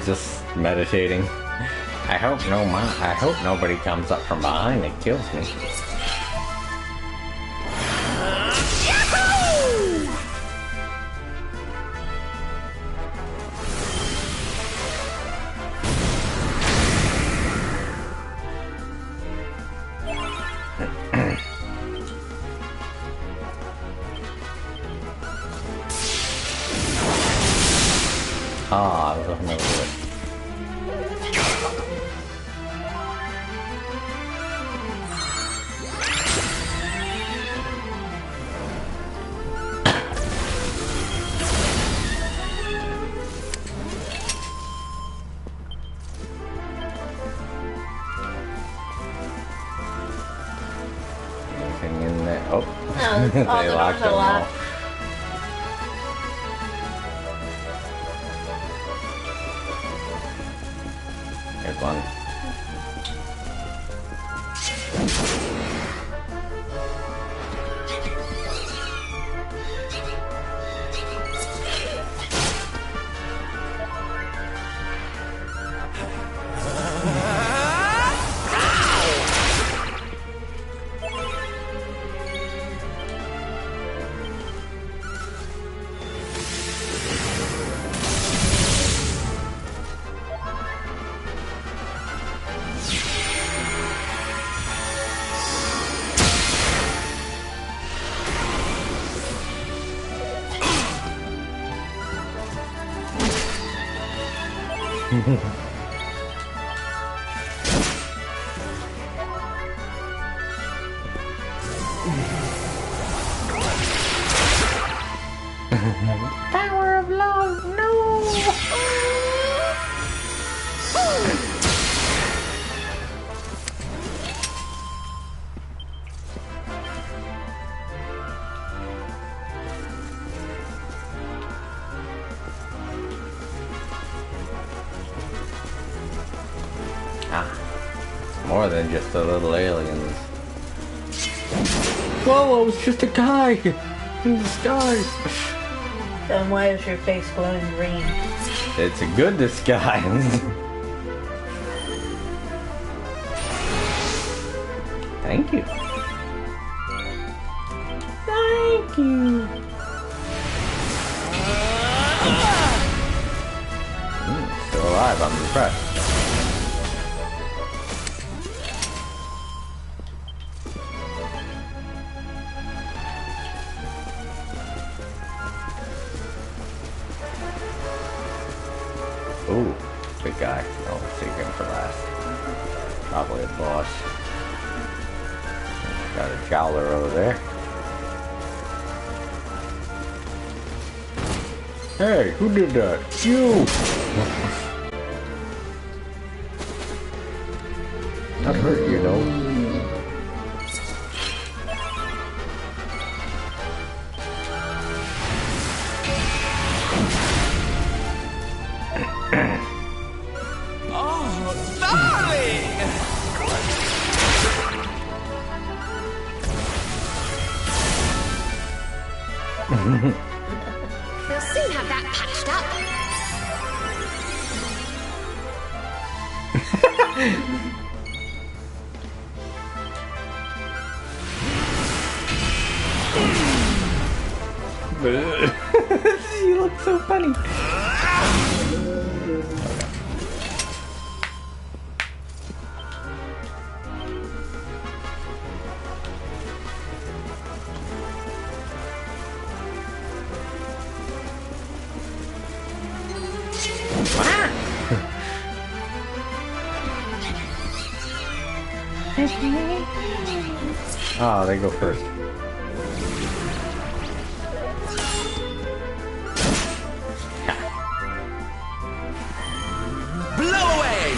Just meditating. I hope nobody comes up from behind and kills me. Ah, I was looking over it. Anything in there? Oh, No, they all the doors locked are them all. locked. Here's one. Power of love, no! More than just the little aliens. Whoa, it was just a guy in disguise. Then why is your face glowing green? It's a good disguise. Thank you. Thank you. Still alive, I'm impressed. Ooh, big guy. I'll save him for last. Probably a boss. Got a jowler over there. Hey, who did that? You! That hurt, you know. We'll soon have that patched up. You look so funny. Oh, they go first. Blow away!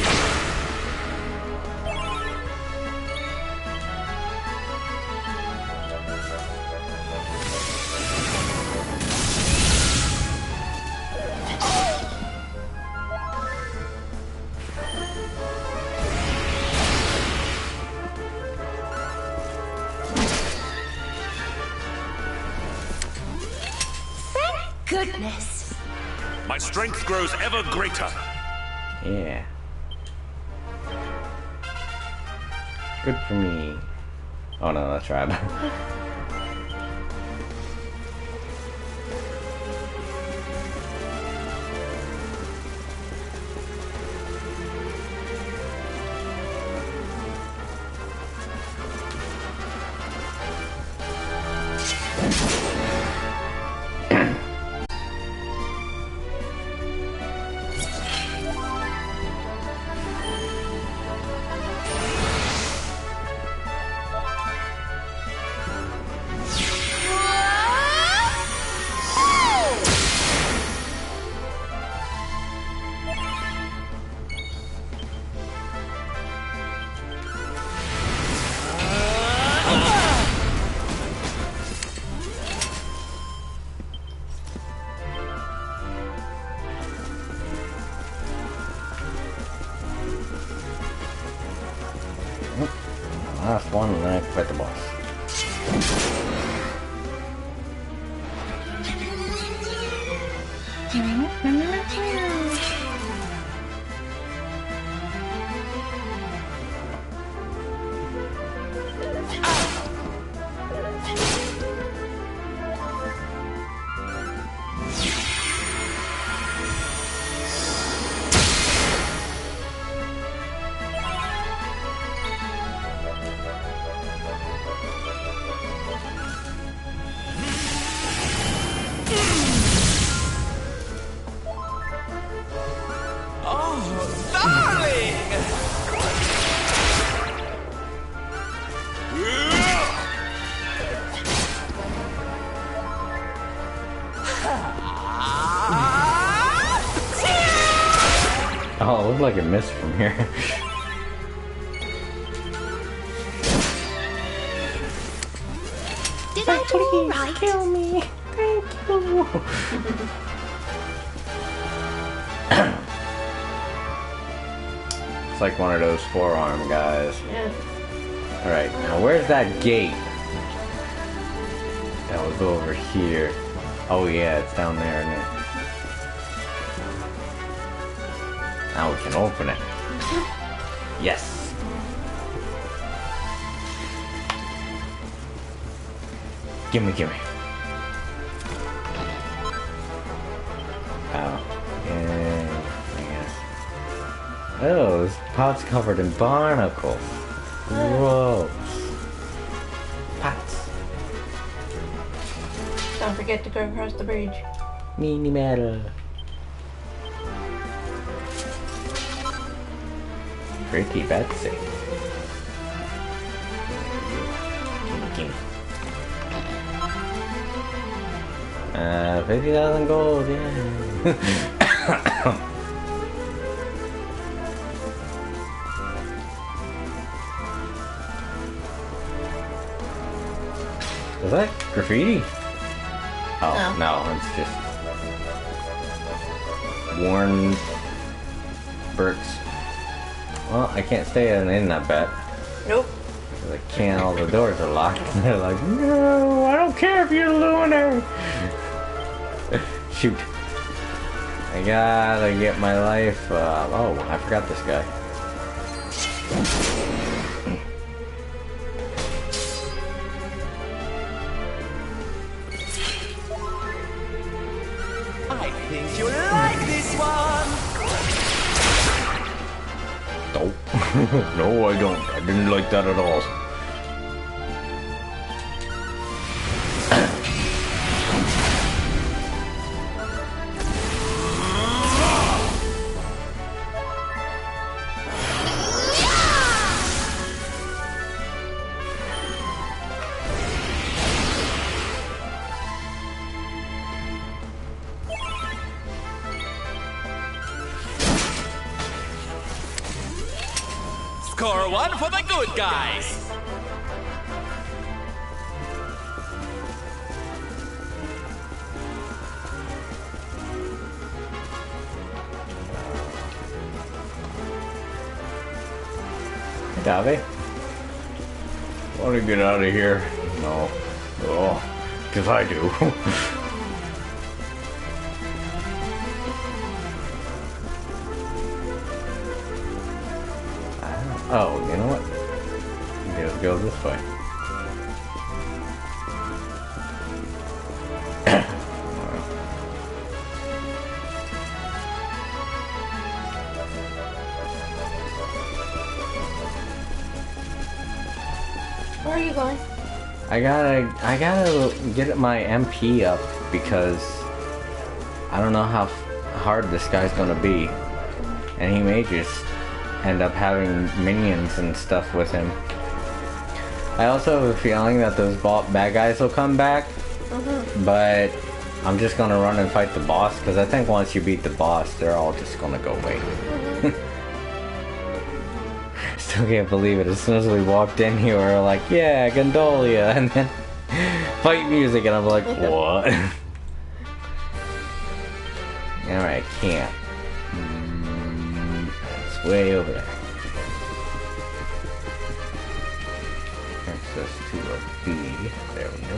Goodness. My strength grows ever greater. Yeah. Good for me. Oh no, that's right. Last one, and then I fight the boss. Oh, it looked like it missed from here. Did I do all right? Kill me. Thank you. It's like one of those forearm guys. Yeah. Alright, now where's that gate? That was over here. Oh yeah, it's down there, isn't it? Now we can open it. Yes. Gimme. Oh. Yeah, I guess. Oh, this pot's covered in barnacles. Gross. Pots. Don't forget to go across the bridge. Mini metal. Pretty Betsy. Gimme. 50,000 gold, yeah. Is that graffiti? Oh, no, it's just worn bricks. Well, I can't stay in that bet. Nope. I can't, all the doors are locked. They're like, no, I don't care if you're lunar. Shoot. I gotta get my life. Oh, I forgot this guy. I think you'll like this one. Nope. No, I don't. I didn't like that at all. Score one for the good guys. Davi? Want to get out of here? No. Oh, because I do. Oh, you know what? Just go this way. Where are you going? I gotta get my MP up because I don't know how hard this guy's gonna be, and he may just end up having minions and stuff with him. I also have a feeling that those bad guys will come back, but I'm just gonna run and fight the boss because I think once you beat the boss, they're all just gonna go away. Still can't believe it. As soon as we walked in here, we were like, yeah, Gondolia, and then fight music, and I'm like, what? Alright, can't. It's way over there. Access to a B. There we go.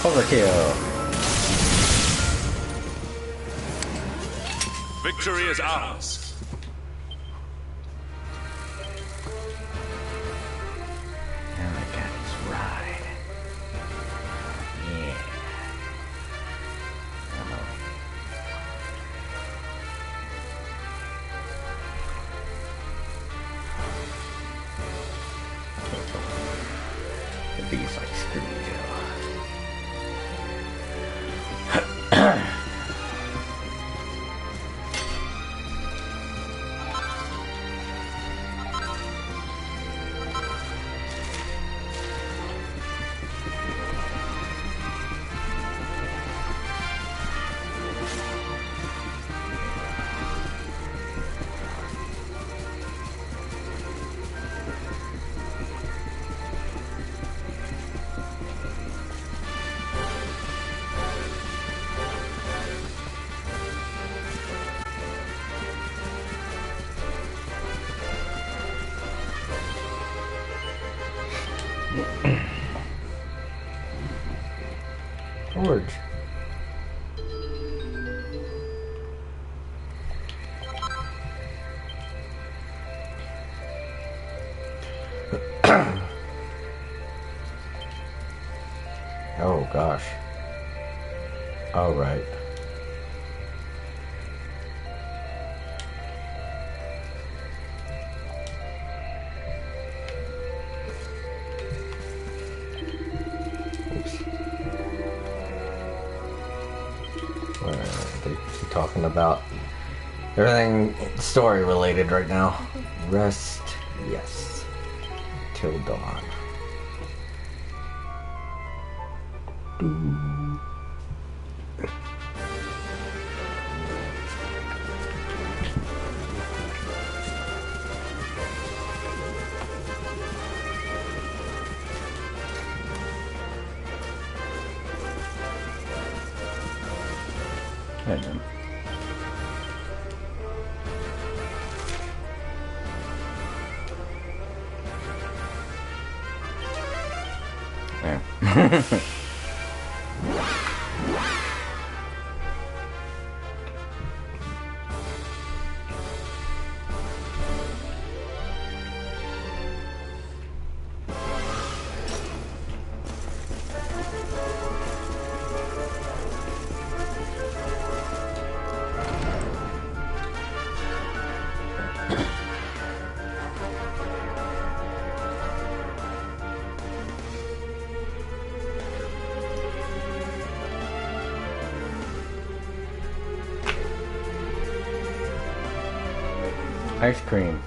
Overkill. Victory is ours. Now I got his ride. Yeah. The bee's like, screw you. George. Oh gosh. All right. They're talking about everything story related right now. Rest, yes, till dawn. Yeah. Ice cream.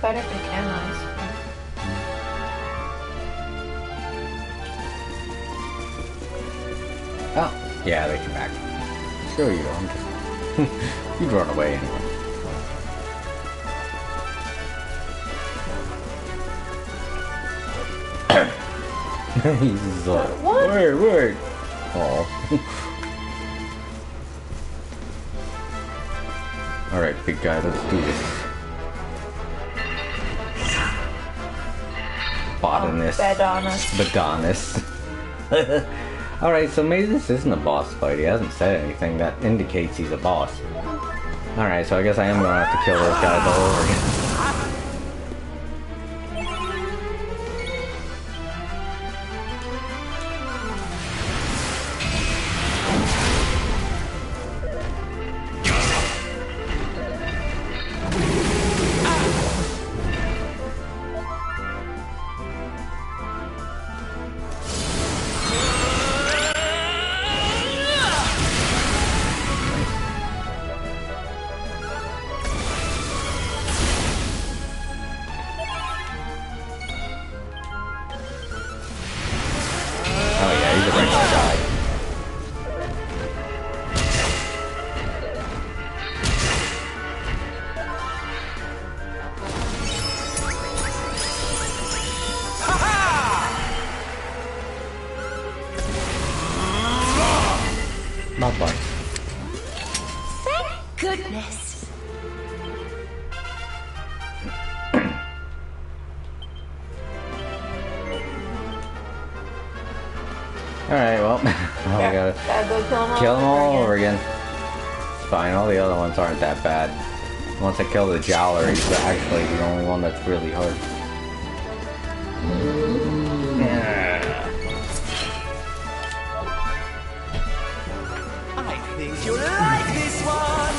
Better if they can ice. Oh, yeah, they came back. Screw you, I'm just... You'd run away anyway. He's just like, What? Word. Oh. Alright, big guy, let's do this. Botanist. Badonis. Alright, so maybe this isn't a boss fight. He hasn't said anything that indicates he's a boss. Alright, so I guess I am gonna have to kill those guys all over again. Not bad. Thank goodness. Alright, well, we gotta go kill them all over again. It's fine, all the other ones aren't that bad. Once I kill the Jowler, he's actually the only one that's really hard. I think you'll like this one.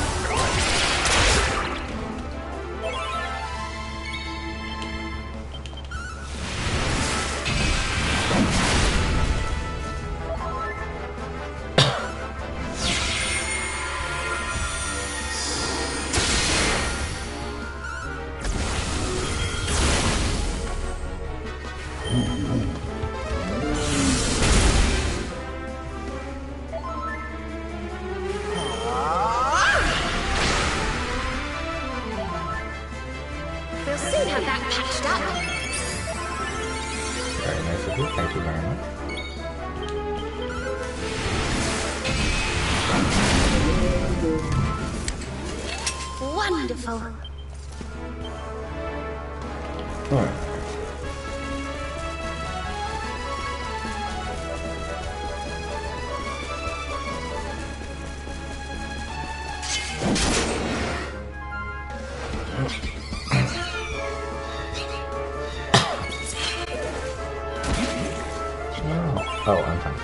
We'll soon have that patched up. Very nice of you. Thank you very much. Wonderful. Alright. Oh, I'm fine.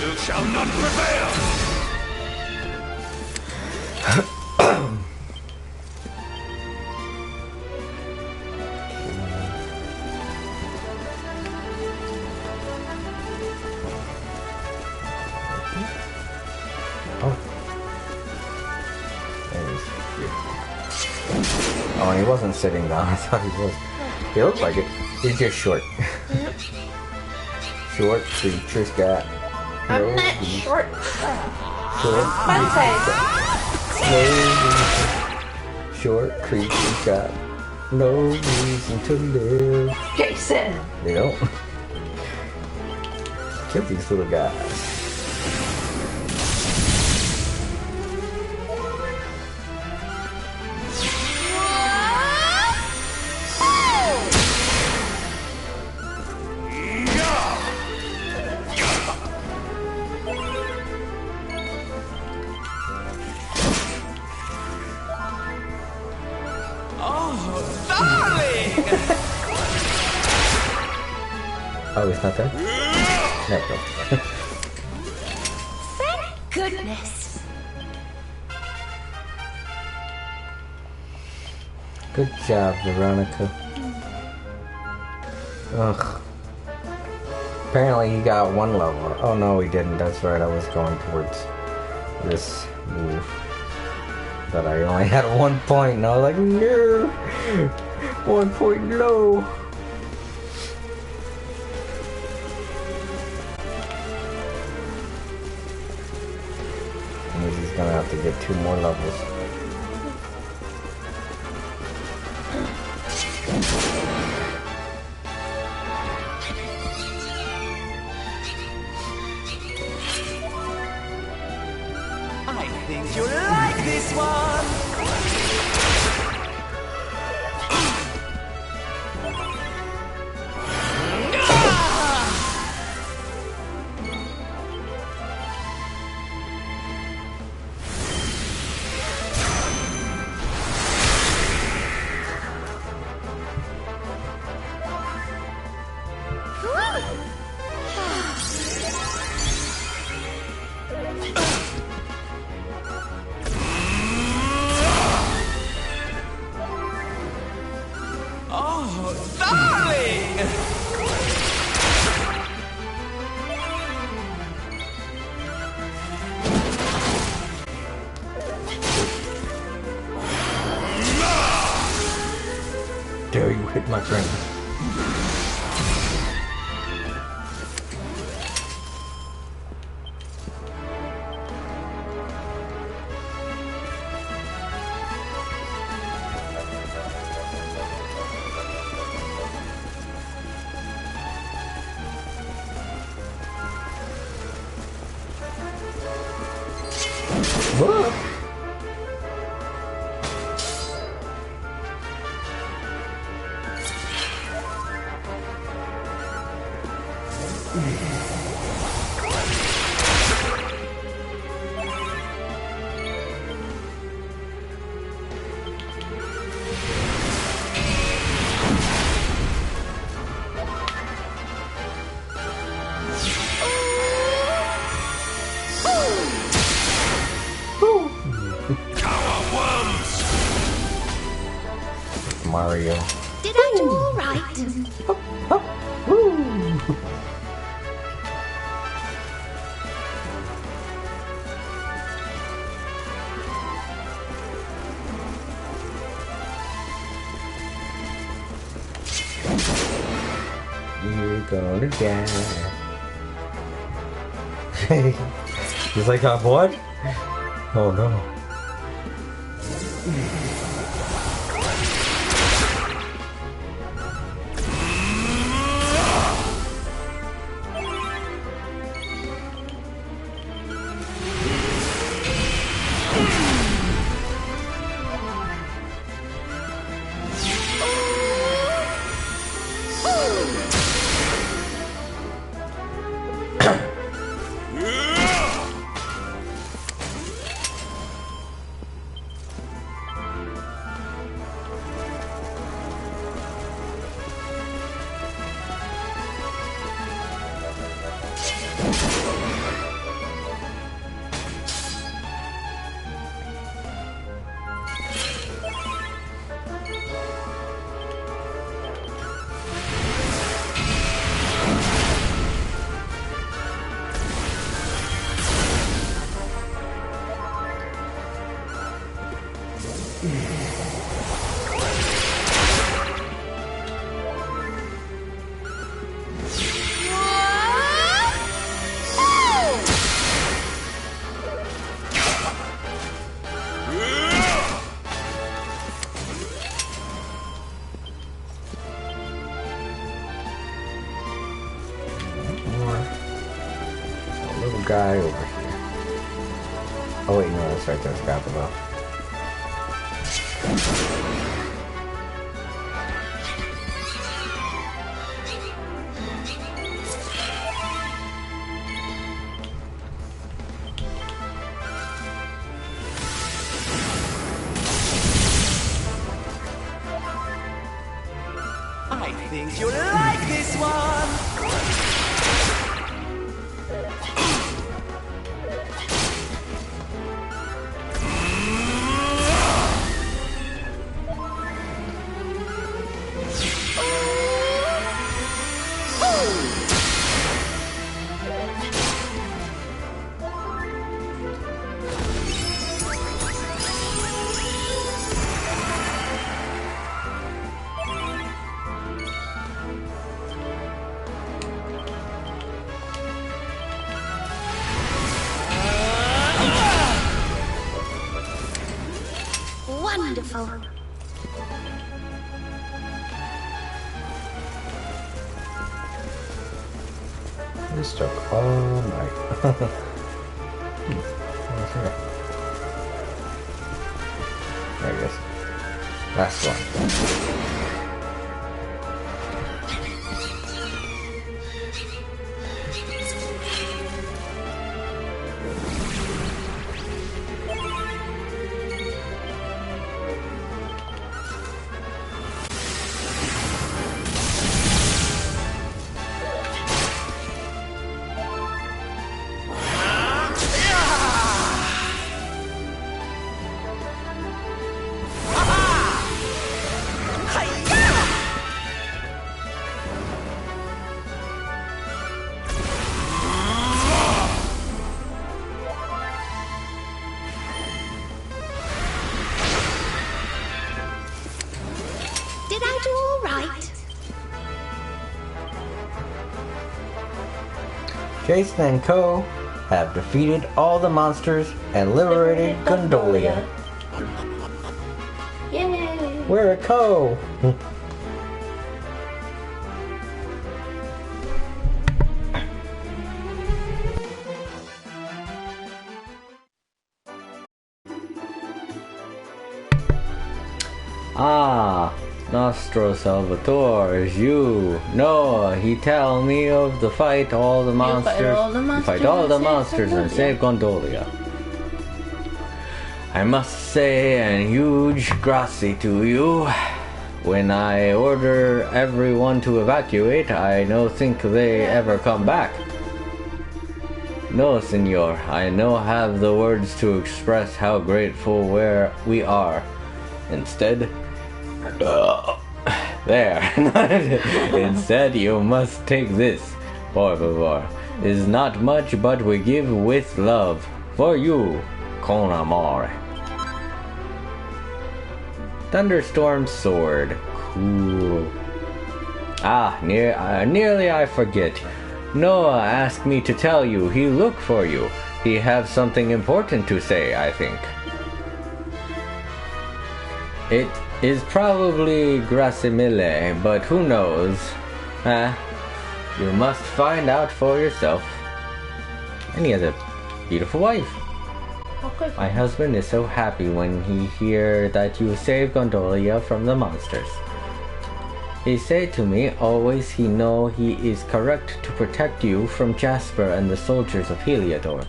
You shall not prevail! Oh, and he wasn't sitting down. I thought he was. He looked like it. He's just short. Short creature's got. I'm not short. Short. Fun Short creature's got no reason to live. Jason. They don't. Kill these little guys. Oh, it's not there? There we go. Thank goodness. Good job, Veronica. Ugh. Apparently he got one level. Oh no, he didn't. That's right, I was going towards this move. But I only had 1 point, and I was like, no! 1 point low! He's gonna have to get 2 more levels. I think you'll like this one. Dare you hit my friend? Whoa. Mario. Did I do all right? You're gonna die. He's like, what? Oh no. Guy over here. Oh wait, no, that's right there. Grab him up. I think you'll like this one. Wonderful. This took all night. What's here? There it is. Last one. Did I do all right? Jason and Co. have defeated all the monsters and liberated Gondolia. Yay! We're a Co. Ah, Nostro Salvatore is you. Noah, he tell me of the fight all the monsters. You fight all the monsters and save Gondolia. I must say a huge grazie to you. When I order everyone to evacuate, I no think they ever come back. No, senor, I no have the words to express how grateful we are. Instead, there. Instead, you must take this. Por favor. Is not much, but we give with love. For you, con amore. Thunderstorm Sword. Cool. Ah, nearly I forget. Noah asked me to tell you he look for you. He have something important to say, I think. It is probably Grassimile, but who knows? You must find out for yourself. And he has a beautiful wife. Okay. My husband is so happy when he hear that you saved Gondolia from the monsters. He say to me always he know he is correct to protect you from Jasper and the soldiers of Heliodor.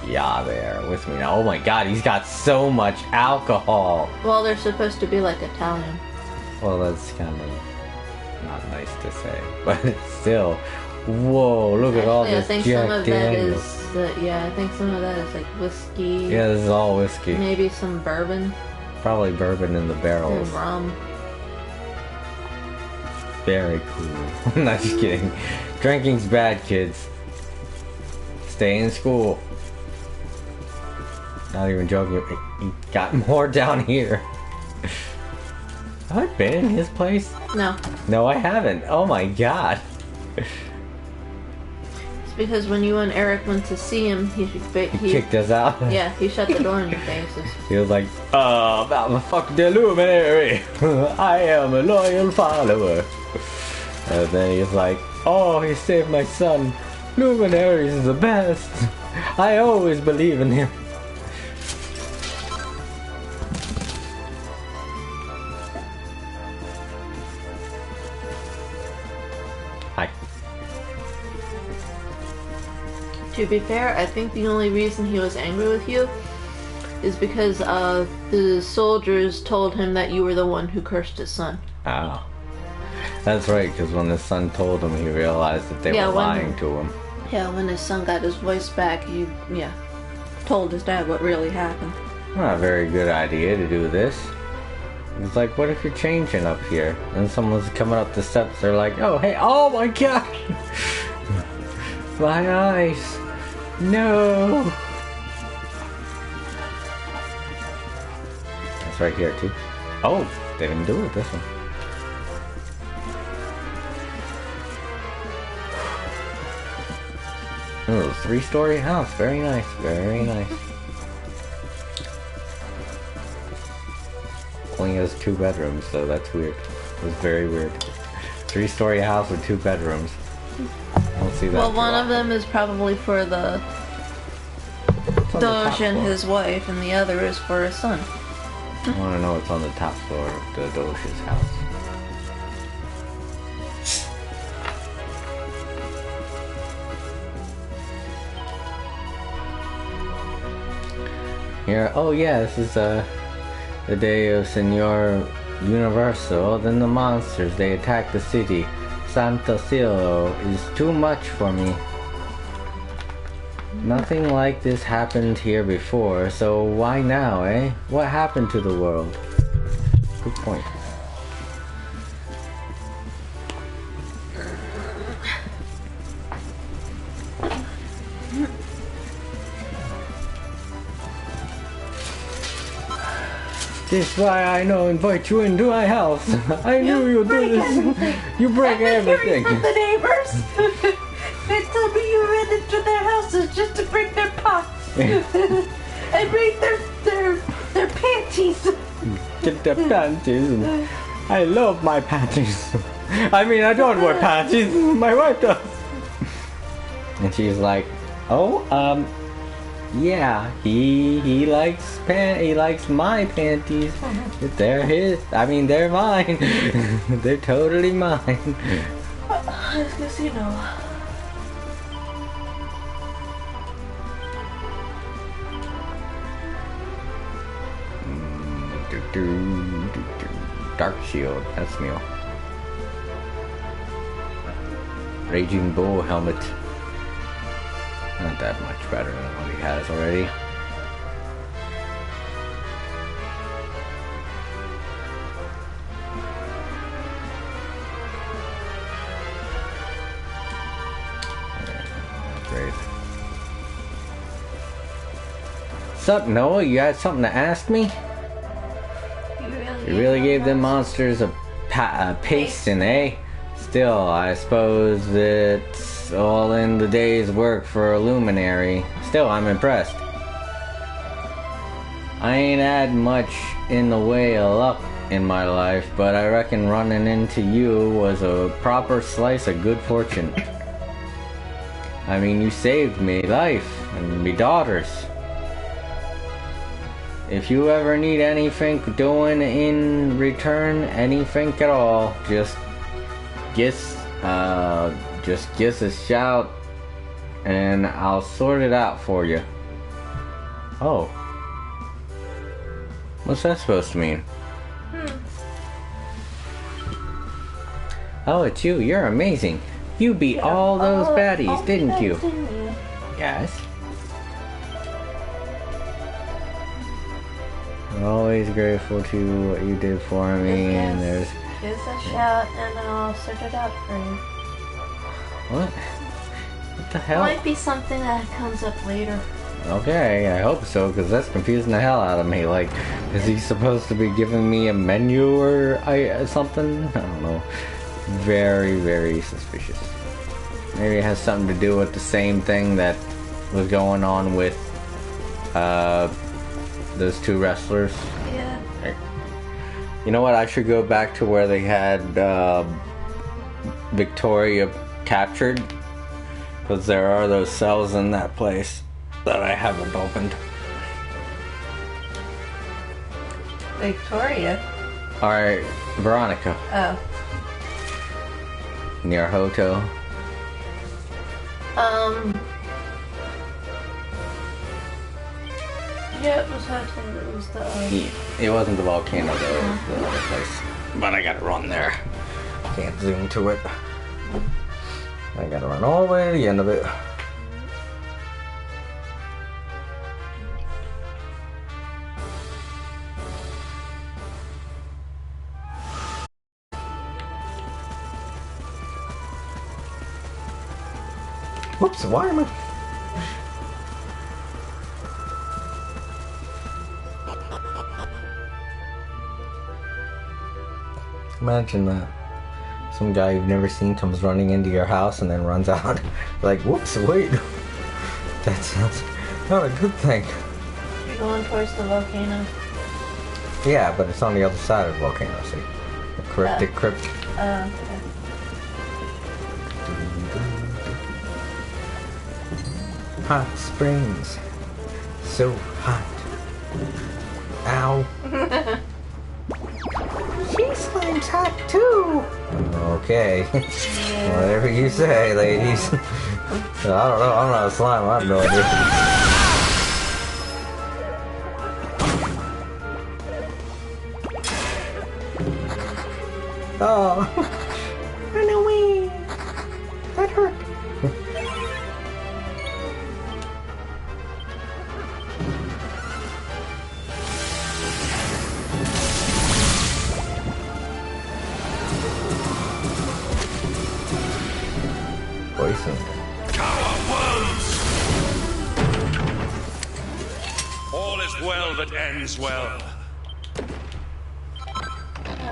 Yeah, they're with me now. Oh my god, he's got so much alcohol. Well, they're supposed to be like Italian. Well, that's kind of not nice to say, but still. Whoa, look at all this I think Jack some of Daniels. that is, I think some of that is like whiskey. Yeah, this is all whiskey. Maybe some bourbon Probably bourbon in the barrels. and rum. Very cool. Not just kidding. Drinking's bad, kids. Stay in school. Not even joking. He got more down here. Have I been in his place? No. No, I haven't. Oh my god. It's because when you and Eric went to see him, he Kicked us out. Yeah, he shut the door in your faces. He was like, I'm a fucking luminary. I am a loyal follower. And then he's like, oh, he saved my son. Luminaries is the best. I always believe in him. Hi. To be fair, I think the only reason he was angry with you is because the soldiers told him that you were the one who cursed his son. Oh. That's right, because when his son told him, he realized that they were lying to him. Yeah, when his son got his voice back, he, told his dad what really happened. Not a very good idea to do this. It's like, what if you're changing up here? And someone's coming up the steps, they're like, oh, hey, oh my god! My eyes! No! That's right here, too. Oh, they didn't do it this one. Oh, 3-story house. Very nice. Very nice. Only has 2 bedrooms, so that's weird. It was very weird. 3-story house with 2 bedrooms. I don't see that. Well, one of them is probably for the Doge and his wife, and the other is for his son. I want to know what's on the top floor of the Doge's house. Here, oh yeah, this is the day of Senor Universal. Then the monsters, they attack the city. Santa Cielo is too much for me. Nothing like this happened here before, so why now, eh? What happened to the world? Good point. This is why I don't invite you into my house. I knew you'd do this. You break everything. From the neighbors. They told me you ran into their houses just to break their pots. And break their panties. Get their panties. I love my panties. I mean, I don't wear panties. My wife does. And she's like, oh, yeah, he likes my panties. They're his. I mean, they're mine. They're totally mine. Because you know. Dark Shield. That's new. Raging Bull helmet. Not that much better than what he has already. Great. Sup, Noah? You had something to ask me? You really gave them monsters a pasting, eh? Still, I suppose it's all in the day's work for a luminary. Still, I'm impressed. I ain't had much in the way of luck in my life, but I reckon running into you was a proper slice of good fortune. I mean, you saved me life and me daughters. If you ever need anything doing in return, anything at all, just give us a shout and I'll sort it out for you. Oh. What's that supposed to mean? Oh, it's you. You're amazing. You beat all those baddies, didn't you? Yes. I'm always grateful to what you did for me, and there's... Give us a shout and I'll sort it out for you. What? What the hell? Might be something that comes up later. Okay, I hope so, because that's confusing the hell out of me. Like, is he supposed to be giving me a menu or something? I don't know. Very, very suspicious. Maybe it has something to do with the same thing that was going on with those two wrestlers. Yeah. You know what? I should go back to where they had Victoria captured, because there are those cells in that place that I haven't opened. Victoria? Alright, Veronica. Oh. Near Hoto. Yeah, it was Hotel. It was the, It wasn't the volcano though, it was the other place. But I gotta run there. Can't zoom to it. I gotta run all the way to the end of it. Whoops, why am I... Imagine that. Some guy you've never seen comes running into your house and then runs out. Like, whoops, wait. That sounds not a good thing. You're going towards the volcano. Yeah, but it's on the other side of the volcano, see? The cryptic crypt. Okay. Hot springs. So hot. Ow. She slime's hot too. Okay. Yeah. Whatever you say, ladies. I don't know. I'm not a slime. I have no idea. Oh. Run away. That hurt. Poison. All is well that ends well.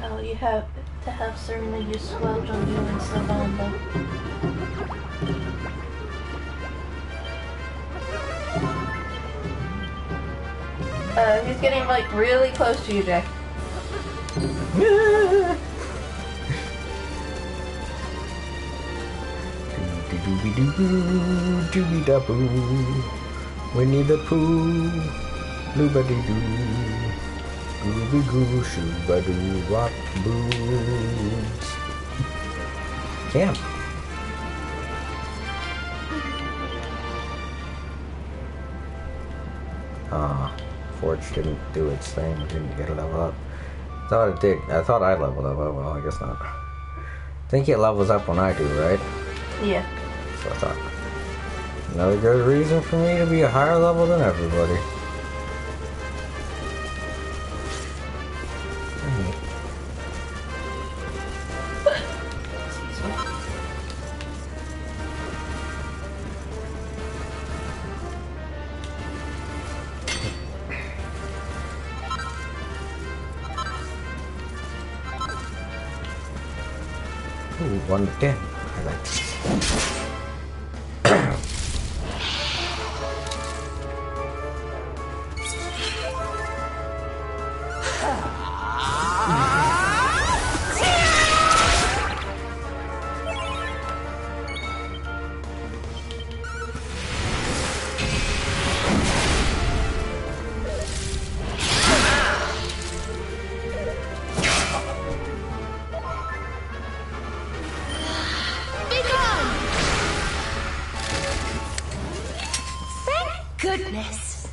Oh, you have to have Serena use Swelge on you and Savanda. He's getting like really close to you, Jack. Doobie-da-boo, Winnie the Pooh, doobie-doo, gooby-goo, shoo-ba-doo, rock boobs. Camp. Forge didn't do its thing, didn't get a level up. Thought it did. I thought I leveled up, well, I guess not. I think it levels up when I do, right? Yeah. So I thought. Another good reason for me to be a higher level than everybody. Ooh, 1 to 10. I like this. Goodness.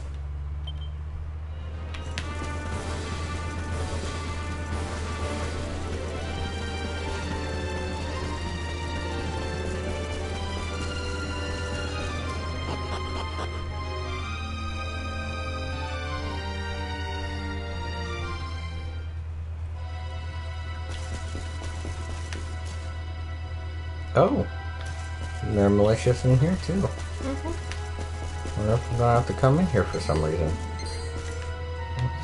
Oh. They're malicious in here too. I don't have to come in here for some reason.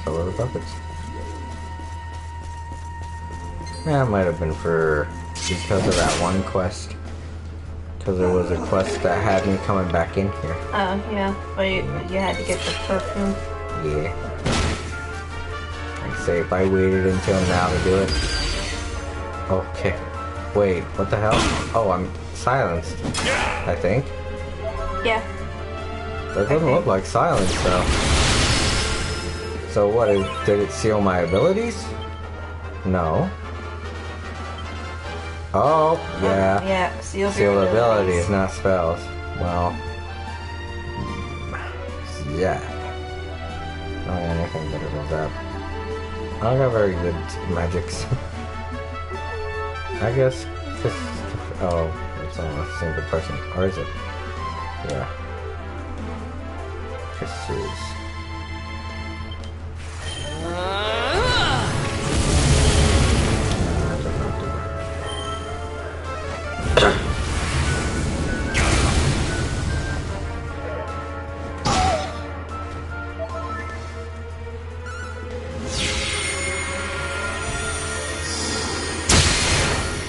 So are the puppets. Yeah, it might have been because of that one quest. Because there was a quest that had me coming back in here. Oh, yeah. But you had to get the perfume. Yeah. Like say if I waited until now to do it. Okay. Wait, what the hell? Oh, I'm silenced. I think. Yeah. That doesn't look like silence though. So what, did it seal my abilities? No. Oh, yeah. Yeah, seal abilities, not spells. Well. Yeah. I don't got anything better than that. I don't got very good magics. I guess, oh, it's on a single person. Or is it? Yeah. Kisses.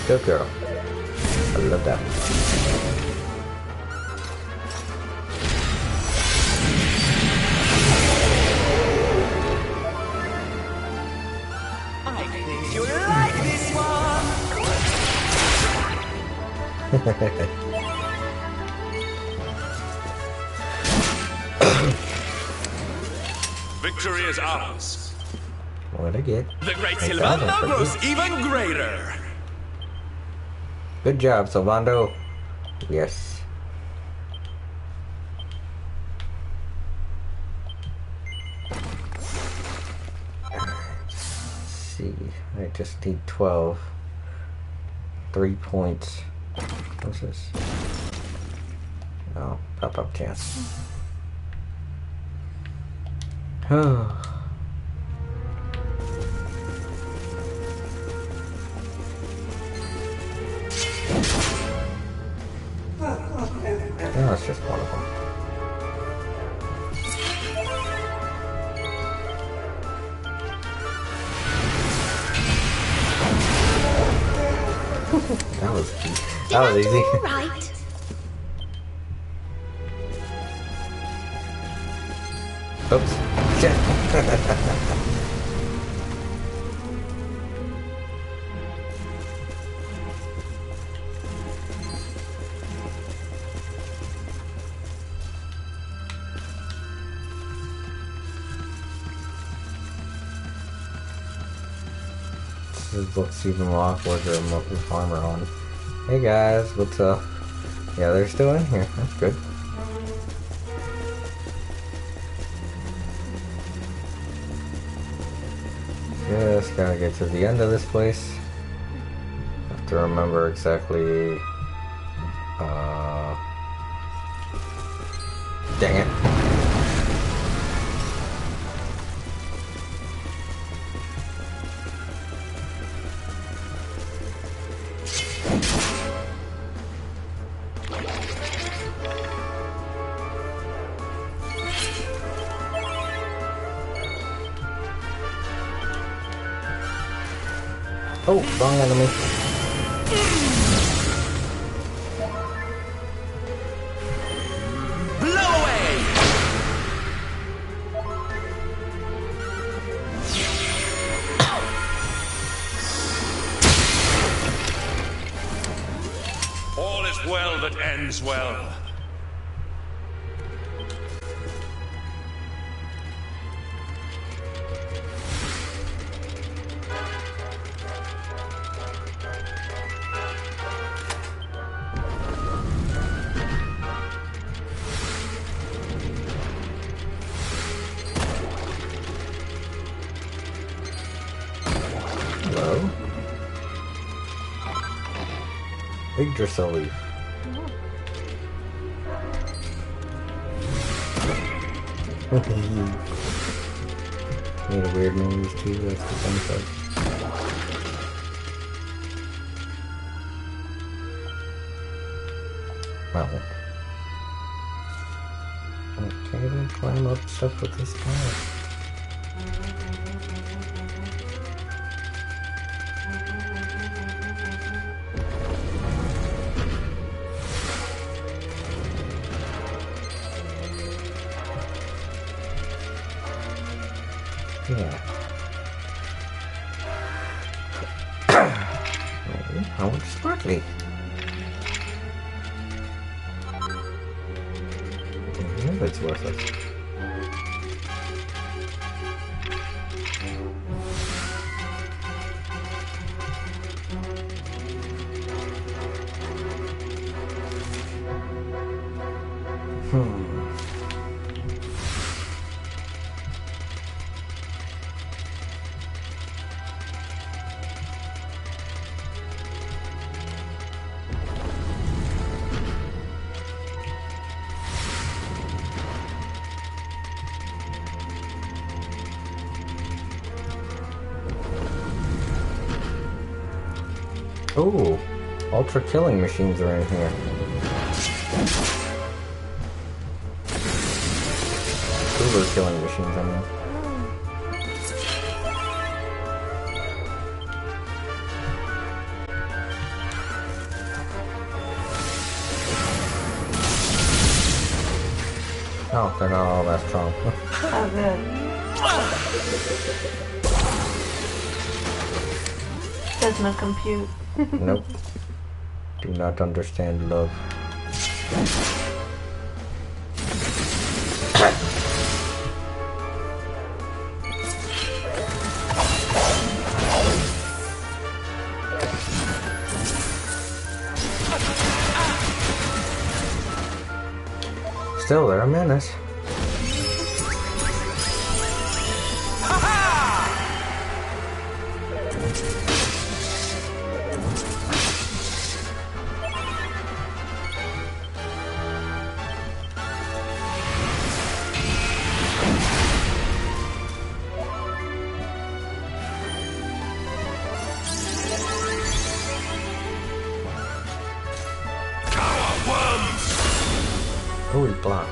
Good girl. I love that. I think you'll like this one. Victory is ours. What'd I get? The great Thank God, Silvando that's grows pretty. even greater. Good job, Silvando. Yes. Let's see. I just need 12. 3 points. What's this? Oh, pop-up chance. No, it's just one of them. That was easy. Right. Oops. Shit. This looks even more awkward with armor on. Hey guys, what's up? Yeah, they're still in here. That's good. Just gotta get to the end of this place. Have to remember exactly. Dang it. Oh, wrong enemy. Blow away! All is well that ends well. Hello? Yggdrasil leaf. Made a weird noise too, that's the fun part. Well. Can't even climb up stuff with this guy. Yeah. I want sparkly. Yeah, it's worthless. Ooh, ultra killing machines are in here. Uber killing machines, I mean. Oh, they're not all that strong. Oh, good. Does not compute. Nope. Do not understand love. Still, they're a menace. Oh, he blocked.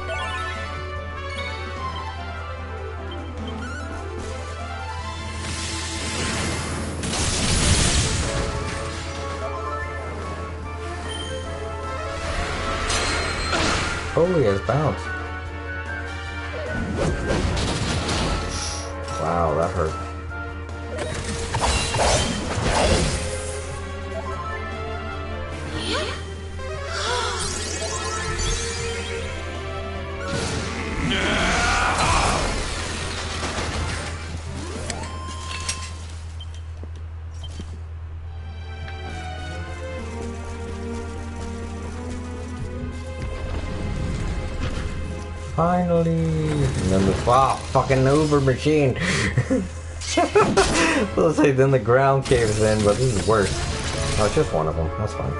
Oh, he has bounce. Wow, that hurt. Finally! And then the fucking Uber machine! Let's say then the ground caves in, but this is worse. Oh, it's just one of them. That's fine.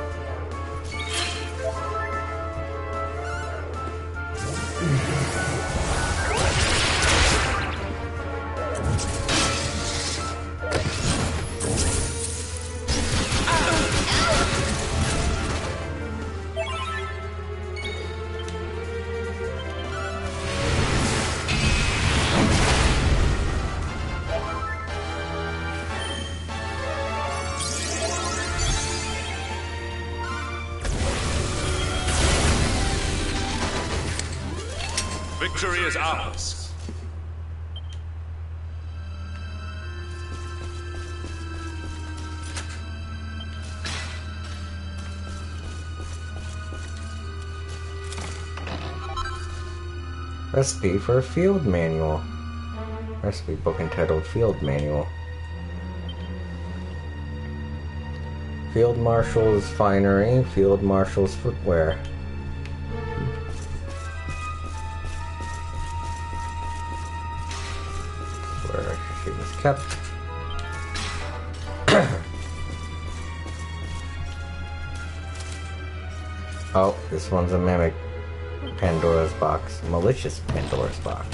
Victory is ours. Recipe for a field manual. Recipe book entitled Field Manual. Field Marshal's Finery, Field Marshal's Footwear. Where she was kept. Oh, this one's a mimic. Pandora's box. Malicious Pandora's box.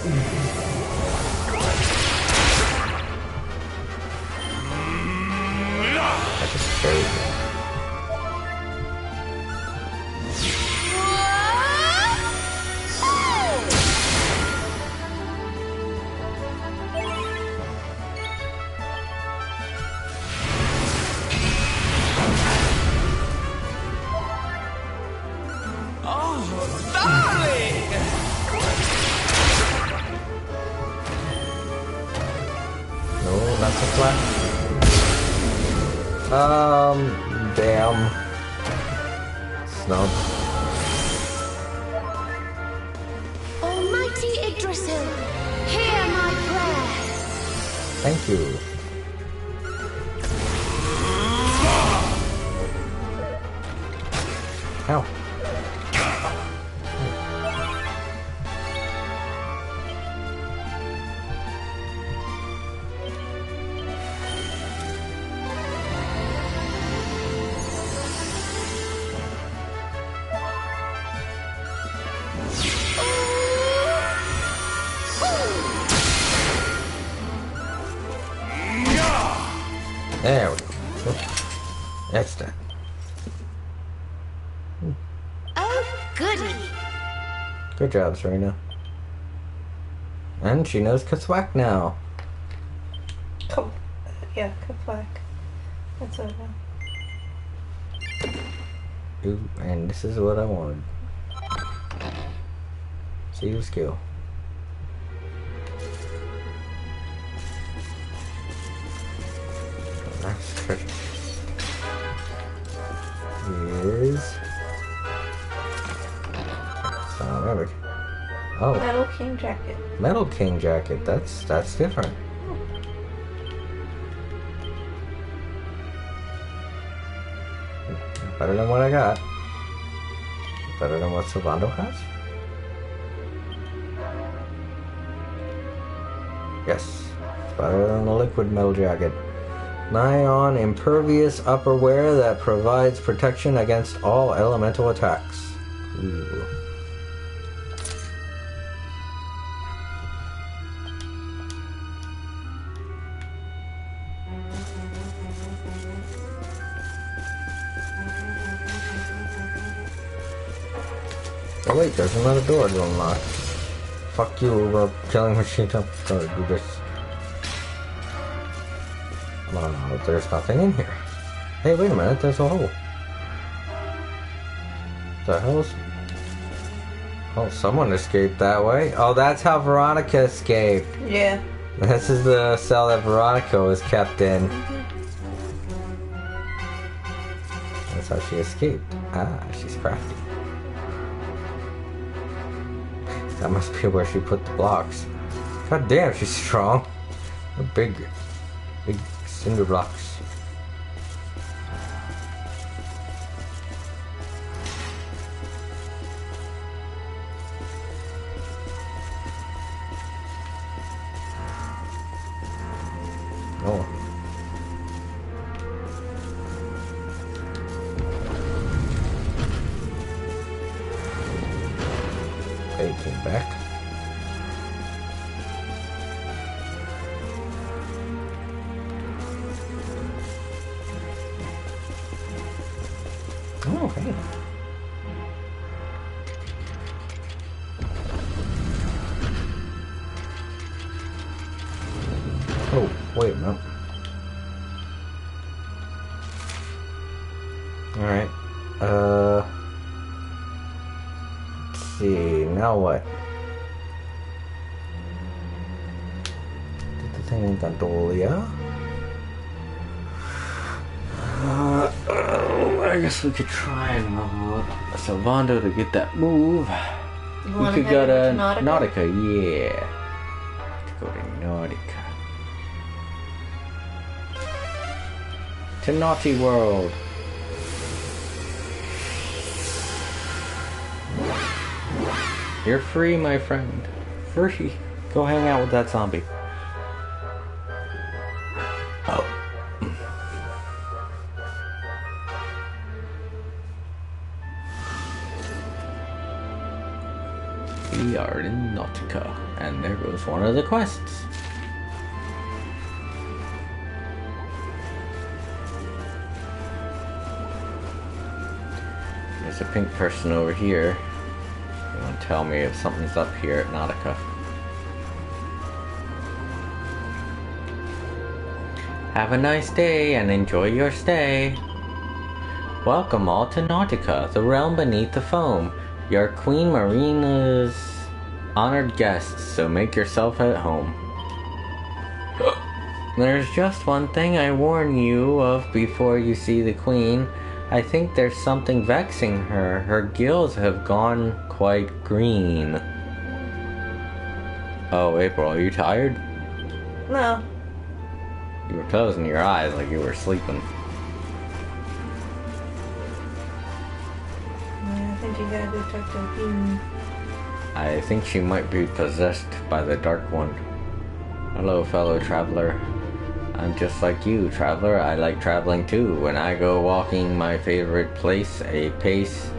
That just scares me. No, that's a flat. Damn. Snub. Almighty Yggdrasil, hear my prayer. Thank you. Ow. There we go. That's that. Oh, goody. Good job, Serena. And she knows Kaswak now. Yeah, Kaflak. That's over. Ooh, and this is what I wanted. See your skill. Nice treasure. Is there we go. Oh, Metal King Jacket. Metal King Jacket. That's different. Better than what I got. Better than what Sylvando has. Yes, it's better than the liquid metal jacket. Nylon impervious upperwear that provides protection against all elemental attacks. Ooh. Oh wait, there's another door to unlock. Fuck you, we're killing machine up. Gotta do this. There's nothing in here. Hey, wait a minute, there's a hole. The hell's... Oh, someone escaped that way. Oh, that's how Veronica escaped. Yeah. This is the cell that Veronica was kept in. That's how she escaped. Ah, she's crafty. That must be where she put the blocks. God damn, she's strong. They're big cinder blocks. Oh. They came back. Oh, hey. Oh, wait a minute. Alright. Let's see, now what? Did the thing in Gondolia? I guess we could try and level up Sylvando to get that move. We could go to Nautica, yeah. Let's go to Nautica. To Naughty World. You're free, my friend. Free. Go hang out with that zombie. Oh. We are in Nautica, and there goes one of the quests. There's a pink person over here. You want to tell me if something's up here at Nautica? Have a nice day and enjoy your stay. Welcome all to Nautica, the realm beneath the foam. You're Queen Marina's honored guests, so make yourself at home. There's just one thing I warn you of before you see the Queen. I think there's something vexing her. Her gills have gone quite green. Oh, April, are you tired? No. You were closing your eyes like you were sleeping. I think you gotta go talk to him. I think she might be possessed by the Dark One. Hello, fellow traveler. I'm just like you, traveler. I like traveling too. When I go walking, my favorite place, to pace,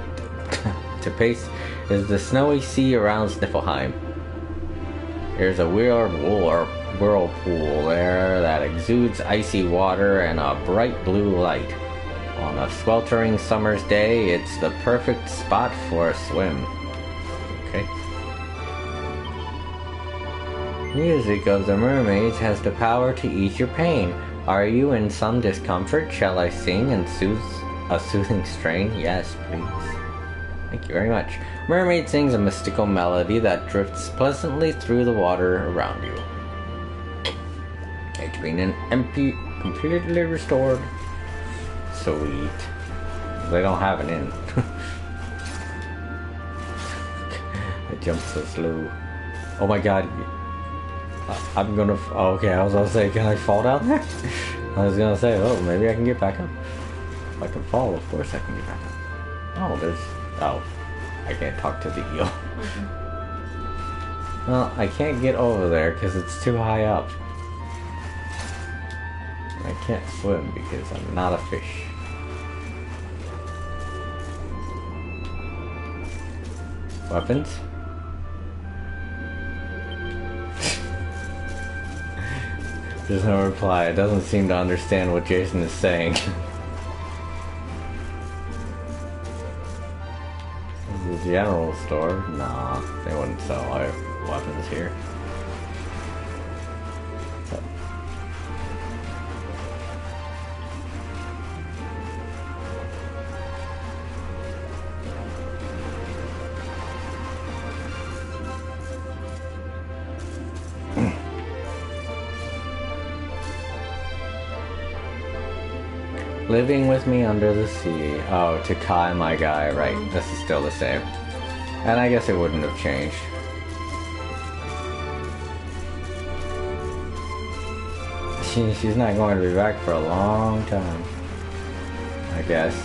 is the snowy sea around Sniffelheim. There's a weird whirlpool there that exudes icy water and a bright blue light. On a sweltering summer's day, it's the perfect spot for a swim. Okay. Music of the mermaids has the power to ease your pain. Are you in some discomfort? Shall I sing and soothe a soothing strain? Yes, please. Thank you very much. Mermaid sings a mystical melody that drifts pleasantly through the water around you. HP and MP completely restored. Sweet. They don't have an in. I jumped so slow. Oh my god. I'm gonna. Oh, okay, I was gonna say, can I fall down there? I was gonna say, oh, maybe I can get back up. If I can fall, of course I can get back up. Oh, there's. Oh, I can't talk to the eel. Well, I can't get over there because it's too high up. I can't swim because I'm not a fish. Weapons? There's no reply. It doesn't seem to understand what Jason is saying. This is a general store. Nah, they wouldn't sell weapons here. So. Living with me under the sea. Oh, to Kai, my guy, right. This is still the same. And I guess it wouldn't have changed. She's not going to be back for a long time, I guess.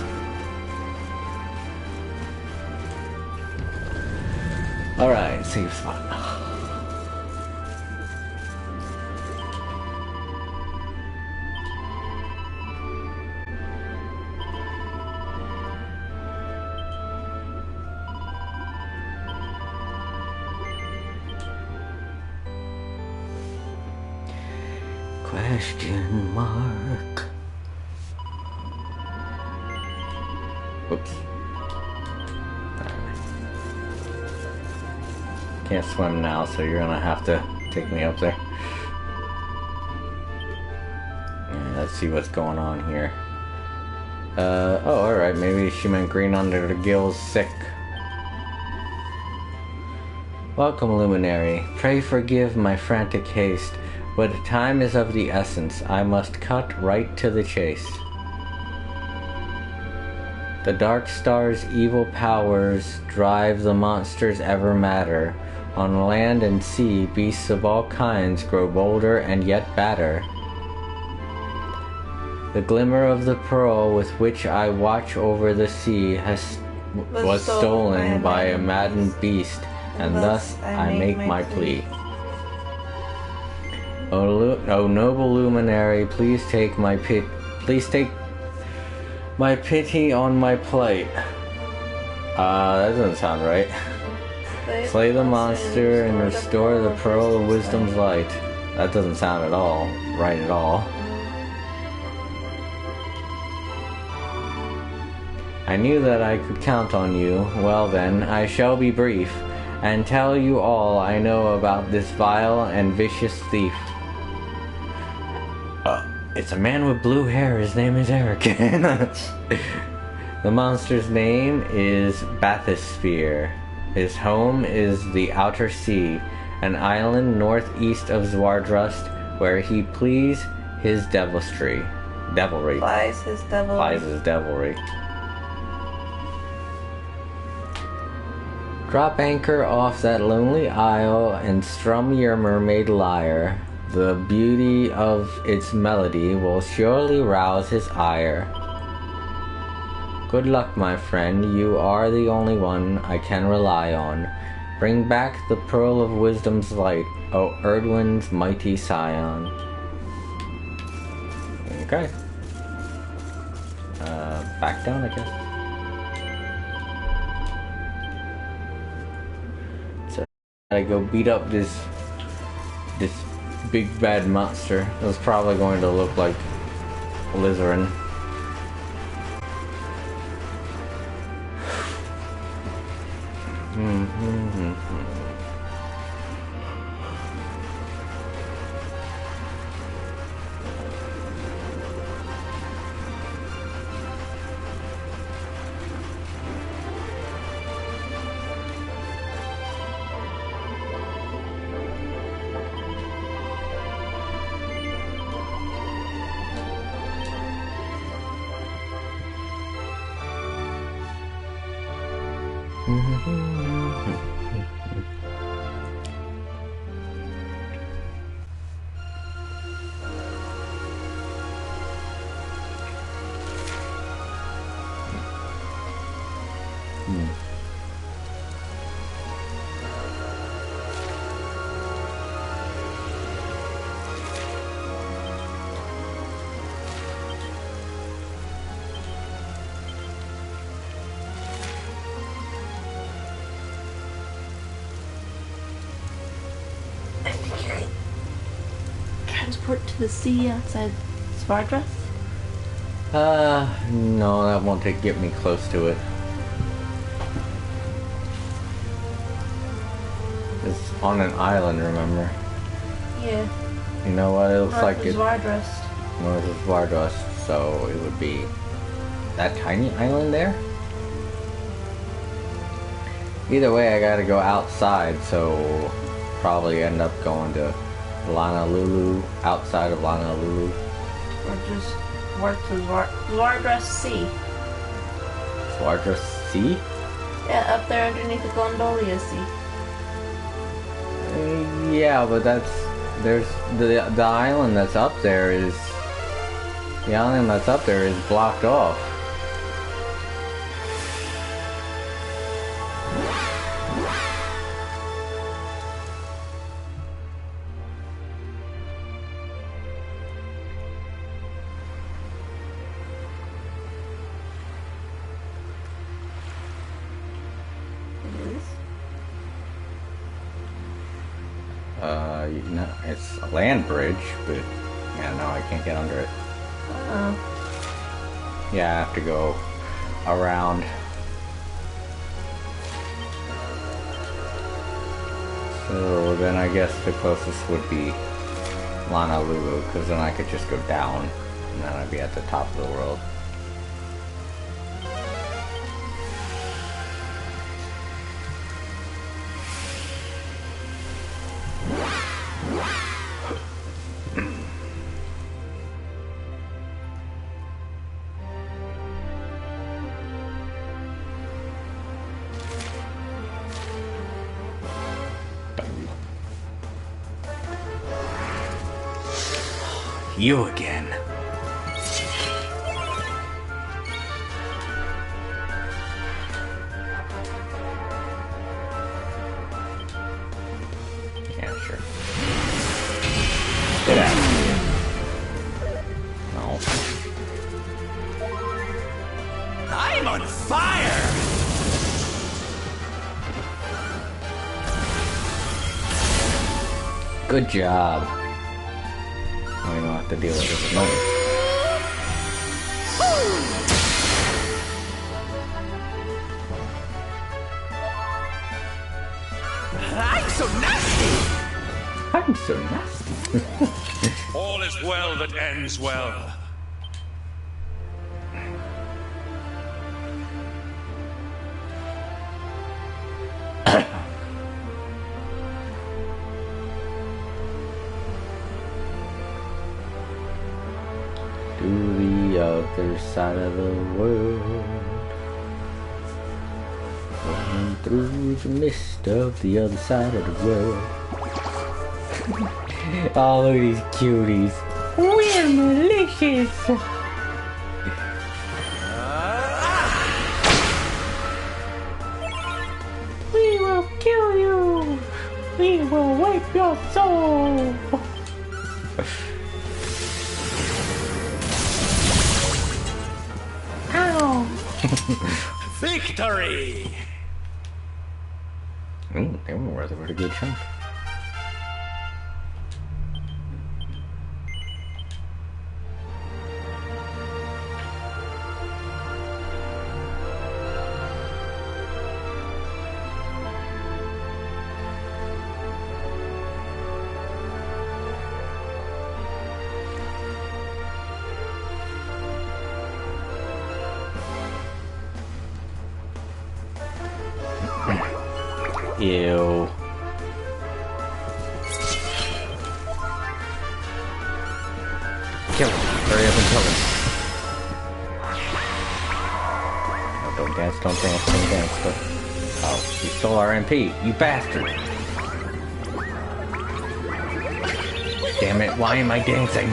Alright, save spot. Question mark. Oops. Alright. Can't swim now, so you're gonna have to take me up there. Yeah, let's see what's going on here. Oh, alright, maybe she meant green under the gills, sick. Welcome, Luminary. Pray forgive my frantic haste. But time is of the essence. I must cut right to the chase. The dark star's evil powers drive the monsters ever madder. On land and sea, beasts of all kinds grow bolder and yet badder. The glimmer of the pearl with which I watch over the sea was stolen by a maddened beast, and thus I make my plea. Oh noble luminary, please take my pity on my plight. That doesn't sound right. Slay the monster and restore the Pearl of Wisdom's light. That doesn't sound at all right at all. I knew that I could count on you. Well then, I shall be brief, and tell you all I know about this vile and vicious thief. It's a man with blue hair. His name is Eric. The monster's name is Bathysphere. His home is the Outer Sea, an island northeast of Zwardrust, where he plies his devilry. Plies his devilry. Drop anchor off that lonely isle and strum your mermaid lyre. The beauty of its melody will surely rouse his ire. Good luck, my friend, you are the only one I can rely on. Bring back the Pearl of Wisdom's light, O Erdwin's mighty scion. Okay. Back down, I guess. I go beat up this big bad monster. It was probably going to look like Lizarin. Transport to the sea outside Svardrus? No, that won't get me close to it. It's on an island, remember? Yeah. You know what? It looks like it's Zvardrust. north of Zvardrust, so it would be that tiny island there. Either way, I gotta go outside, so probably end up going to Lanalulu, outside of Lanalulu. Or just work to Zvardrust Sea. Zvardrust Sea? Yeah, up there underneath the Gondolia Sea. Yeah, but there's the island that's up there is blocked off. It's a land bridge, but yeah, no, I can't get under it. Yeah, I have to go around. So then I guess the closest would be Lanalulu, because then I could just go down, and then I'd be at the top of the world. You again. Yeah, sure. Get out of here. No. I'm on fire! Good job. Now we don't have to deal with this money. I'm so nasty! I'm so nasty. All is well that ends well. To the other side of the world, going through the mist of the other side of the world. Oh, look at these cuties. We're malicious. We will kill you. We will wipe your soul. Ow. Victory! They were worth a pretty good chunk. Ew. Kill him. Hurry up and kill him. Oh, don't dance, don't dance, don't dance. But... Oh, you stole our MP, you bastard. Damn it, why am I dancing?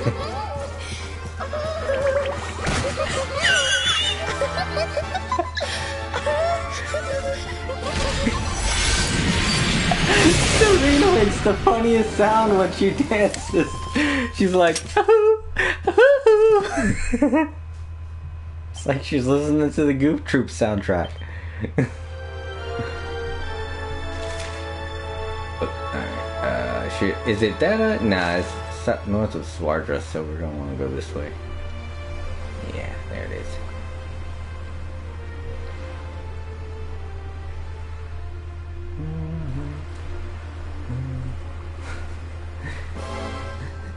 Serena makes the funniest sound when she dances. She's like, it's like she's listening to the Goof Troop soundtrack. Alright, is it Data? Nah, it's north of Swardra, so we're gonna want to go this way. Yeah, there it is.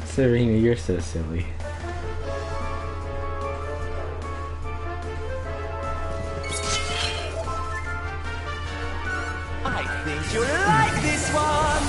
Serena, you're so silly. I think you like this one!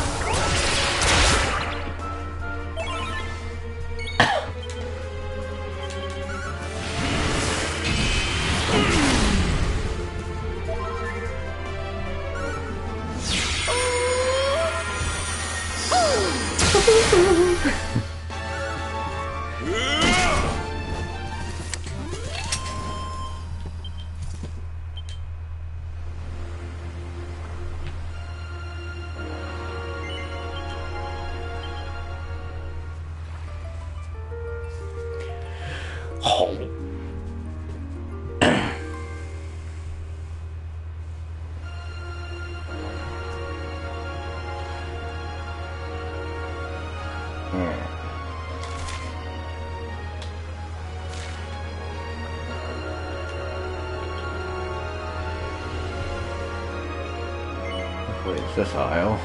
Wait, is this aisle?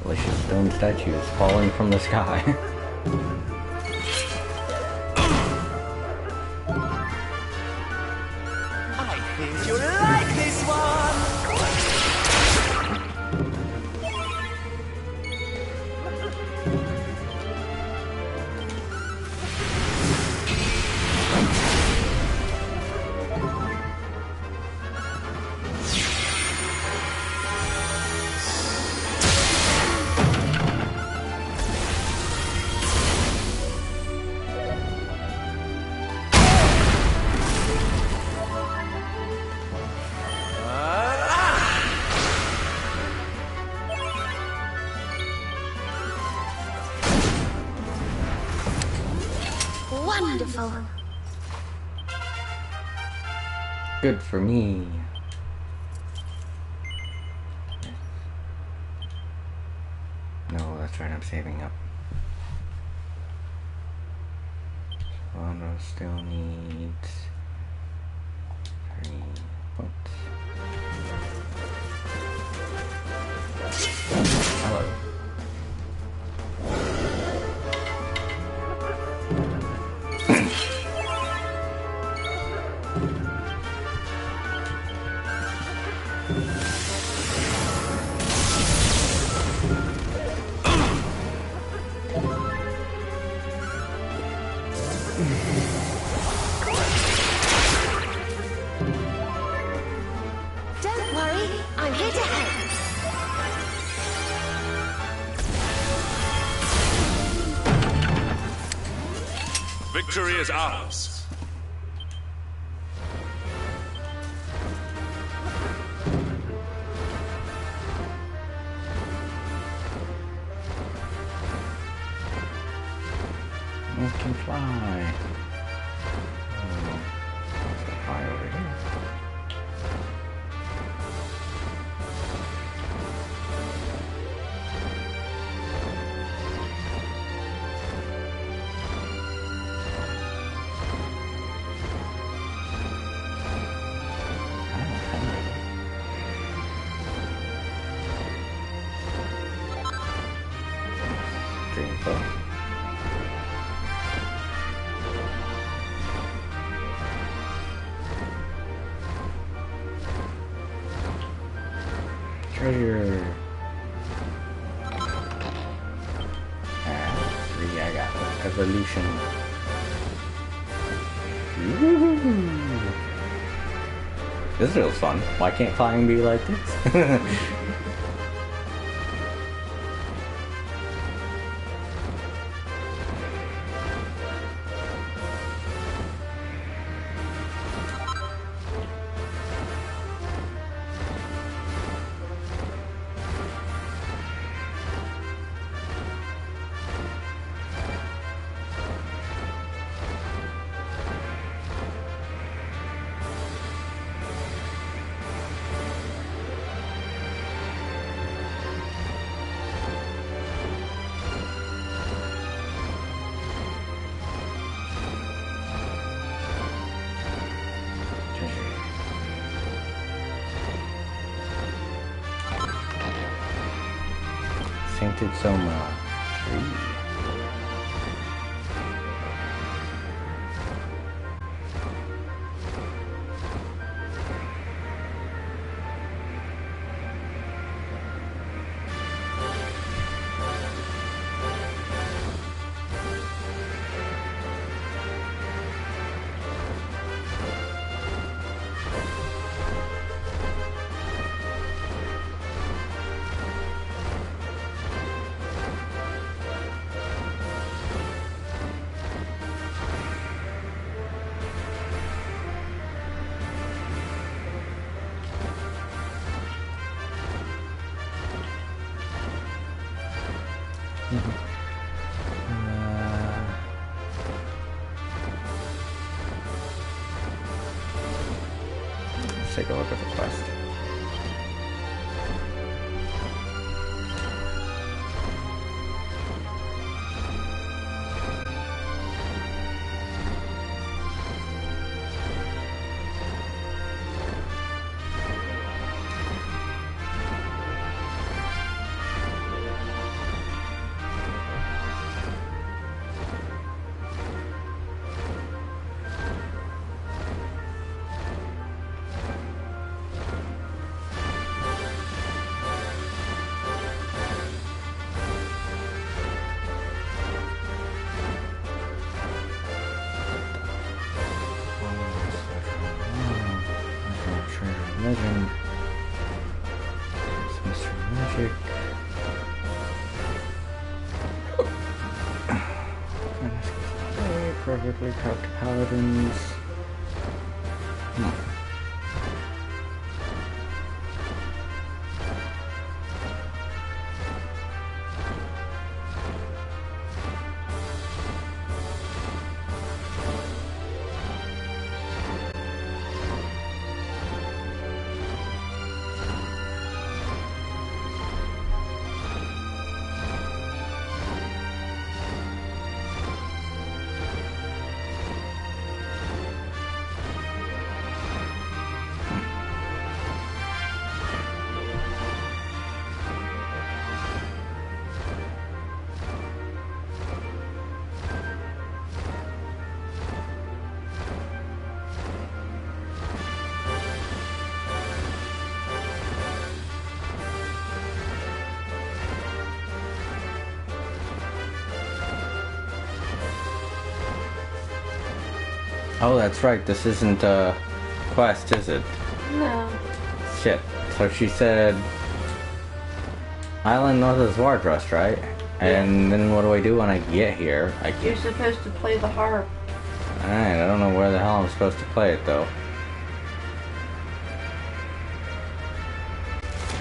Delicious stone statues falling from the sky. You like this one? meaningful. Good for me. No, that's right, I'm saving up. Wanda still needs 3 points. Hello. Don't worry, I'm here to help. Victory is ours. We can fly. Let's fly over here. Dreamboat. Treasure. Ah, 3, I got it. Evolution. Woo-hoo-hoo. This feels fun. Why can't flying be like this? Enchanted Soma. 3. Let's take a look at the quest. Legend. It's Mystery Magic. Perfectly carved paladins. Oh, that's right. This isn't a quest, is it? No. Shit. So she said... Island north of Zwardrust, right? And then what do I do when I get here? You're supposed to play the harp. Alright, I don't know where the hell I'm supposed to play it, though.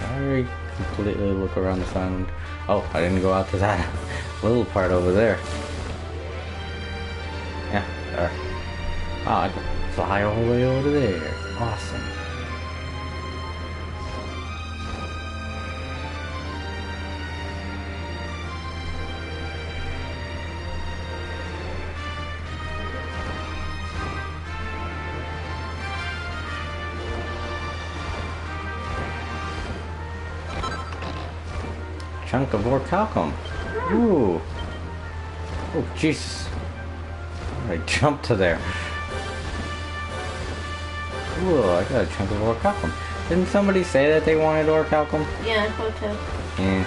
I completely look around this island. Oh, I didn't go out to that little part over there. Yeah, there. Oh, I can fly all the way over there. Awesome. Chunk of orichalcum. Ooh. Oh, Jesus. I jumped to there. Ooh, I got a chunk of orichalcum. Didn't somebody say that they wanted orichalcum? Yeah, hotel. Yeah.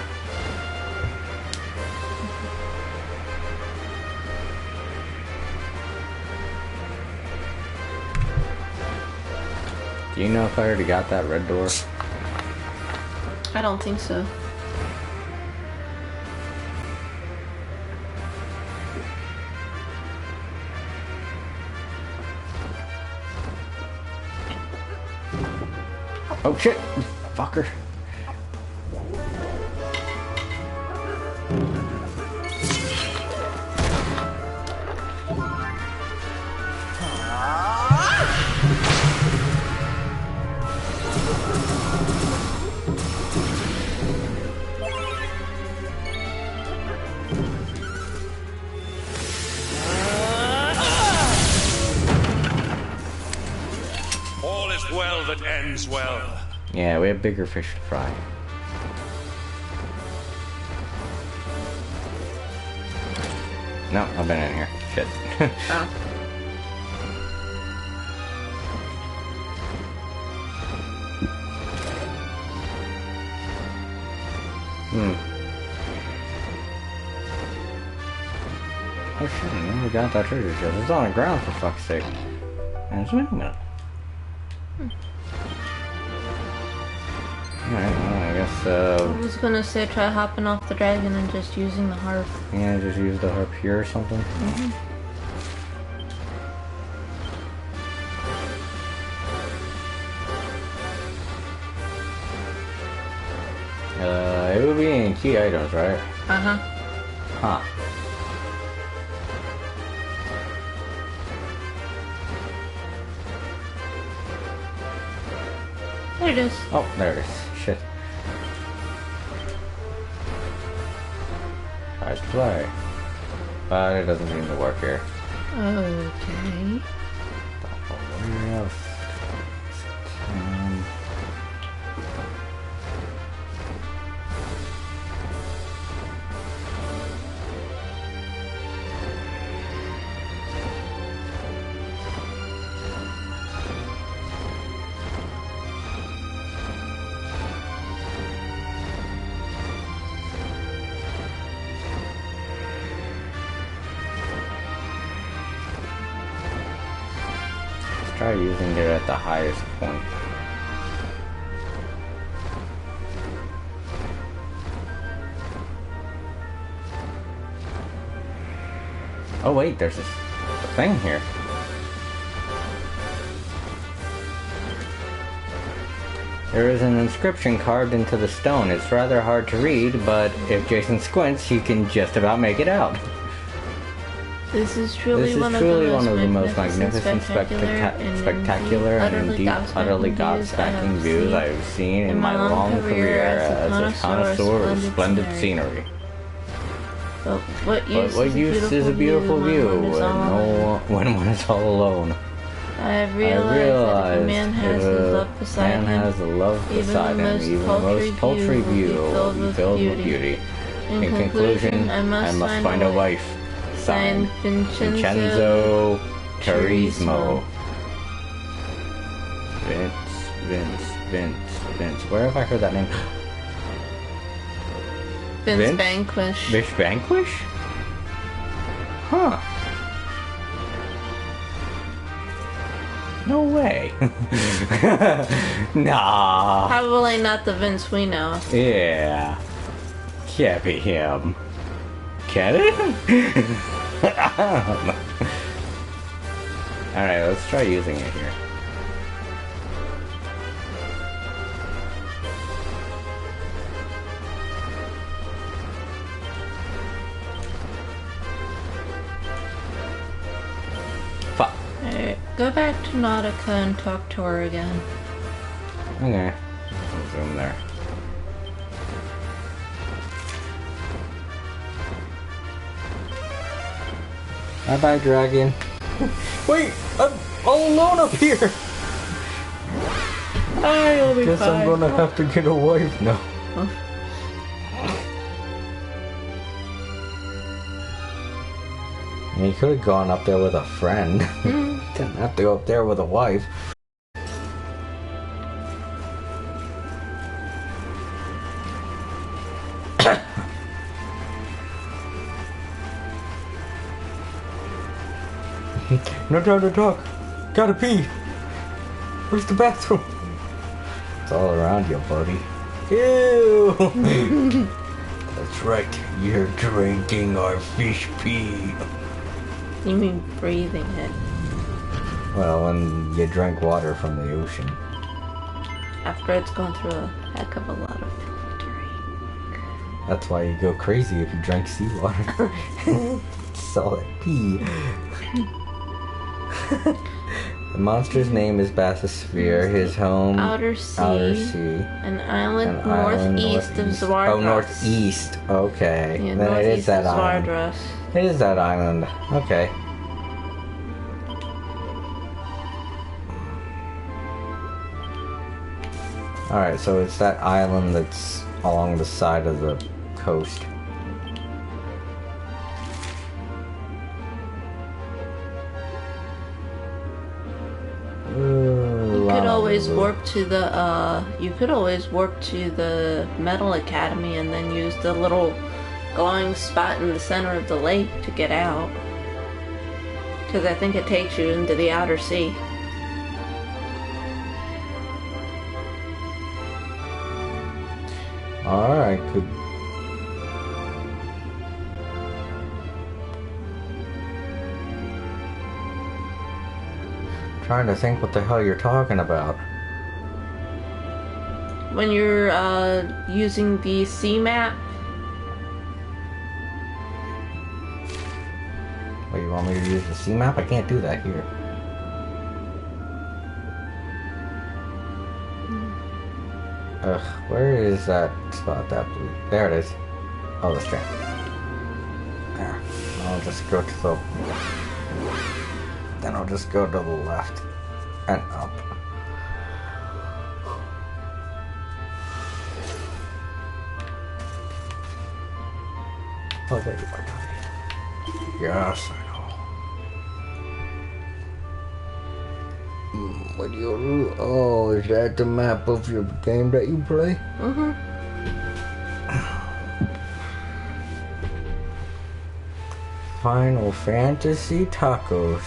Do you know if I already got that red door? I don't think so. Oh shit! Fucker. All is well that ends well. Yeah, we have bigger fish to fry. No, I've been in here. Shit. Oh. Oh shit, I never got that treasure chest. It's on the ground for fuck's sake. And it's a minute. Alright, well, I guess, I was gonna say try hopping off the dragon and just using the harp. yeah, just use the harp here or something. It would be in key items, right? Uh-huh. Huh. There it is. Oh, there it is. Shit. Nice play. But it doesn't seem to work here. Okay. Where else? Try using it at the highest point. Oh wait, there's this thing here. There is an inscription carved into the stone. It's rather hard to read, but if Jason squints, he can just about make it out. This is truly one of the most magnificent, spectacular, and indeed utterly gobsmacking views I have seen in my long career as a connoisseur of splendid scenery. But what use is a beautiful view when one is all alone? I have realized that if a man has his love beside him, even the most paltry view will be filled with beauty. In conclusion, I must find a wife. Signed, Vincenzo Turismo. Vince. Where have I heard that name? Vince Vanquish. Vince Vanquish? Huh. No way. Nah. Probably not the Vince we know. Yeah. Can't be him. Can it? Alright, let's try using it here. Fuck. Alright, go back to Nautica and talk to her again. Okay. I'll zoom there. Bye-bye, dragon. Wait, I'm all alone up here. I'll be Guess fine. I'm gonna have to get a wife now. You could have gone up there with a friend. Didn't have to go up there with a wife. No time to talk. Gotta pee. Where's the bathroom? It's all around you, buddy. Ew! That's right. You're drinking our fish pee. You mean breathing it? Well, when you drink water from the ocean. After it's gone through a heck of a lot of filtering. That's why you go crazy if you drink seawater. Solid pee. The monster's name is Bathysphere. His home... Outer Sea. An island An island northeast of northeast. Zwardras. Oh, northeast. Okay. Yeah, Then it is northeast that of island. Zwardras. It is that island. Okay. Alright, so it's that island that's along the side of the coast. You could always warp to the Metal Academy and then use the little glowing spot in the center of the lake to get out. Because I think it takes you into the outer sea. Alright, could... Trying to think what the hell you're talking about. When you're using the sea map, Wait, you want me to use the sea map? I can't do that here. Ugh, where is that spot, that blue? There it is. Oh, the strand. There. I'll just go to the... Then I'll just go to the left. And up. Oh, there you are, Tommy. Yes, I know. What do you do? Oh, is that the map of your game that you play? mm-hmm. Final Fantasy Tacos.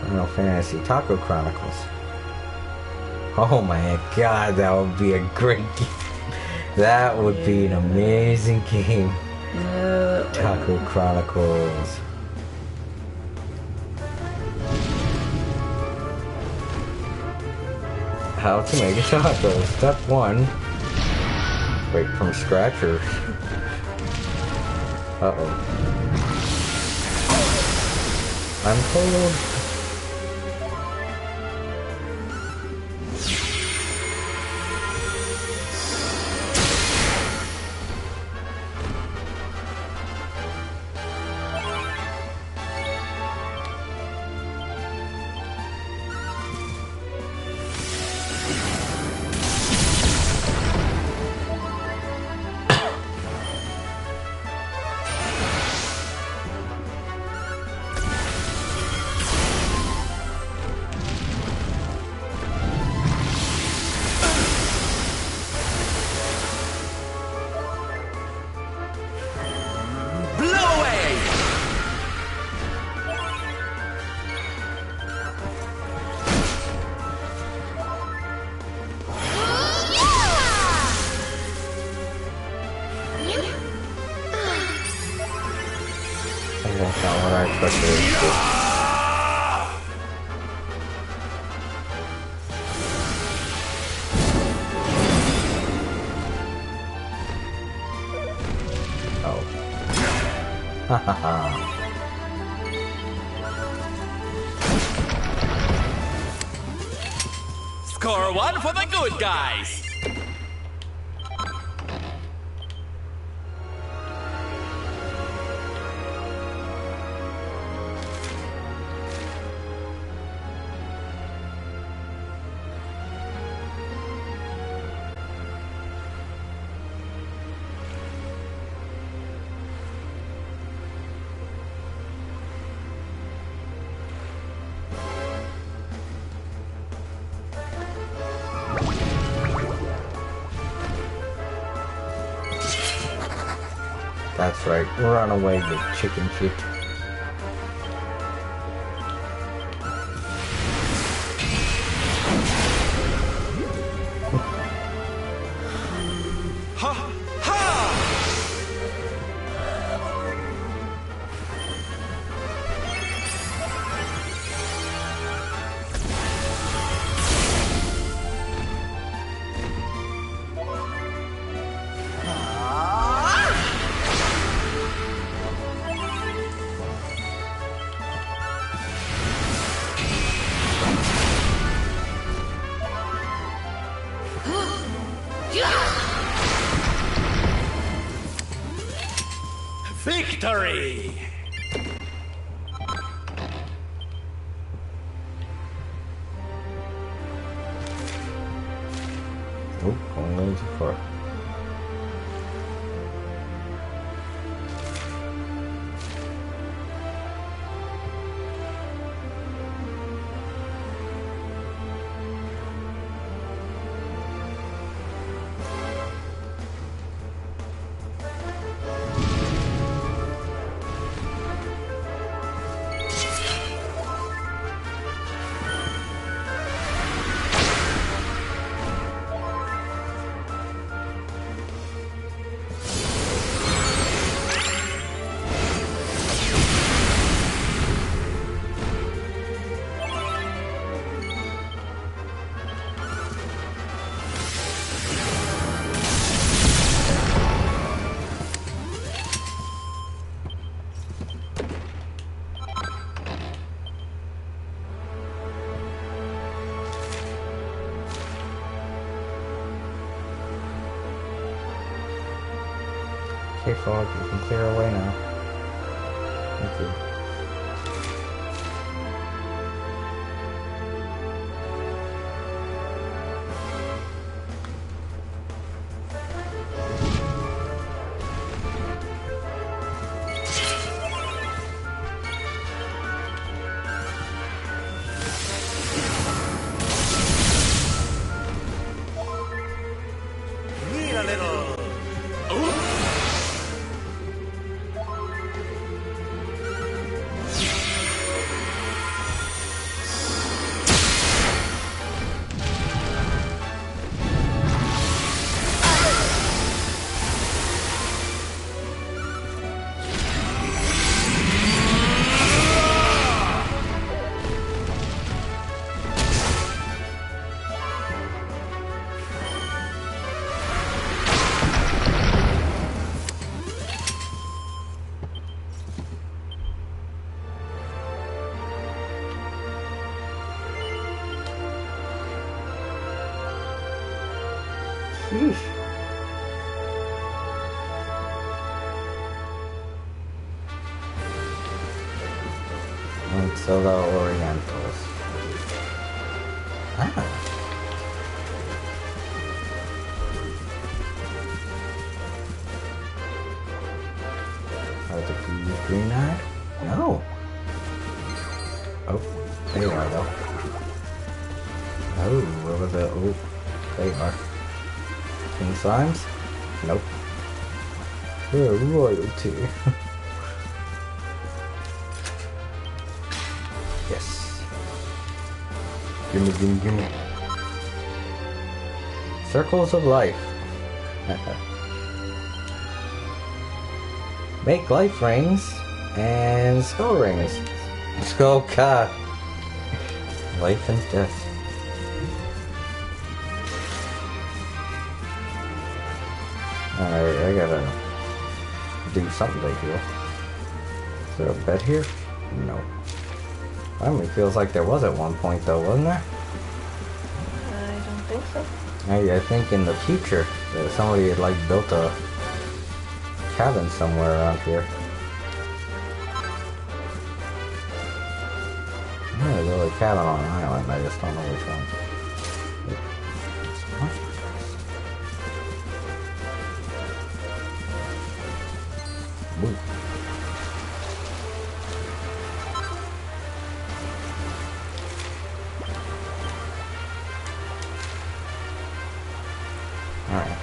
Final Fantasy Taco Chronicles. Oh my god, that would be a great game. That would be an amazing game. Taco Chronicles. How to make a taco. Step 1. Wait, from scratch or... Uh-oh. I'm cold. pressure is good. Oh. Ha ha ha. Score one for the good guys. That's right. Run away, you chicken shit. Ha ha! Victory! Oh, going a little too far. Okay, Frog, you can clear away now. Thank you. Need a little. Sheesh. Until the Orientals. Ah. Are the bees green-eyed? No. Oh, they are though. Oh, what was it? Oh, they are. King slimes? Nope. They're royalty. Yes. Gimme, gimme, gimme. Circles of life. Make life rings. And skull rings. Skull cat. Life and death. Alright, I gotta do something here. Is there a bed here? No. I mean, it feels like there was at one point though, wasn't there? I don't think so. I think in the future that somebody had like built a cabin somewhere around here. Yeah, there's a cabin on an island, I just don't know which one. Ooh. Alright.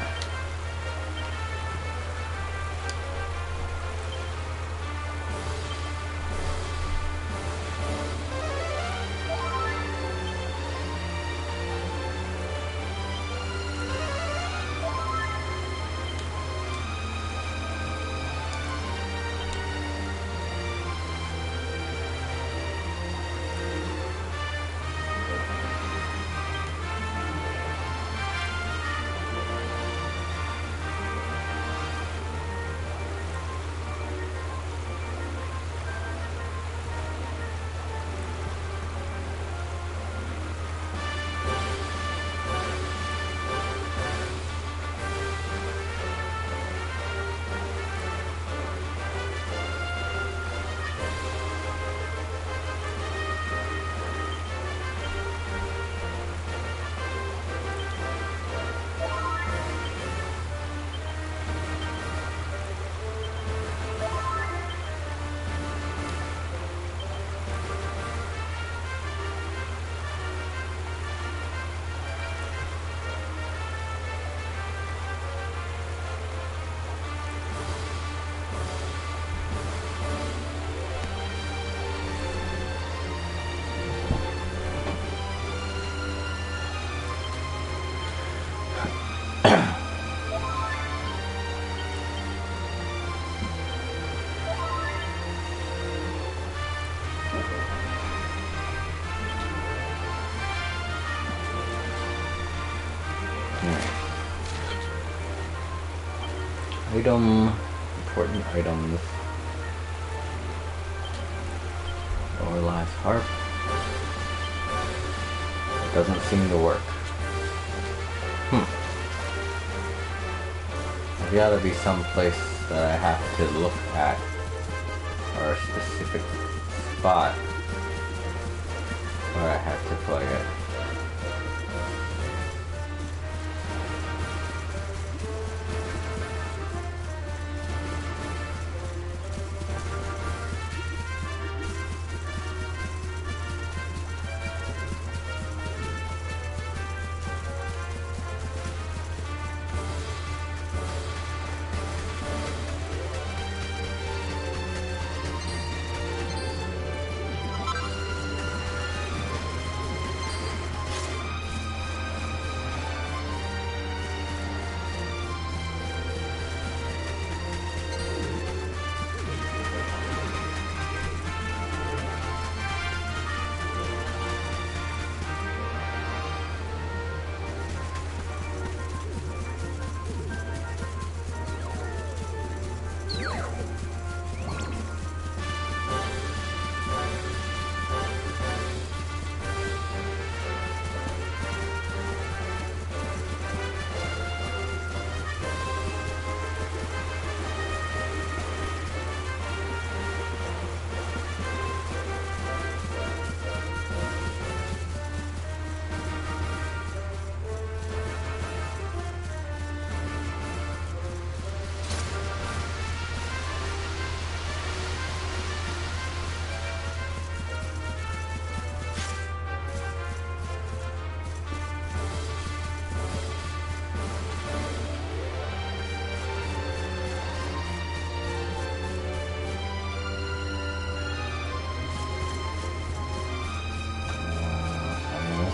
Item, important items. Lower last harp. It doesn't seem to work. There's gotta be some place that I have to look at, or a specific spot where I have to play it.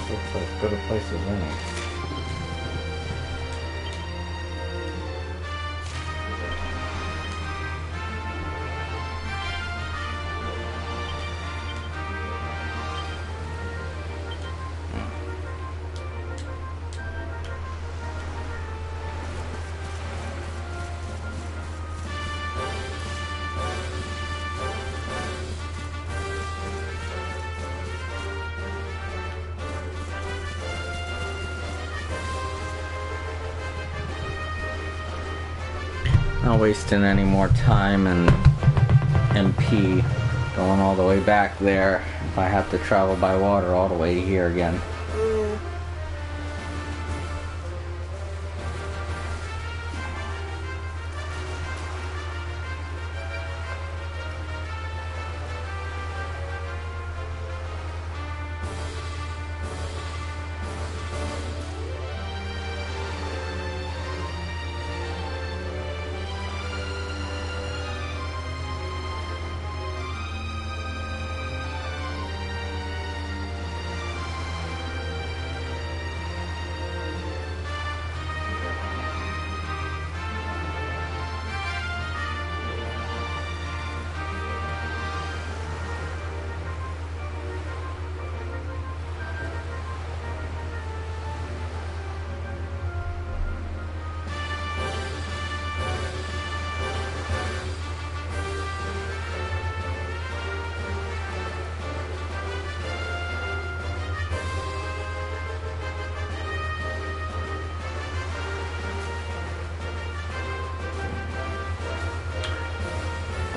Looks like as good a place as any. Not wasting any more time and MP going all the way back there if I have to travel by water all the way here again.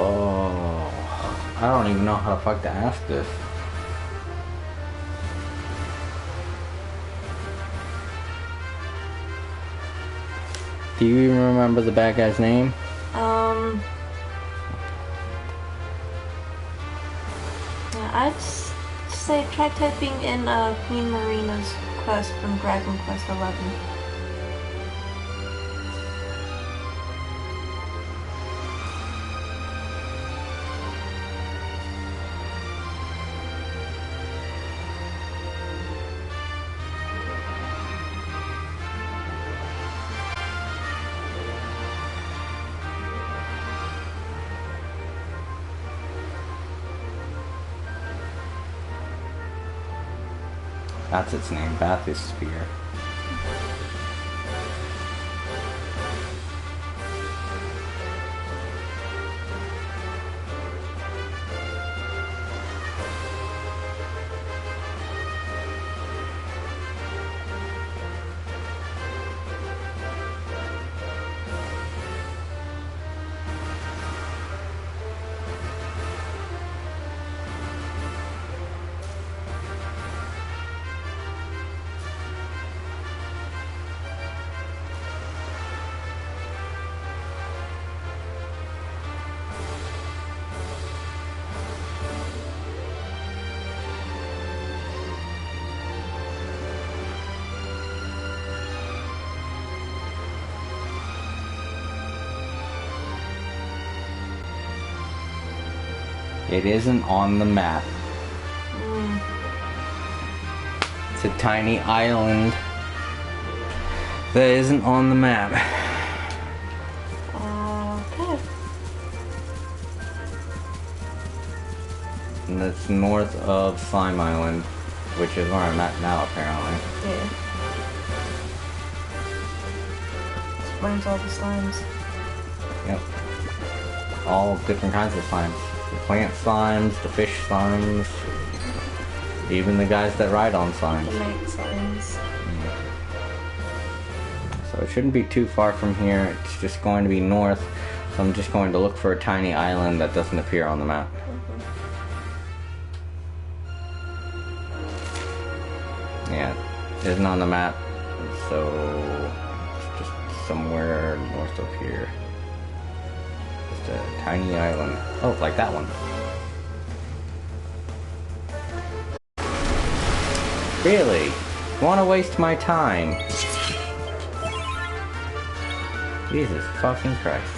Oh, I don't even know how the fuck to ask this. Do you even remember the bad guy's name? Yeah, I'd say try typing in Queen Marina's quest from Dragon Quest 11. That's its name, Bathysphere. It isn't on the map. It's a tiny island that isn't on the map. Okay. And that's north of Slime Island, which is where I'm at now, apparently. Yeah. Explains all the slimes. Yep. All different kinds of slimes. The plant slimes, the fish slimes, even the guys that ride on slimes. The night slimes. So it shouldn't be too far from here. It's just going to be north. So I'm just going to look for a tiny island that doesn't appear on the map. Yeah, it isn't on the map. So it's just somewhere north of here. Just a tiny island. Oh, like that one. Really? Want to waste my time? Jesus fucking Christ.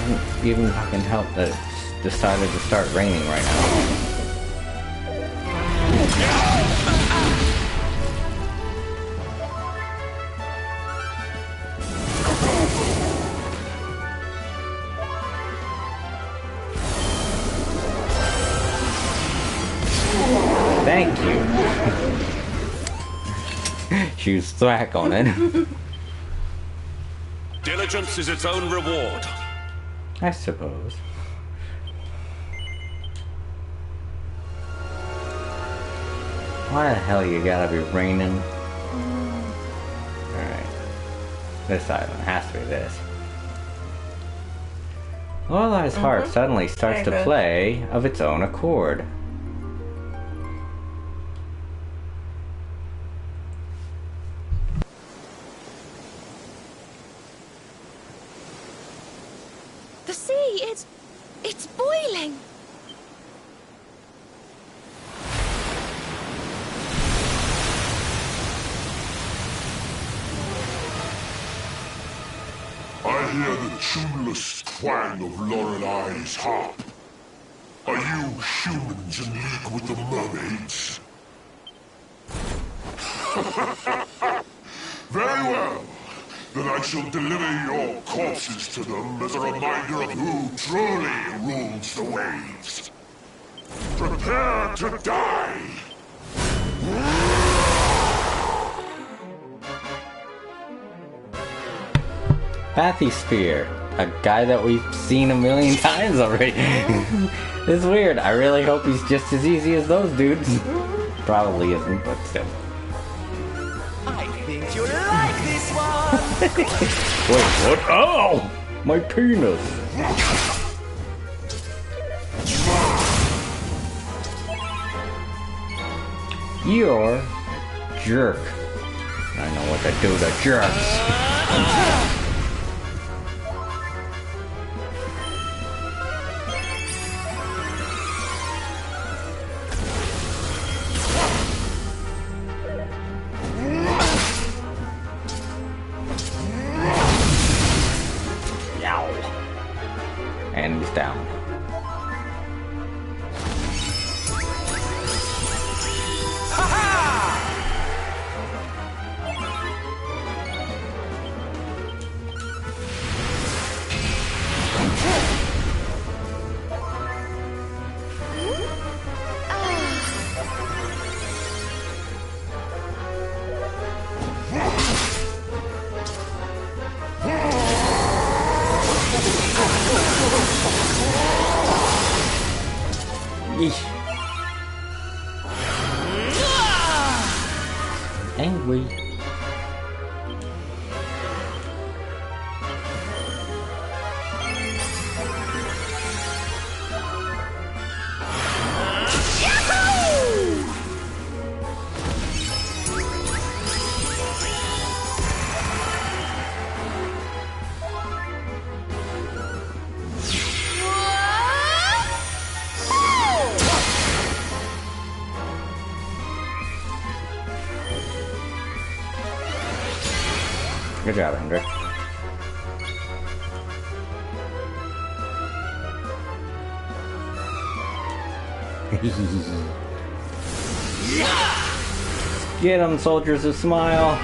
Doesn't even fucking help that it's decided to start raining right now. Thank you. Choose thwack on it. Diligence is its own reward. I suppose. Why the hell you gotta be raining? Alright. This island has to be this. Lorelai's heart suddenly starts to play of its own accord. The sea, it's boiling. I hear the tuneless twang of Lorelai's harp. Are you humans in league with the mermaids? Very well. Then I shall deliver your corpses to them as a reminder of who truly rules the waves. Prepare to die! Bathysphere, a guy that we've seen a million times already. It's weird. I really hope he's just as easy as those dudes. Probably isn't, but still. I think you'll like this one. Wait, what? Oh! My penis! You're a jerk. I know what to do to jerks. And he's down. Yeesh. Angry. Good job, Hendrik. Get 'em, soldiers of Smile.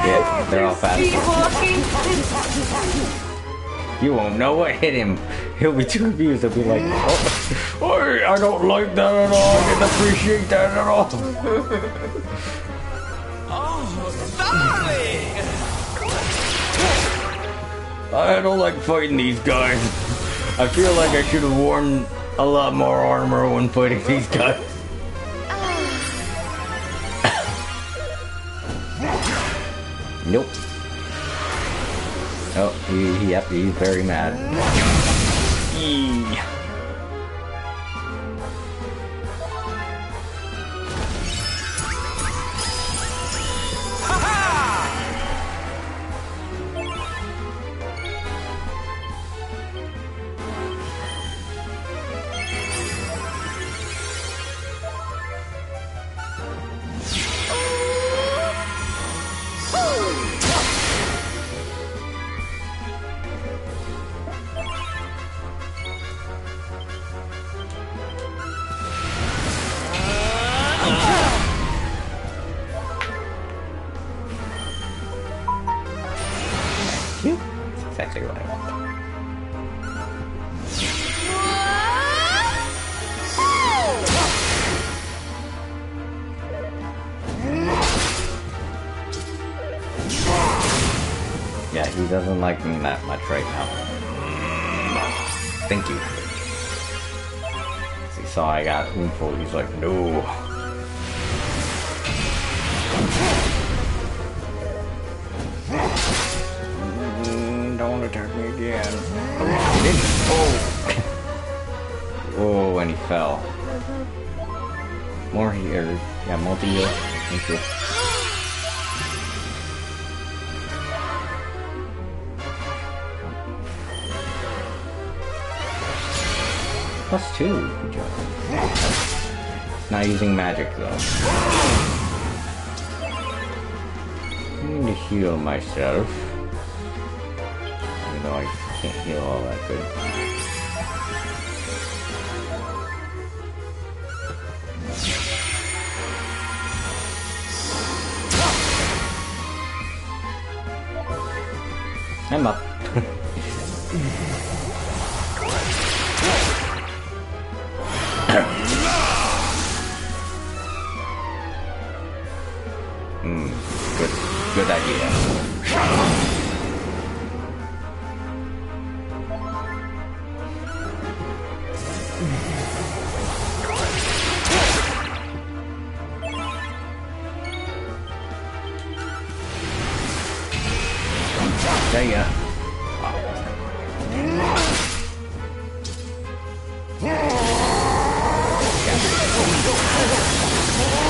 Yeah, they're all fast. You won't know what hit him. He'll be too confused. He'll be like, oh, I don't like that at all. I didn't appreciate that at all. I don't like fighting these guys. I feel like I should have worn a lot more armor when fighting these guys. Nope. Oh, yep, he's very mad. Eee. he doesn't like me that much right now. Thank you. He saw I got Oomful, he's like, no. Don't attack me again. Oh, and he fell. More here. Yeah, multi-heal. Thank you. +2. Good job. Not using magic though. I need to heal myself. Even though I can't heal all that good. I'm up. Good idea. There ya.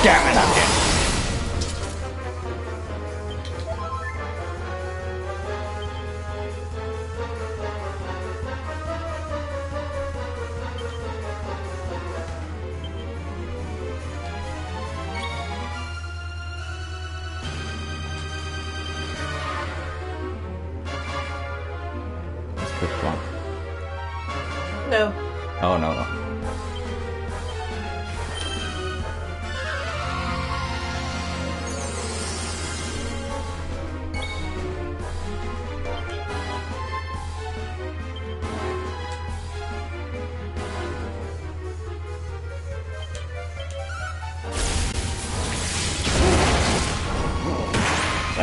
Damn it, I'm dead. No. Oh, no.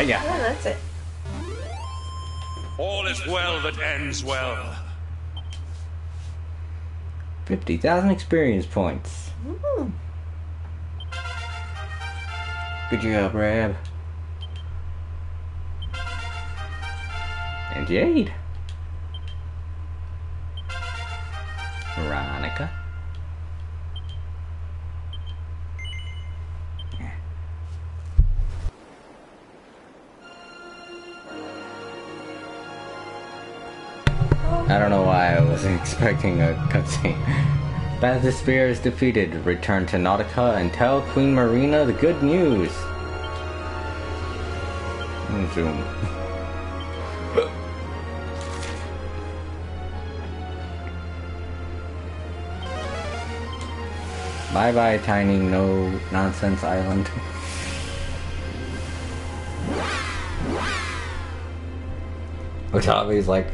Yeah. Oh, that's it. All is well that ends well. 50,000 experience points. Ooh. Good job, Rab. And Jade. Veronica. I don't know why I wasn't expecting a cutscene. Bathysphere is defeated. Return to Nautica and tell Queen Marina the good news. Zoom. Bye bye, tiny no nonsense island. Otavi's like,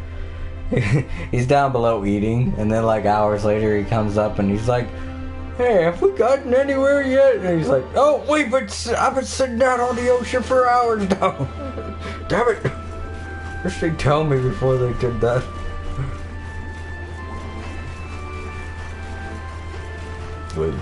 he's down below eating, and then like hours later he comes up and he's like, hey, have we gotten anywhere yet? And he's like, oh, I've been sitting out on the ocean for hours now. Damn it. Wish they'd tell me before they did that. Good.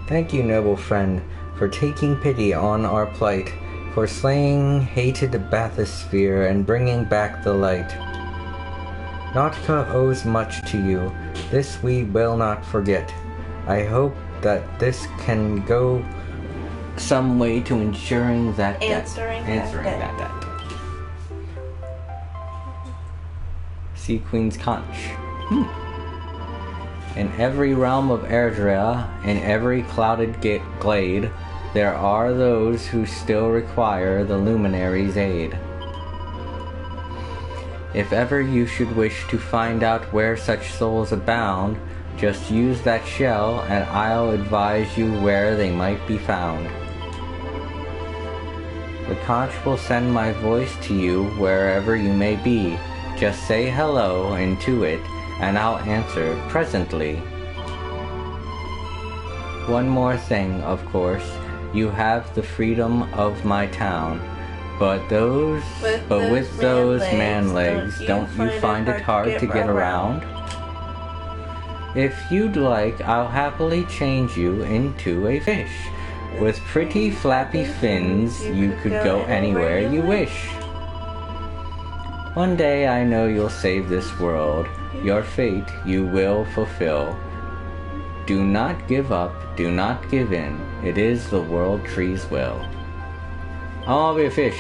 Thank you, noble friend, for taking pity on our plight, for slaying hated Bathysphere and bringing back the light. Nautica owes much to you. This we will not forget. I hope that this can go some way to ensuring that Answering that debt. Sea Queen's Conch. In every realm of Erdrea, in every clouded glade, there are those who still require the Luminary's aid. If ever you should wish to find out where such souls abound, just use that shell, and I'll advise you where they might be found. The conch will send my voice to you wherever you may be. Just say hello into it, and I'll answer presently. One more thing, of course. You have the freedom of my town. But with those man legs, don't you find it hard to get around? If you'd like, I'll happily change you into a fish. With pretty flappy fins, you could go anywhere you wish. One day I know you'll save this world. Your fate you will fulfill. Do not give up, do not give in. It is the world tree's will. I want to be a fish.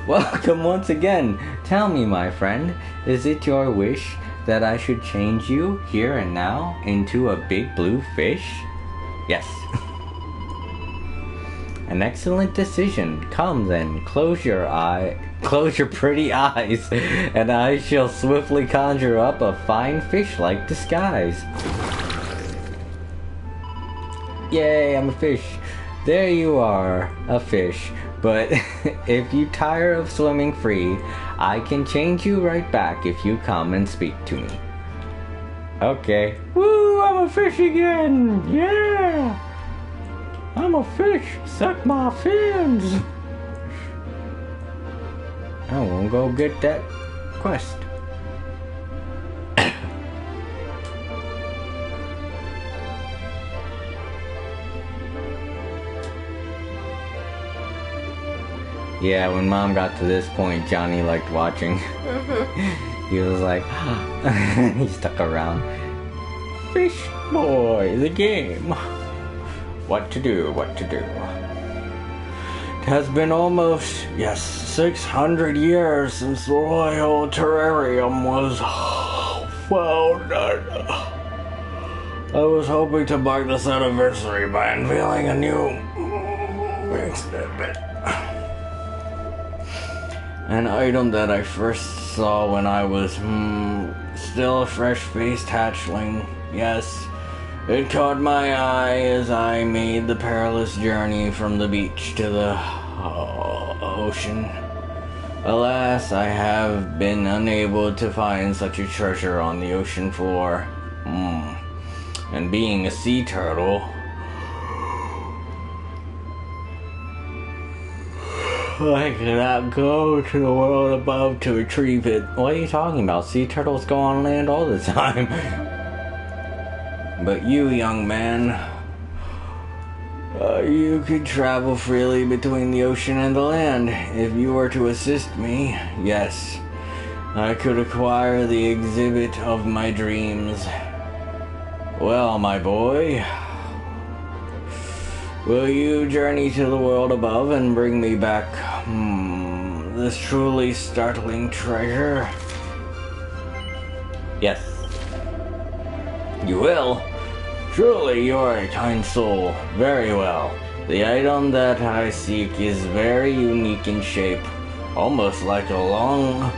Welcome once again. Tell me, my friend, is it your wish that I should change you here and now into a big blue fish? Yes. An excellent decision. Come then, close your pretty eyes, and I shall swiftly conjure up a fine fish-like disguise. Yay, I'm a fish. There you are, a fish. But if you tire of swimming free, I can change you right back if you come and speak to me. Okay. Woo, I'm a fish again! Yeah! I'm a fish! Suck my fins! I won't go get that quest. Yeah, when Mom got to this point, Johnny liked watching. He was like, he stuck around. Fish Boy, the game. What to do, what to do. It has been almost, 600 years since the Royal Terrarium was founded. I was hoping to mark this anniversary by unveiling a new exhibit. An item that I first saw when I was, still a fresh-faced hatchling. Yes, it caught my eye as I made the perilous journey from the beach to the ocean. Alas, I have been unable to find such a treasure on the ocean floor. And being a sea turtle, I cannot go to the world above to retrieve it. What are you talking about? Sea turtles go on land all the time. But you, young man, you could travel freely between the ocean and the land. If you were to assist me, yes, I could acquire the exhibit of my dreams. Well, my boy, will you journey to the world above and bring me back, this truly startling treasure? Yes. You will? Surely you're a kind soul. Very well. The item that I seek is very unique in shape, almost like a long,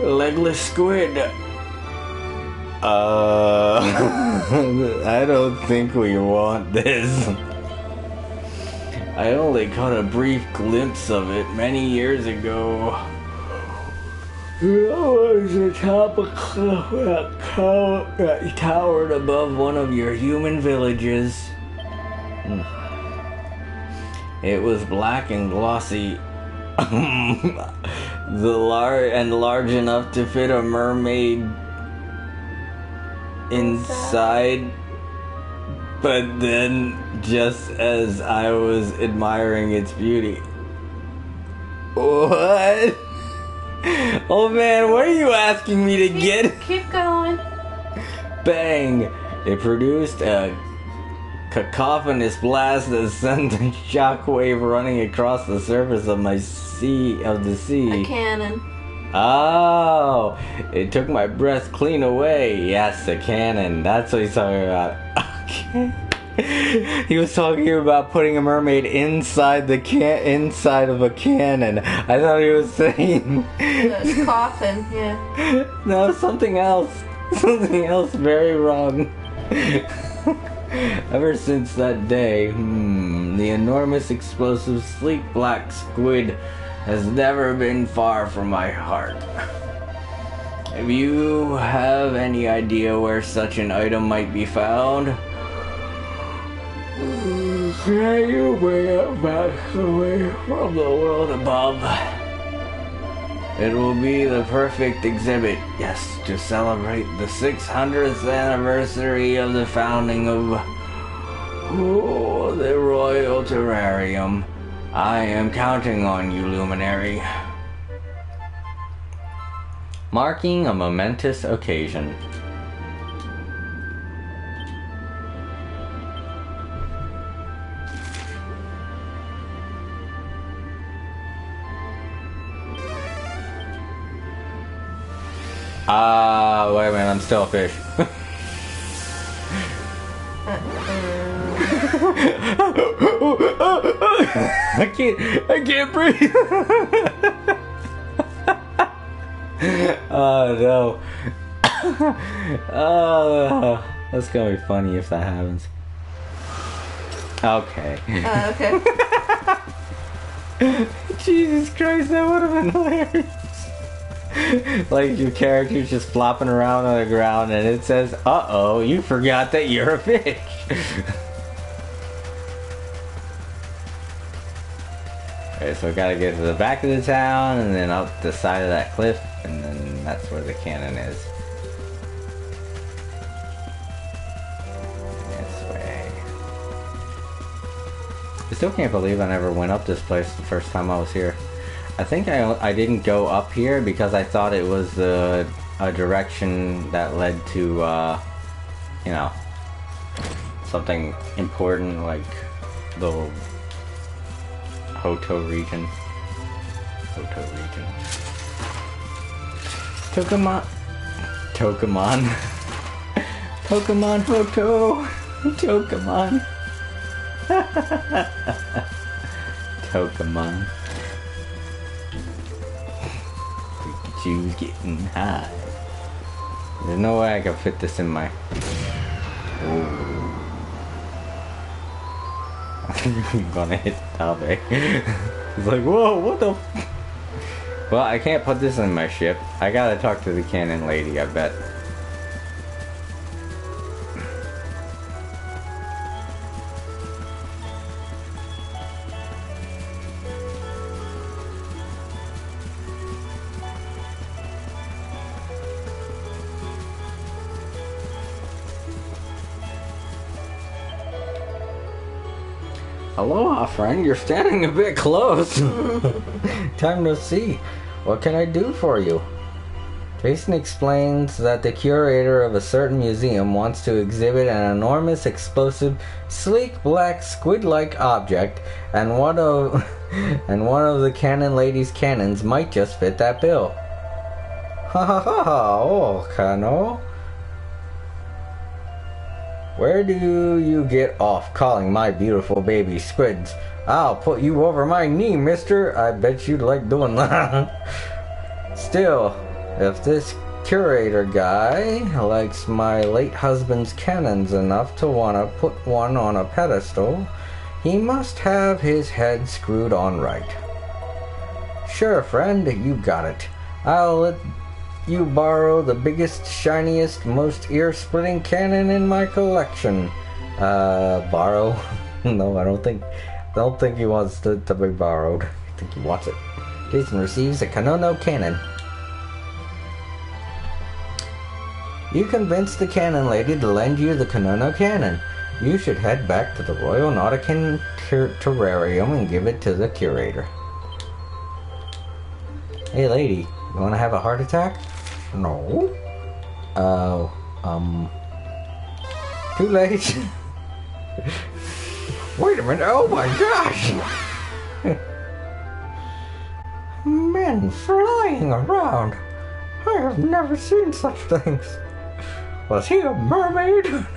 legless squid. I don't think we want this. I only caught a brief glimpse of it many years ago. I was atop a cliff that towered above one of your human villages. It was black and glossy, large enough to fit a mermaid inside. But then, just as I was admiring its beauty, what? Oh man, what are you asking me to get? Keep going. Bang! It produced a cacophonous blast that sent a shockwave running across the surface of the sea. A cannon. Oh, it took my breath clean away. Yes, a cannon. That's what he's talking about. Okay. He was talking about putting a mermaid inside the inside of a cannon. I thought he was saying The coffin, yeah. no, something else. Something else very wrong. Ever since that day, the enormous, explosive, sleek black squid has never been far from my heart. If you have any idea where such an item might be found, can you bring it back to me from the world above? It will be the perfect exhibit, yes, to celebrate the 600th anniversary of the founding of the Royal Terrarium. I am counting on you, Luminary. Marking a momentous occasion. Wait a minute, I'm still a fish. I can't breathe. Oh no. Oh, that's gonna be funny if that happens. Okay. Okay. Jesus Christ, that would have been hilarious. Like your character's just flopping around on the ground and it says, uh-oh, you forgot that you're a fish. Alright, so we gotta get to the back of the town and then up the side of that cliff, and then that's where the cannon is. This way. I still can't believe I never went up this place the first time I was here. I think I didn't go up here because I thought it was a direction that led to, you know, something important like the Hoto region. Pokemon Hoto. Pokemon. Pikachu's getting high. There's no way I can fit this in my... Oh. I'm gonna hit Tabe. He's like, whoa, what the... Well, I can't put this in my ship. I gotta talk to the cannon lady, I bet. Aloha, friend. You're standing a bit close. Time to see. What can I do for you? Jason explains that the curator of a certain museum wants to exhibit an enormous, explosive, sleek, black, squid-like object, and one of the cannon lady's cannons might just fit that bill. Ha ha ha ha! Oh, Kano. Where do you get off calling my beautiful baby squids? I'll put you over my knee, mister. I bet you'd like doing that. Still, if this curator guy likes my late husband's cannons enough to want to put one on a pedestal, he must have his head screwed on right. Sure, friend, you got it. I'll let you borrow the biggest, shiniest, most ear-splitting cannon in my collection. Borrow? No, I don't think he wants to be borrowed. I think he wants it. Jason receives a Kanono cannon. You convinced the cannon lady to lend you the Kanono cannon. You should head back to the Royal Nautican Terrarium and give it to the curator. Hey lady, you wanna have a heart attack? No. Too late. Wait a minute, oh my gosh! Men flying around. I have never seen such things. Was he a mermaid?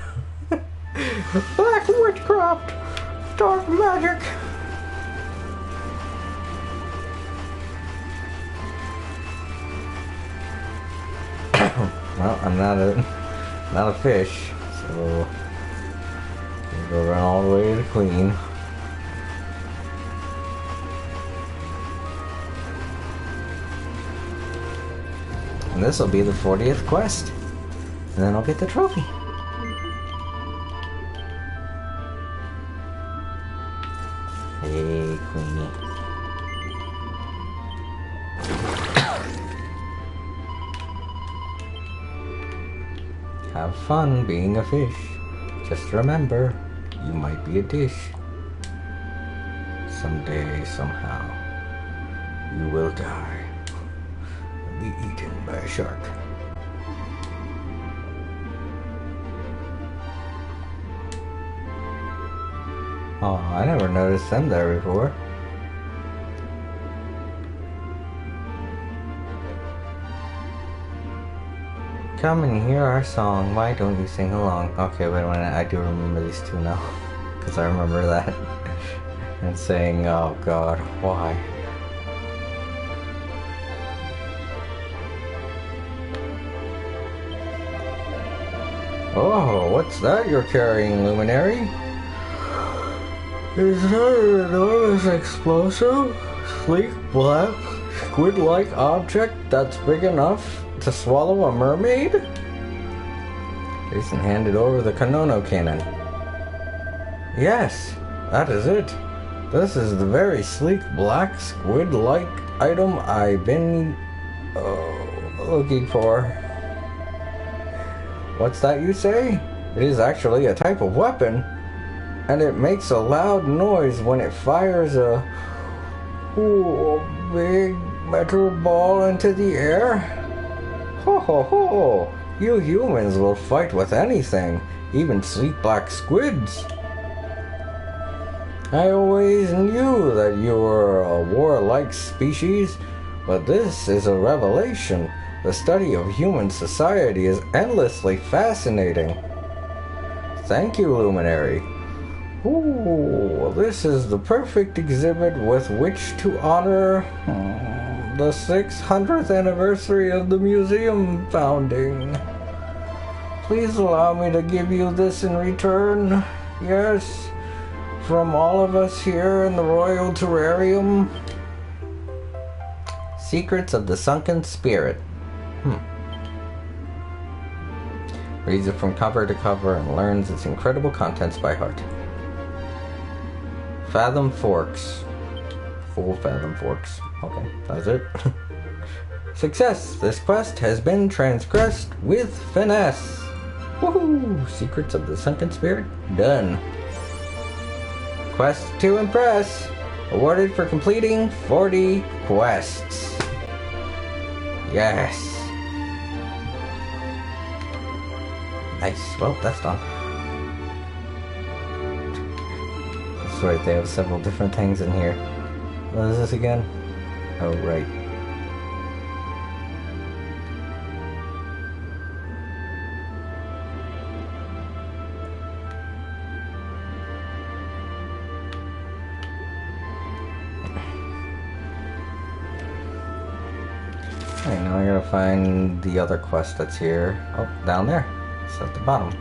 Black witchcraft! Dark magic! Well, I'm not a fish, so we'll go run all the way to the Queen. And this will be the 40th quest. And then I'll get the trophy. Hey, Queenie. Have fun being a fish. Just remember, you might be a dish. Someday, somehow, you will die and be eaten by a shark. Oh, I never noticed them there before. Come and hear our song. Why don't you sing along? Okay, wait a minute. I do remember these two now. Because I remember that. And saying, oh god, why? Oh, what's that you're carrying, Luminary? Is that an enormous explosive, sleek, black, squid-like object that's big enough to swallow a mermaid? Jason handed over the Kanono cannon. Yes, that is it. This is the very sleek, black, squid-like item I've been looking for. What's that you say? It is actually a type of weapon. And it makes a loud noise when it fires a big metal ball into the air. Ho ho ho! You humans will fight with anything, even sleek black squids. I always knew that you were a warlike species, but this is a revelation. The study of human society is endlessly fascinating. Thank you, Luminary. Ooh, this is the perfect exhibit with which to honor the 600th anniversary of the museum founding. Please allow me to give you this in return. Yes, from all of us here in the Royal Terrarium. Secrets of the Sunken Spirit. Reads it from cover to cover and learns its incredible contents by heart. Fathom Forks. Full Fathom Forks. Okay, that's it. Success! This quest has been transgressed with finesse. Woohoo! Secrets of the Sunken Spirit done. Quest to impress. Awarded for completing 40 quests. Yes. Nice. Well, that's done. That's right, they have several different things in here. What is this again? Oh, right. Alright, now I gotta find the other quest that's here. Oh, down there. It's at the bottom.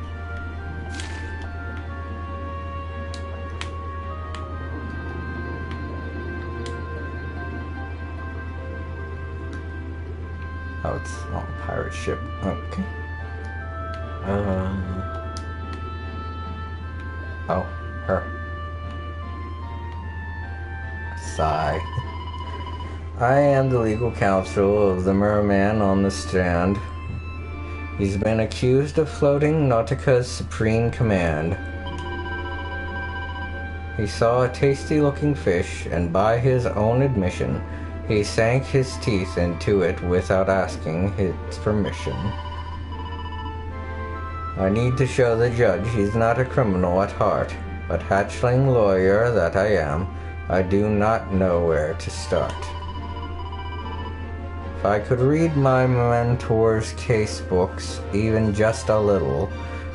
Oh, it's on a pirate ship. Okay. Oh, her. Sigh. I am the legal counsel of the merman on the stand. He's been accused of floating Nautica's supreme command. He saw a tasty-looking fish, and by his own admission, he sank his teeth into it without asking his permission. I need to show the judge he's not a criminal at heart, but hatchling lawyer that I am, I do not know where to start. If I could read my mentor's case books even just a little,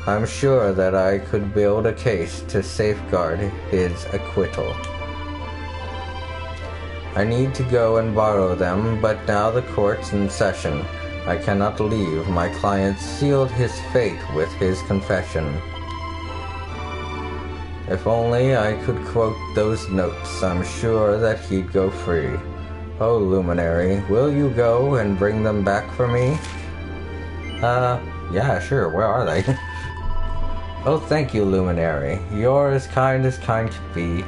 I'm sure that I could build a case to safeguard his acquittal. I need to go and borrow them, but now the court's in session. I cannot leave. My client sealed his fate with his confession. If only I could quote those notes, I'm sure that he'd go free. Oh, Luminary, will you go and bring them back for me? Yeah, sure, where are they? Oh, thank you, Luminary. You're as kind could be.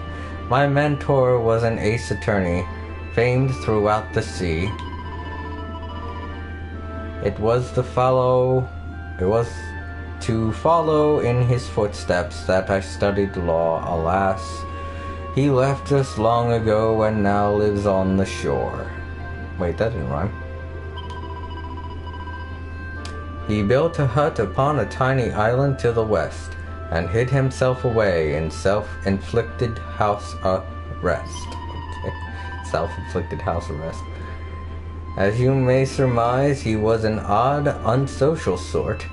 My mentor was an ace attorney, famed throughout the sea. It was to follow in his footsteps that I studied law. Alas, he left us long ago and now lives on the shore. Wait, that didn't rhyme. He built a hut upon a tiny island to the west, and hid himself away in self-inflicted house arrest. Okay, self-inflicted house arrest. As you may surmise, he was an odd, unsocial sort,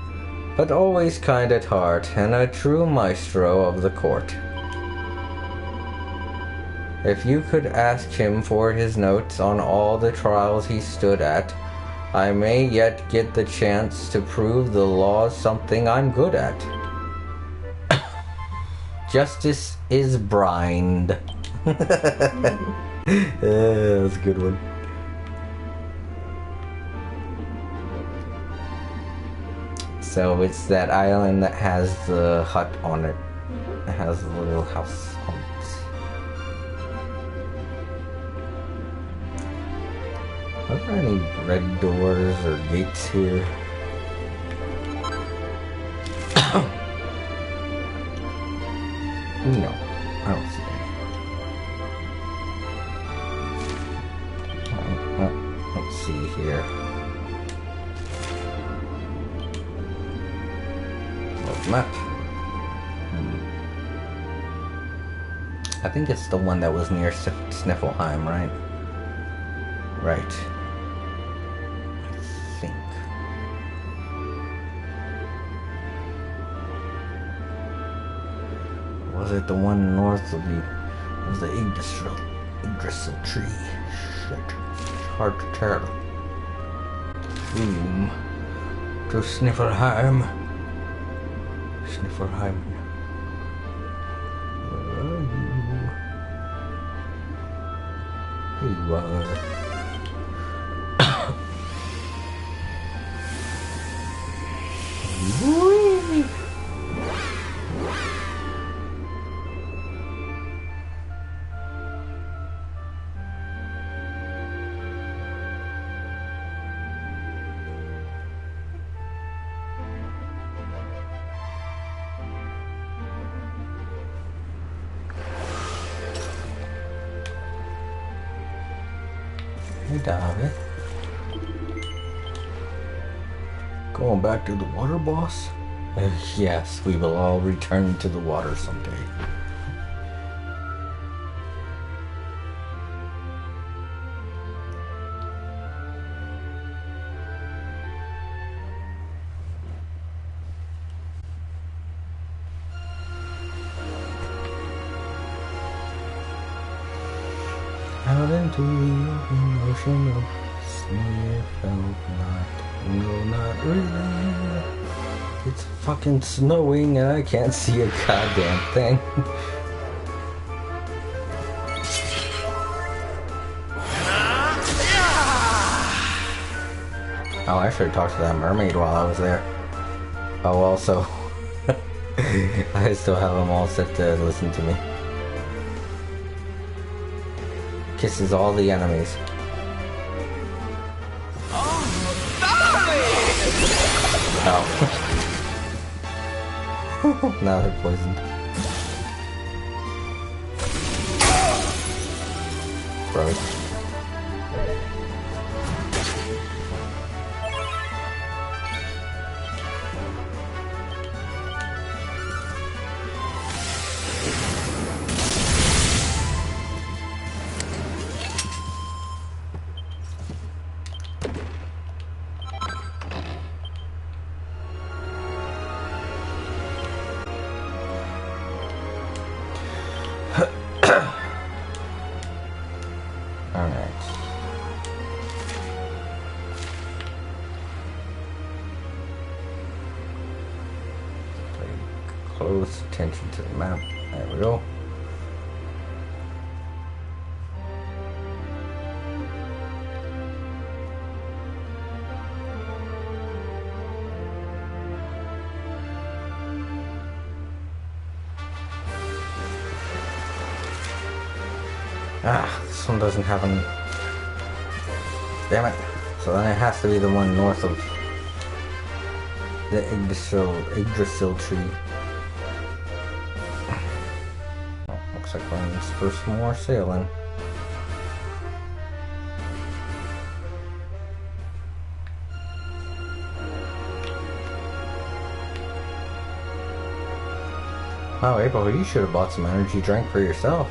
but always kind at heart, and a true maestro of the court. If you could ask him for his notes on all the trials he stood at, I may yet get the chance to prove the law's something I'm good at. Justice is blind. That was a good one. So it's that island that has the hut on it. It has a little house on it. Are there any red doors or gates here? No, I don't see any. Let's see here. World map. I think it's the one that was near Sniffelheim, right? Right. I think. Was it the one north of the Yggdrasil tree? Shit. It's hard to tell. To Sniffelheim. Sniffelheim. Where are you? Here you are. Whee! Hey, David. Going back to the water boss? Yes, we will all return to the water someday. Out into the open ocean of sneer felt not. No, not really. It's fucking snowing and I can't see a goddamn thing. Oh, I should have talked to that mermaid while I was there. Oh, also, I still have them all set to listen to me. Kisses all the enemies. Oh. Now they're poisoned. Right. attention to the map. There we go. This one doesn't have any. Damn it. So then it has to be the one north of the Yggdrasil tree. Oh, looks like we're in for some more sailing. Wow, April, you should have bought some energy drink for yourself.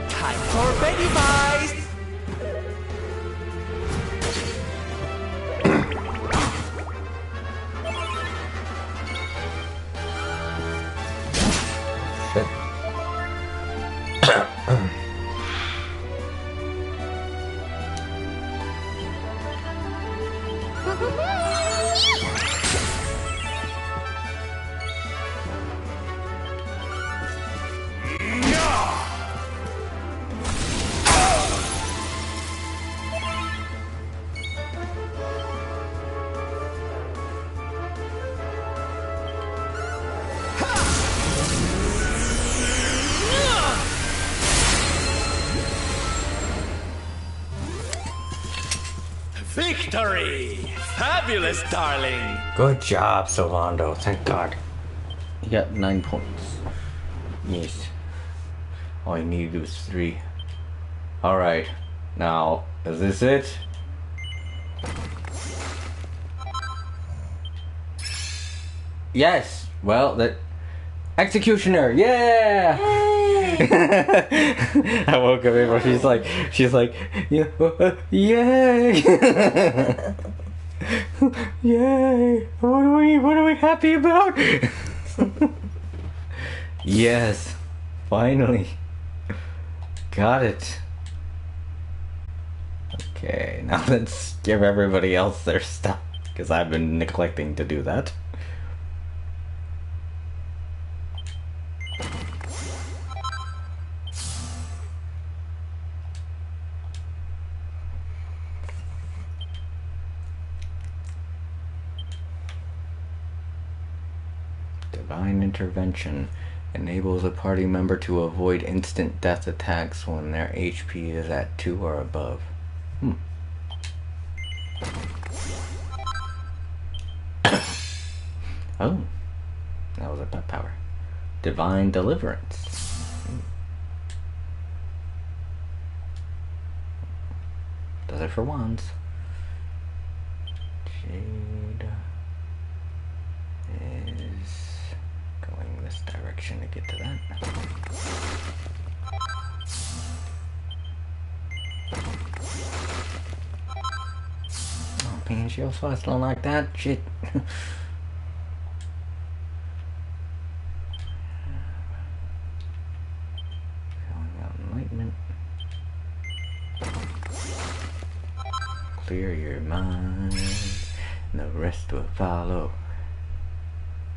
Time for Pennywise! Shit. Victory! Fabulous, darling! Good job, Sylvando. Thank God. You got 9 points. Yes. All you need to do is 3. Alright. Now, is this it? Yes! Well, that... Executioner! Yeah! I woke up April, she's like, yeah, yay! Yay! What are we happy about? Yes, finally. Got it. Okay, now let's give everybody else their stuff, because I've been neglecting to do that. Divine Intervention enables a party member to avoid instant death attacks when their HP is at 2 or above. Oh, that was a pet power. Divine Deliverance. Does it for wands. Jade is going this direction to get to that. Oh, Pain Shield Slice don't like that shit. Enlightenment. Clear your mind, and the rest will follow.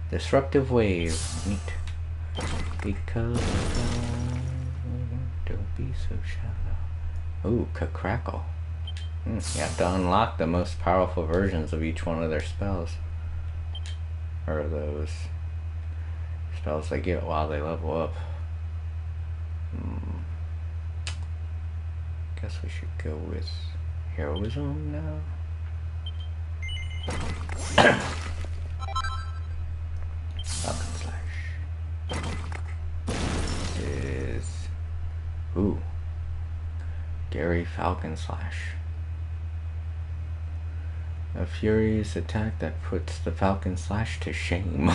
Disruptive Wave. Neat. Because don't be so shallow. Ooh, Crackle. You have to unlock the most powerful versions of each one of their spells. Or those spells they get while they level up. Guess we should go with Heroism now. Falcon Slash. This is... Ooh. Gary Falcon Slash. A furious attack that puts the Falcon Slash to shame.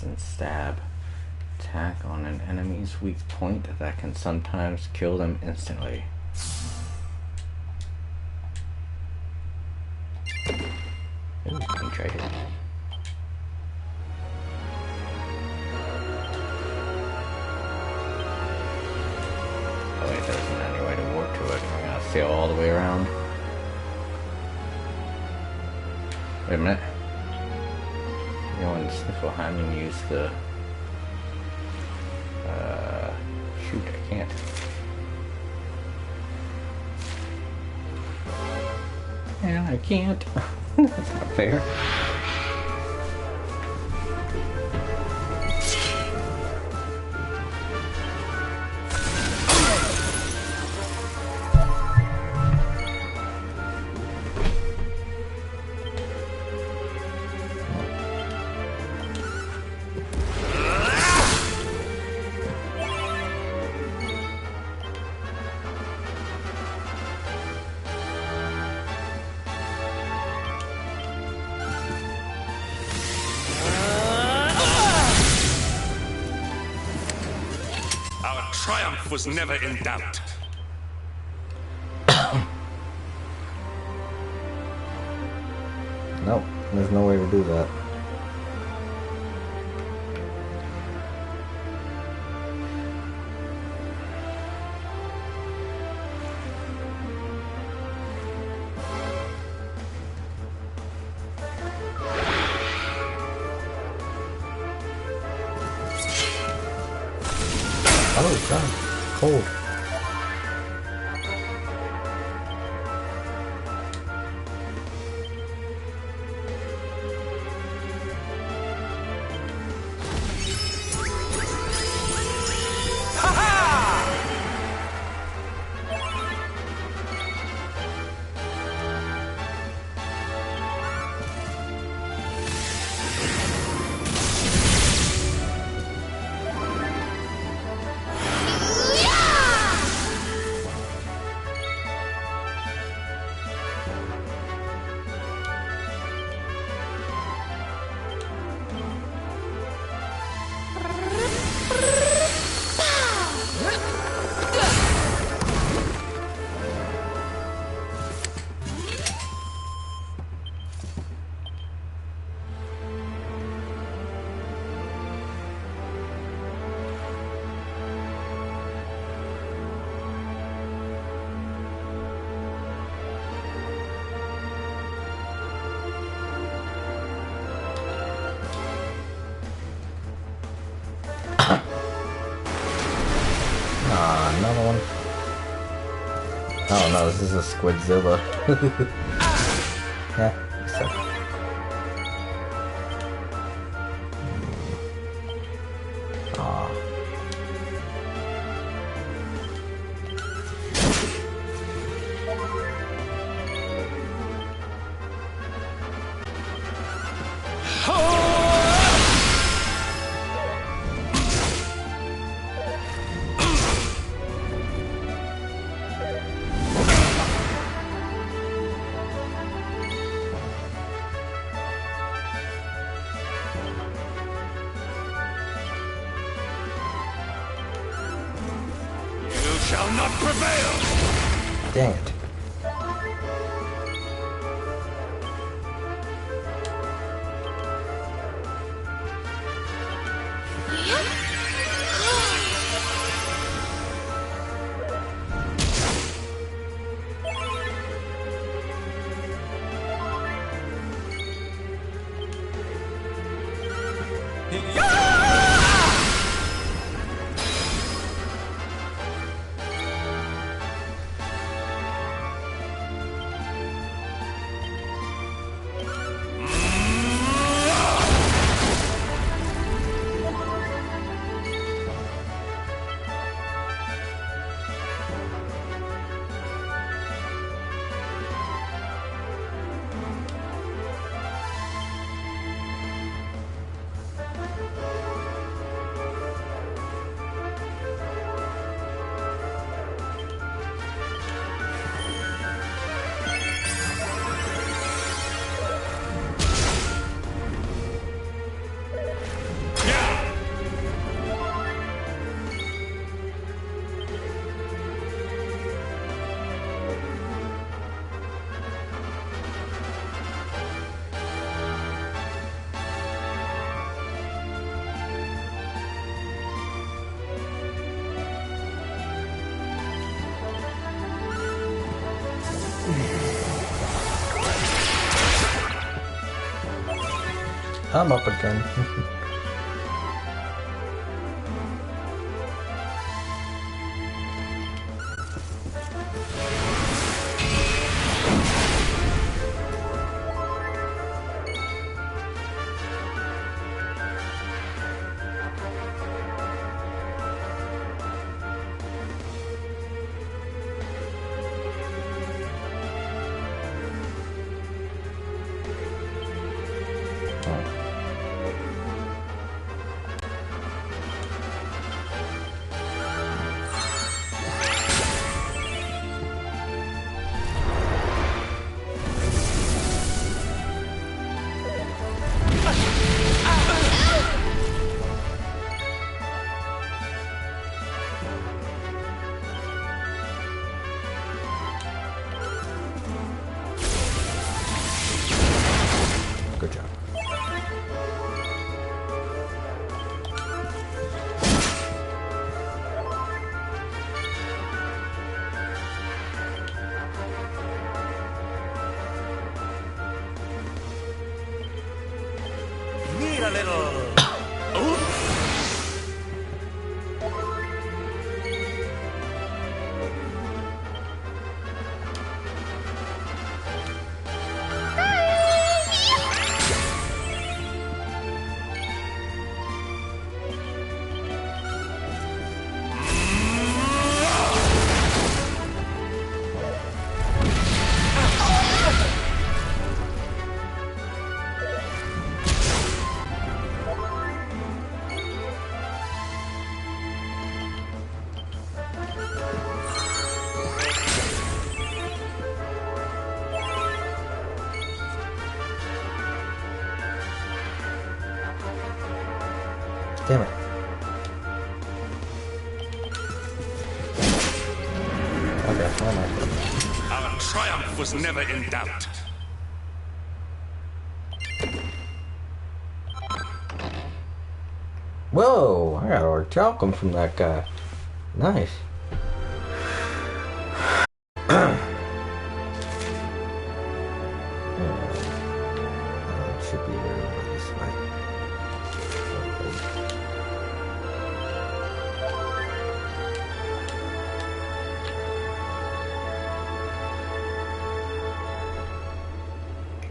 and stab. Attack on an enemy's weak point that can sometimes kill them instantly. Ooh, pink right here. Oh wait, there isn't any way to warp to it. I gotta sail all the way around. Wait a minute. You know, in Sniffleheim and use the... shoot, I can't. Yeah, I can't. That's not fair. Triumph was never in doubt. Nope, there's no way to do that. Oh god, cold. Another one. Oh no, this is a Squidzilla. Yeah, so. Aw. Shall not prevail! Dang it. I'm up again. Good job. Need a little. Damn it. Okay, why am I? Our triumph was never in doubt. Whoa, I got a talcum from that guy. Nice. It should be over this way.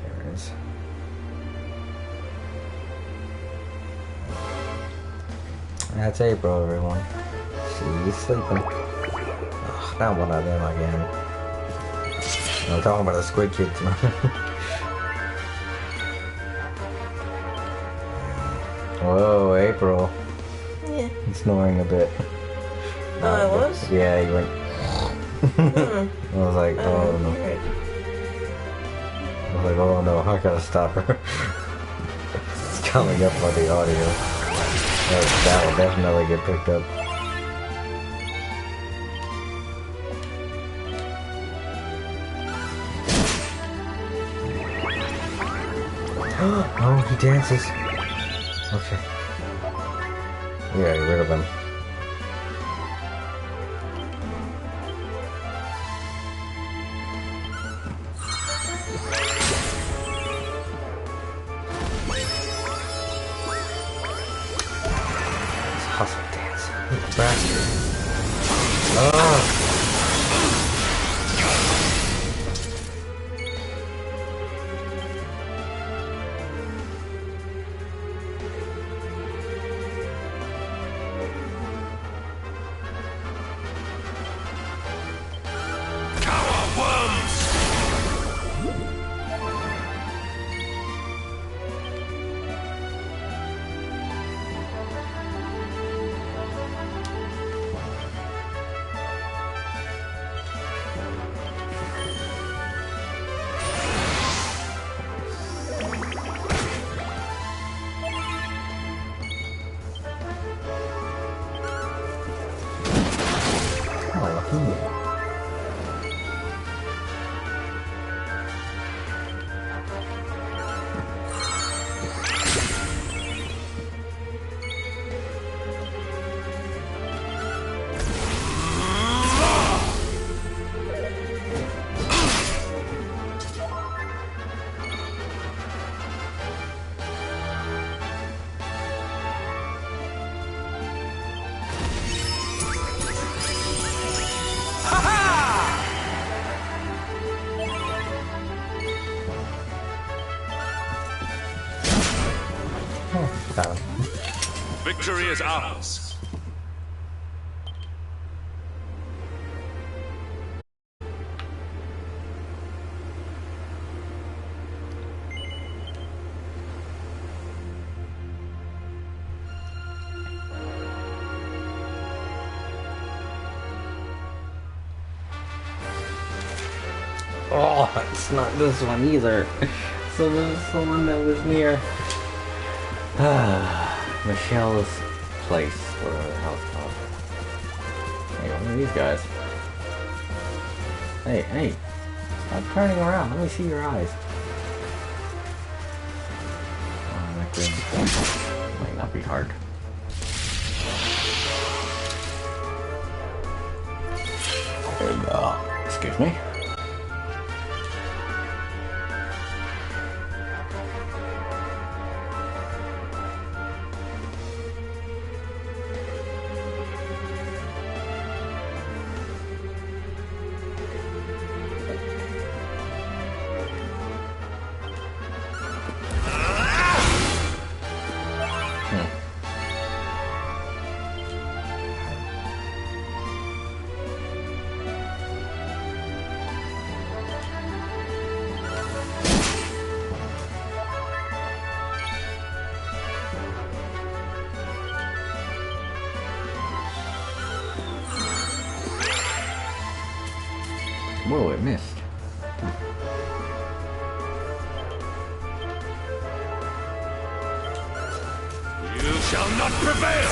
There it is. That's April, everyone. She's sleeping. Ugh, not one of them again. I'm talking about the squid kids, man. Whoa, April. Yeah. He's snoring a bit. Oh, I was? Yeah, he went. I was like, oh no. Weird. I was like, oh no, I gotta stop her. It's coming up on the audio. That will definitely get picked up. Oh, he dances. Okay. We gotta get rid of him. Hustle dance. Bastard. Oh. victory is ours. Oh, it's not this one either. So this is the one that was near Michelle's place, whatever the hell it's called. Hey, what are these guys? Hey, stop turning around. Let me see your eyes. Oh, that could, might not be hard. Excuse me. Whoa, it missed. You shall not prevail!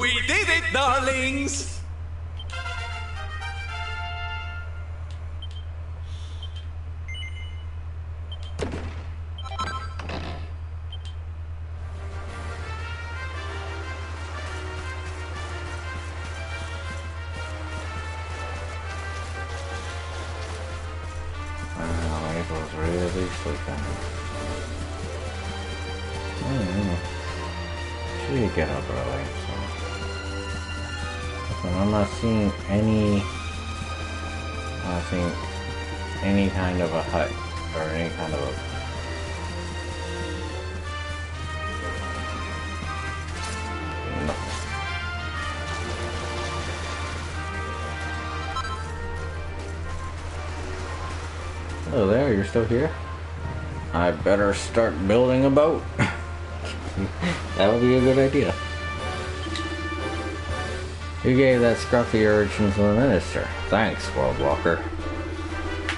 We did it, darlings! Wow, April's really sleeping. She could get up early, so. But I'm not seeing any kind of a hut or any kind of a Hello there, you're still here? I better start building a boat. That would be a good idea. You gave that scruffy urchin to the minister. Thanks, World Walker.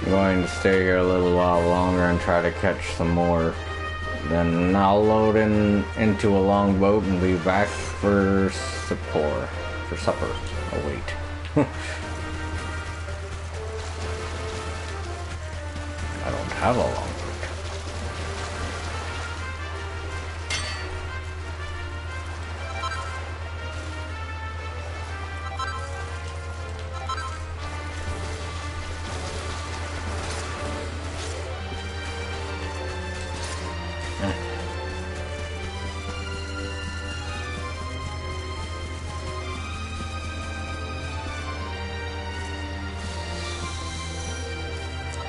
I'm going to stay here a little while longer and try to catch some more. Then I'll load into a long boat and be back for supper. Oh wait. I don't have a long boat.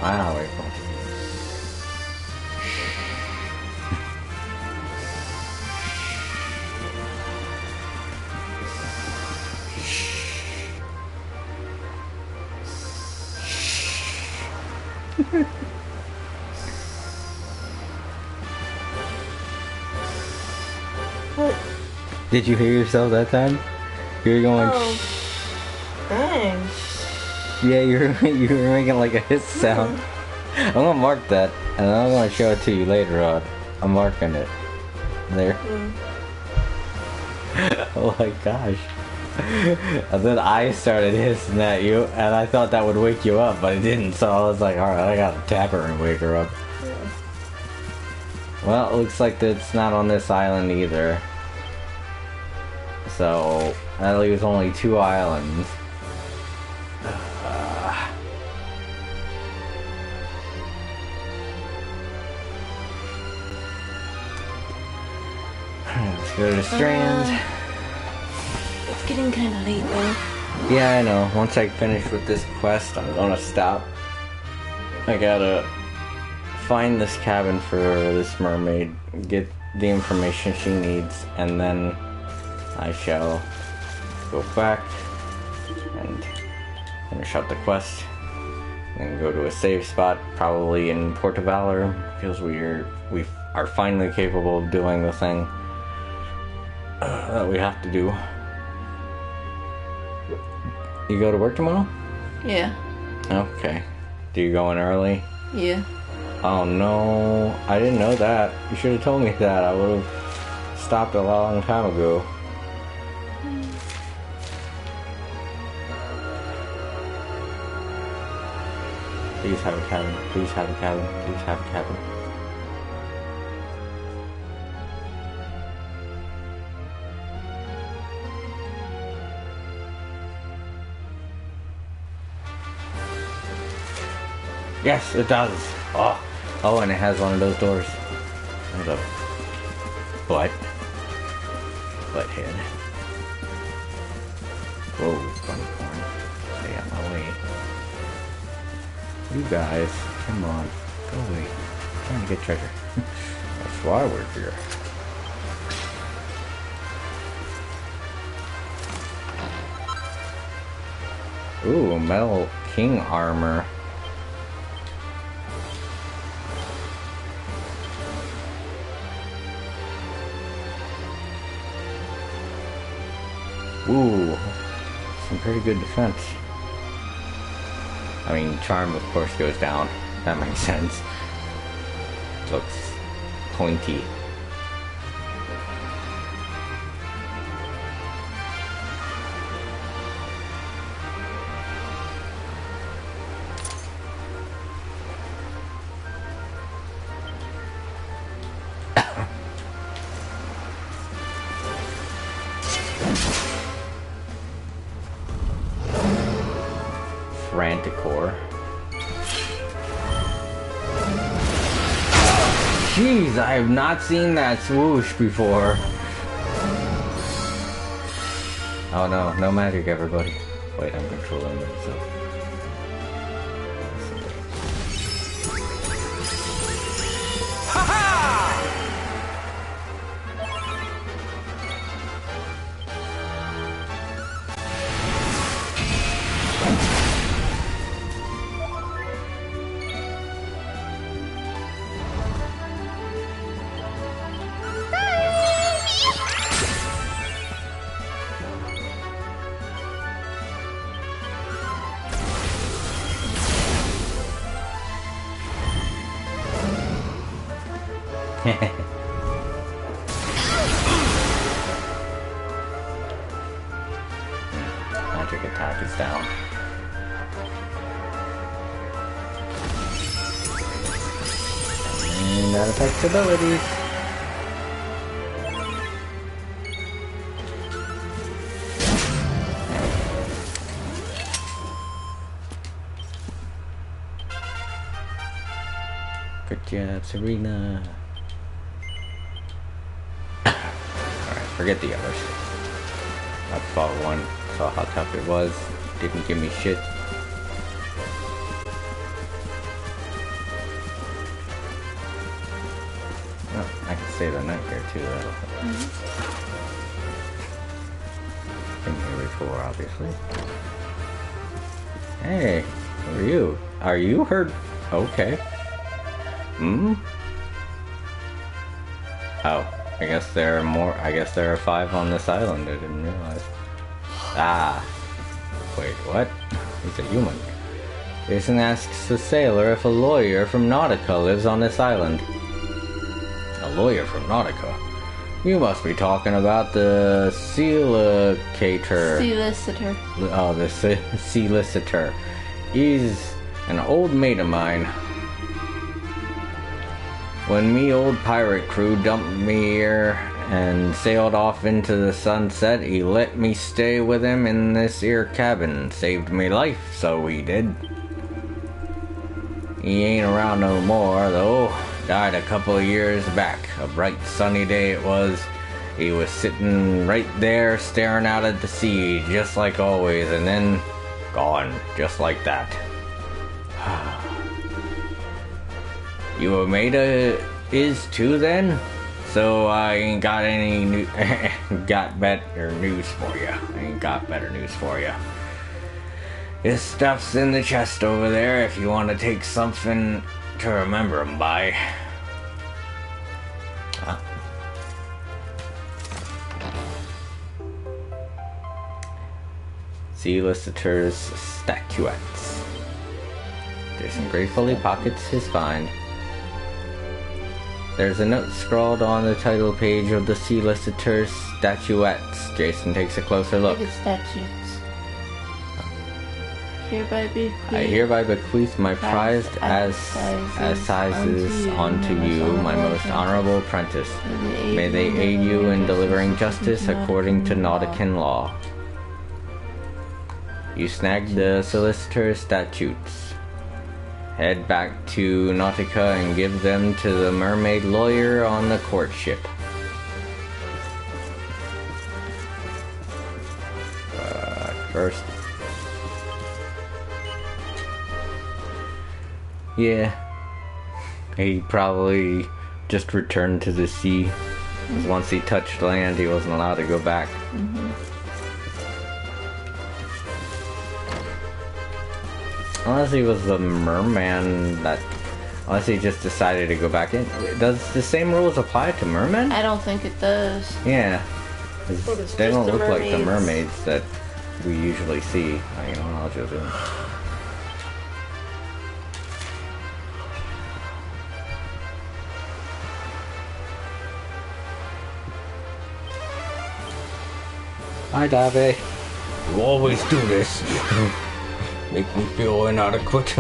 Wow, April. What? Did you hear yourself that time? You were going. Oh. Dang. Yeah, you were making like a hiss sound. I'm gonna mark that, and then I'm gonna show it to you later on. I'm marking it. There. Oh my gosh. And then I started hissing at you, and I thought that would wake you up, but it didn't, so I was like, alright, I gotta tap her and wake her up. Well, it looks like it's not on this island either. So, that leaves only 2 islands. Let's go to the Strand. It's getting kind of late though. Yeah, I know. Once I finish with this quest, I'm gonna stop. I gotta find this cabin for this mermaid, get the information she needs, and then I shall go back and finish out the quest and go to a safe spot, probably in Port of Valor, because we are finally capable of doing the thing that we have to do. You go to work tomorrow? Yeah. Okay. Do you go in early? Yeah. Oh no, I didn't know that. You should have told me that. I would have stopped a long time ago. Please have a cabin. Please have a cabin. Please have a cabin. Yes, it does. Oh, and it has one of those doors. There's a butt head. Whoa, funny corn. Stay out my way. You guys, come on, go away. I'm trying to get treasure. That's why we're here. Ooh, metal king armor. Ooh, some pretty good defense. I mean, charm of course goes down. That makes sense. Looks pointy. Franticor. Jeez, I have not seen that swoosh before. Oh no, no magic everybody. Wait, I'm controlling myself. Magic attack is down. And that affects abilities. Good job, Serena. Alright, forget the others. I fought one, saw how tough it was, didn't give me shit. Oh, I can stay the night here too, that'll help. Been here before, obviously. Hey, who are you? Are you her Okay. Oh, I guess there are more. I guess there are 5 on this island. I didn't realize. Ah. Wait, what? He's a human. Jason asks the sailor if a lawyer from Nautica lives on this island. A lawyer from Nautica? You must be talking about the Selicator. Solicitor. Oh, the Solicitor. He's an old mate of mine. When me old pirate crew dumped me here and sailed off into the sunset, he let me stay with him in this here cabin. Saved me life, so he did. He ain't around no more, though. Died a couple of years back. A bright sunny day it was. He was sitting right there staring out at the sea, just like always, and then gone, just like that. You a mate of his too, then? So I ain't got any got better news for you. I ain't got better news for you. His stuff's in the chest over there if you want to take something to remember him by. Huh? Solicitor's statuettes. Jason gratefully pockets his find. There's a note scrawled on the title page of the Solicitor's statuettes. Jason takes a closer look. Look at statues. I hereby bequeath my prized assizes unto you, my most honorable apprentice. May they aid you in delivering justice according to Nautican law. You snagged the Solicitor's statutes. Head back to Nautica and give them to the mermaid lawyer on the courtship. First. Yeah. He probably just returned to the sea. Because once he touched land, he wasn't allowed to go back. Unless he was the merman that... Unless he just decided to go back in. Does the same rules apply to mermen? I don't think it does. Yeah. 'Cause they don't look like the mermaids that we usually see. You know, I'll just... Hi, Davey. You always do this. Make me feel inadequate.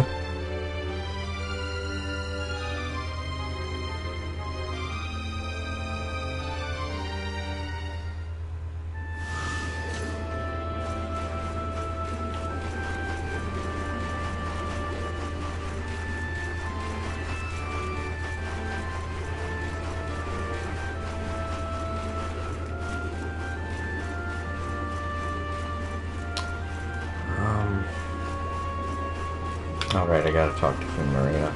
Alright, I gotta talk to Marina.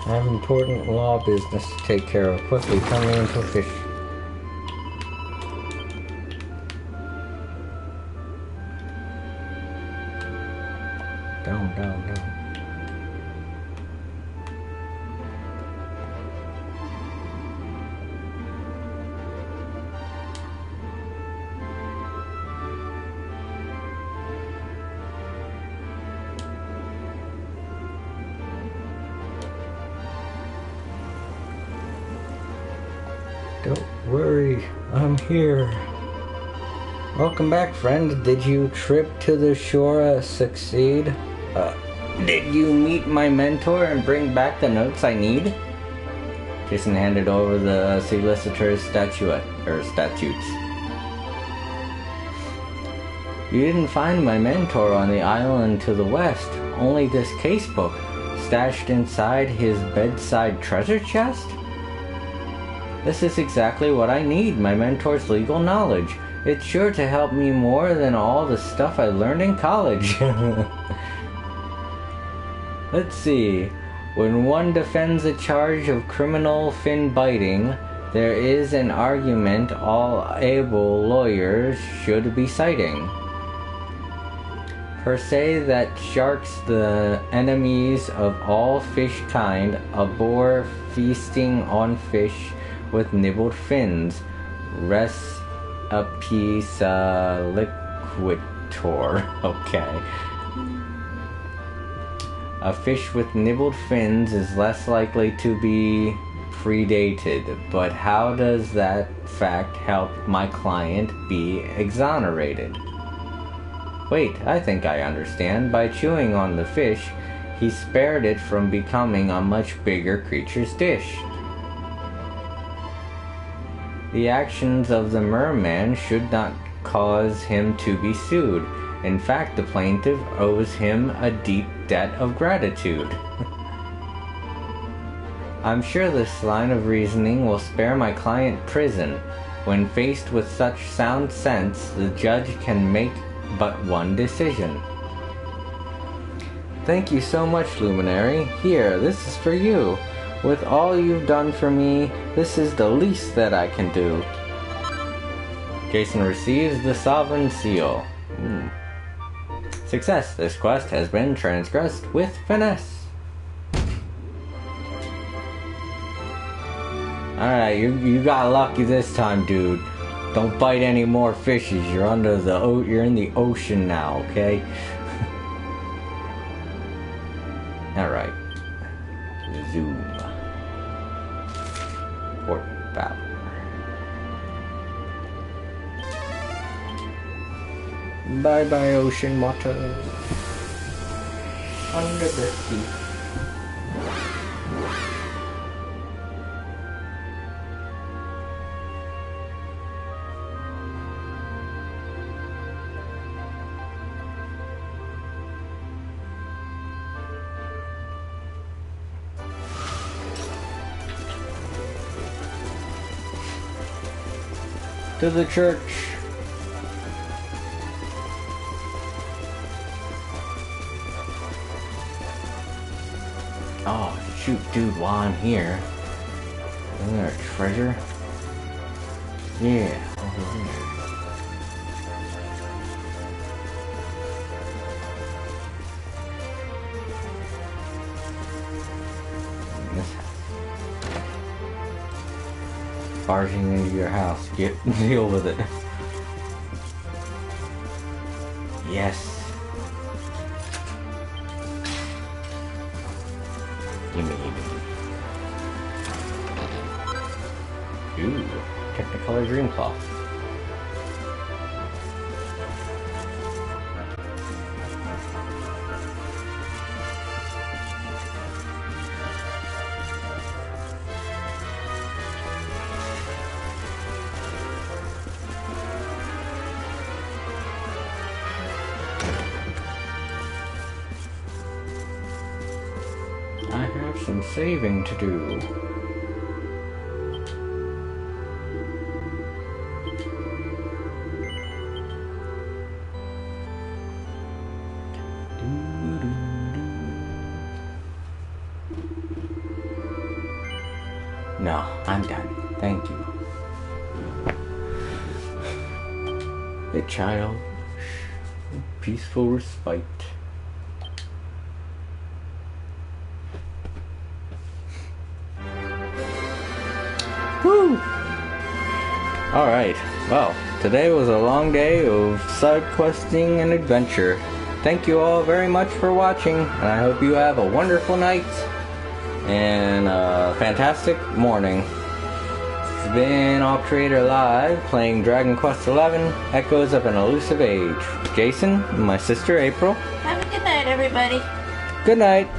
I have important law business to take care of. Quickly, turn me into a fish. Down. Don't worry, I'm here. Welcome back, friend. Did you trip to the shore succeed? Did you meet my mentor and bring back the notes I need? Jason handed over the solicitor's statutes. You didn't find my mentor on the island to the west, only this casebook stashed inside his bedside treasure chest? This is exactly what I need, my mentor's legal knowledge. It's sure to help me more than all the stuff I learned in college. Let's see. When one defends a charge of criminal fin biting, there is an argument all able lawyers should be citing. Per se that sharks the enemies of all fish kind abhor feasting on fish with nibbled fins. Res apis liquitor. Okay. A fish with nibbled fins is less likely to be predated, but how does that fact help my client be exonerated? Wait, I think I understand. By chewing on the fish, he spared it from becoming a much bigger creature's dish. The actions of the merman should not cause him to be sued. In fact, the plaintiff owes him a deep debt of gratitude. I'm sure this line of reasoning will spare my client prison. When faced with such sound sense, the judge can make but one decision. Thank you so much, Luminary. Here, this is for you. With all you've done for me, this is the least that I can do. Jason receives the Sovereign Seal. Success. This quest has been transgressed with finesse. Alright, you got lucky this time, dude. Don't bite any more fishes. You're in the ocean now, okay? Alright. Zoom. Port Valor. Bye bye, ocean water. Under the sea. To the church. Oh, shoot, dude, while I'm here. Isn't there a treasure? Yeah, over there. In this house. Barging into your house. Deal with it. Yes. Gimme. Ooh, Technicolor Dream Cloth. I have some saving to do. No, I'm done. Thank you. A child, peaceful respite. Woo! Alright, well, today was a long day of side questing and adventure. Thank you all very much for watching, and I hope you have a wonderful night and a fantastic morning. It's been All Creator Live, playing Dragon Quest XI, Echoes of an Elusive Age. Jason, my sister April. Have a good night, everybody. Good night.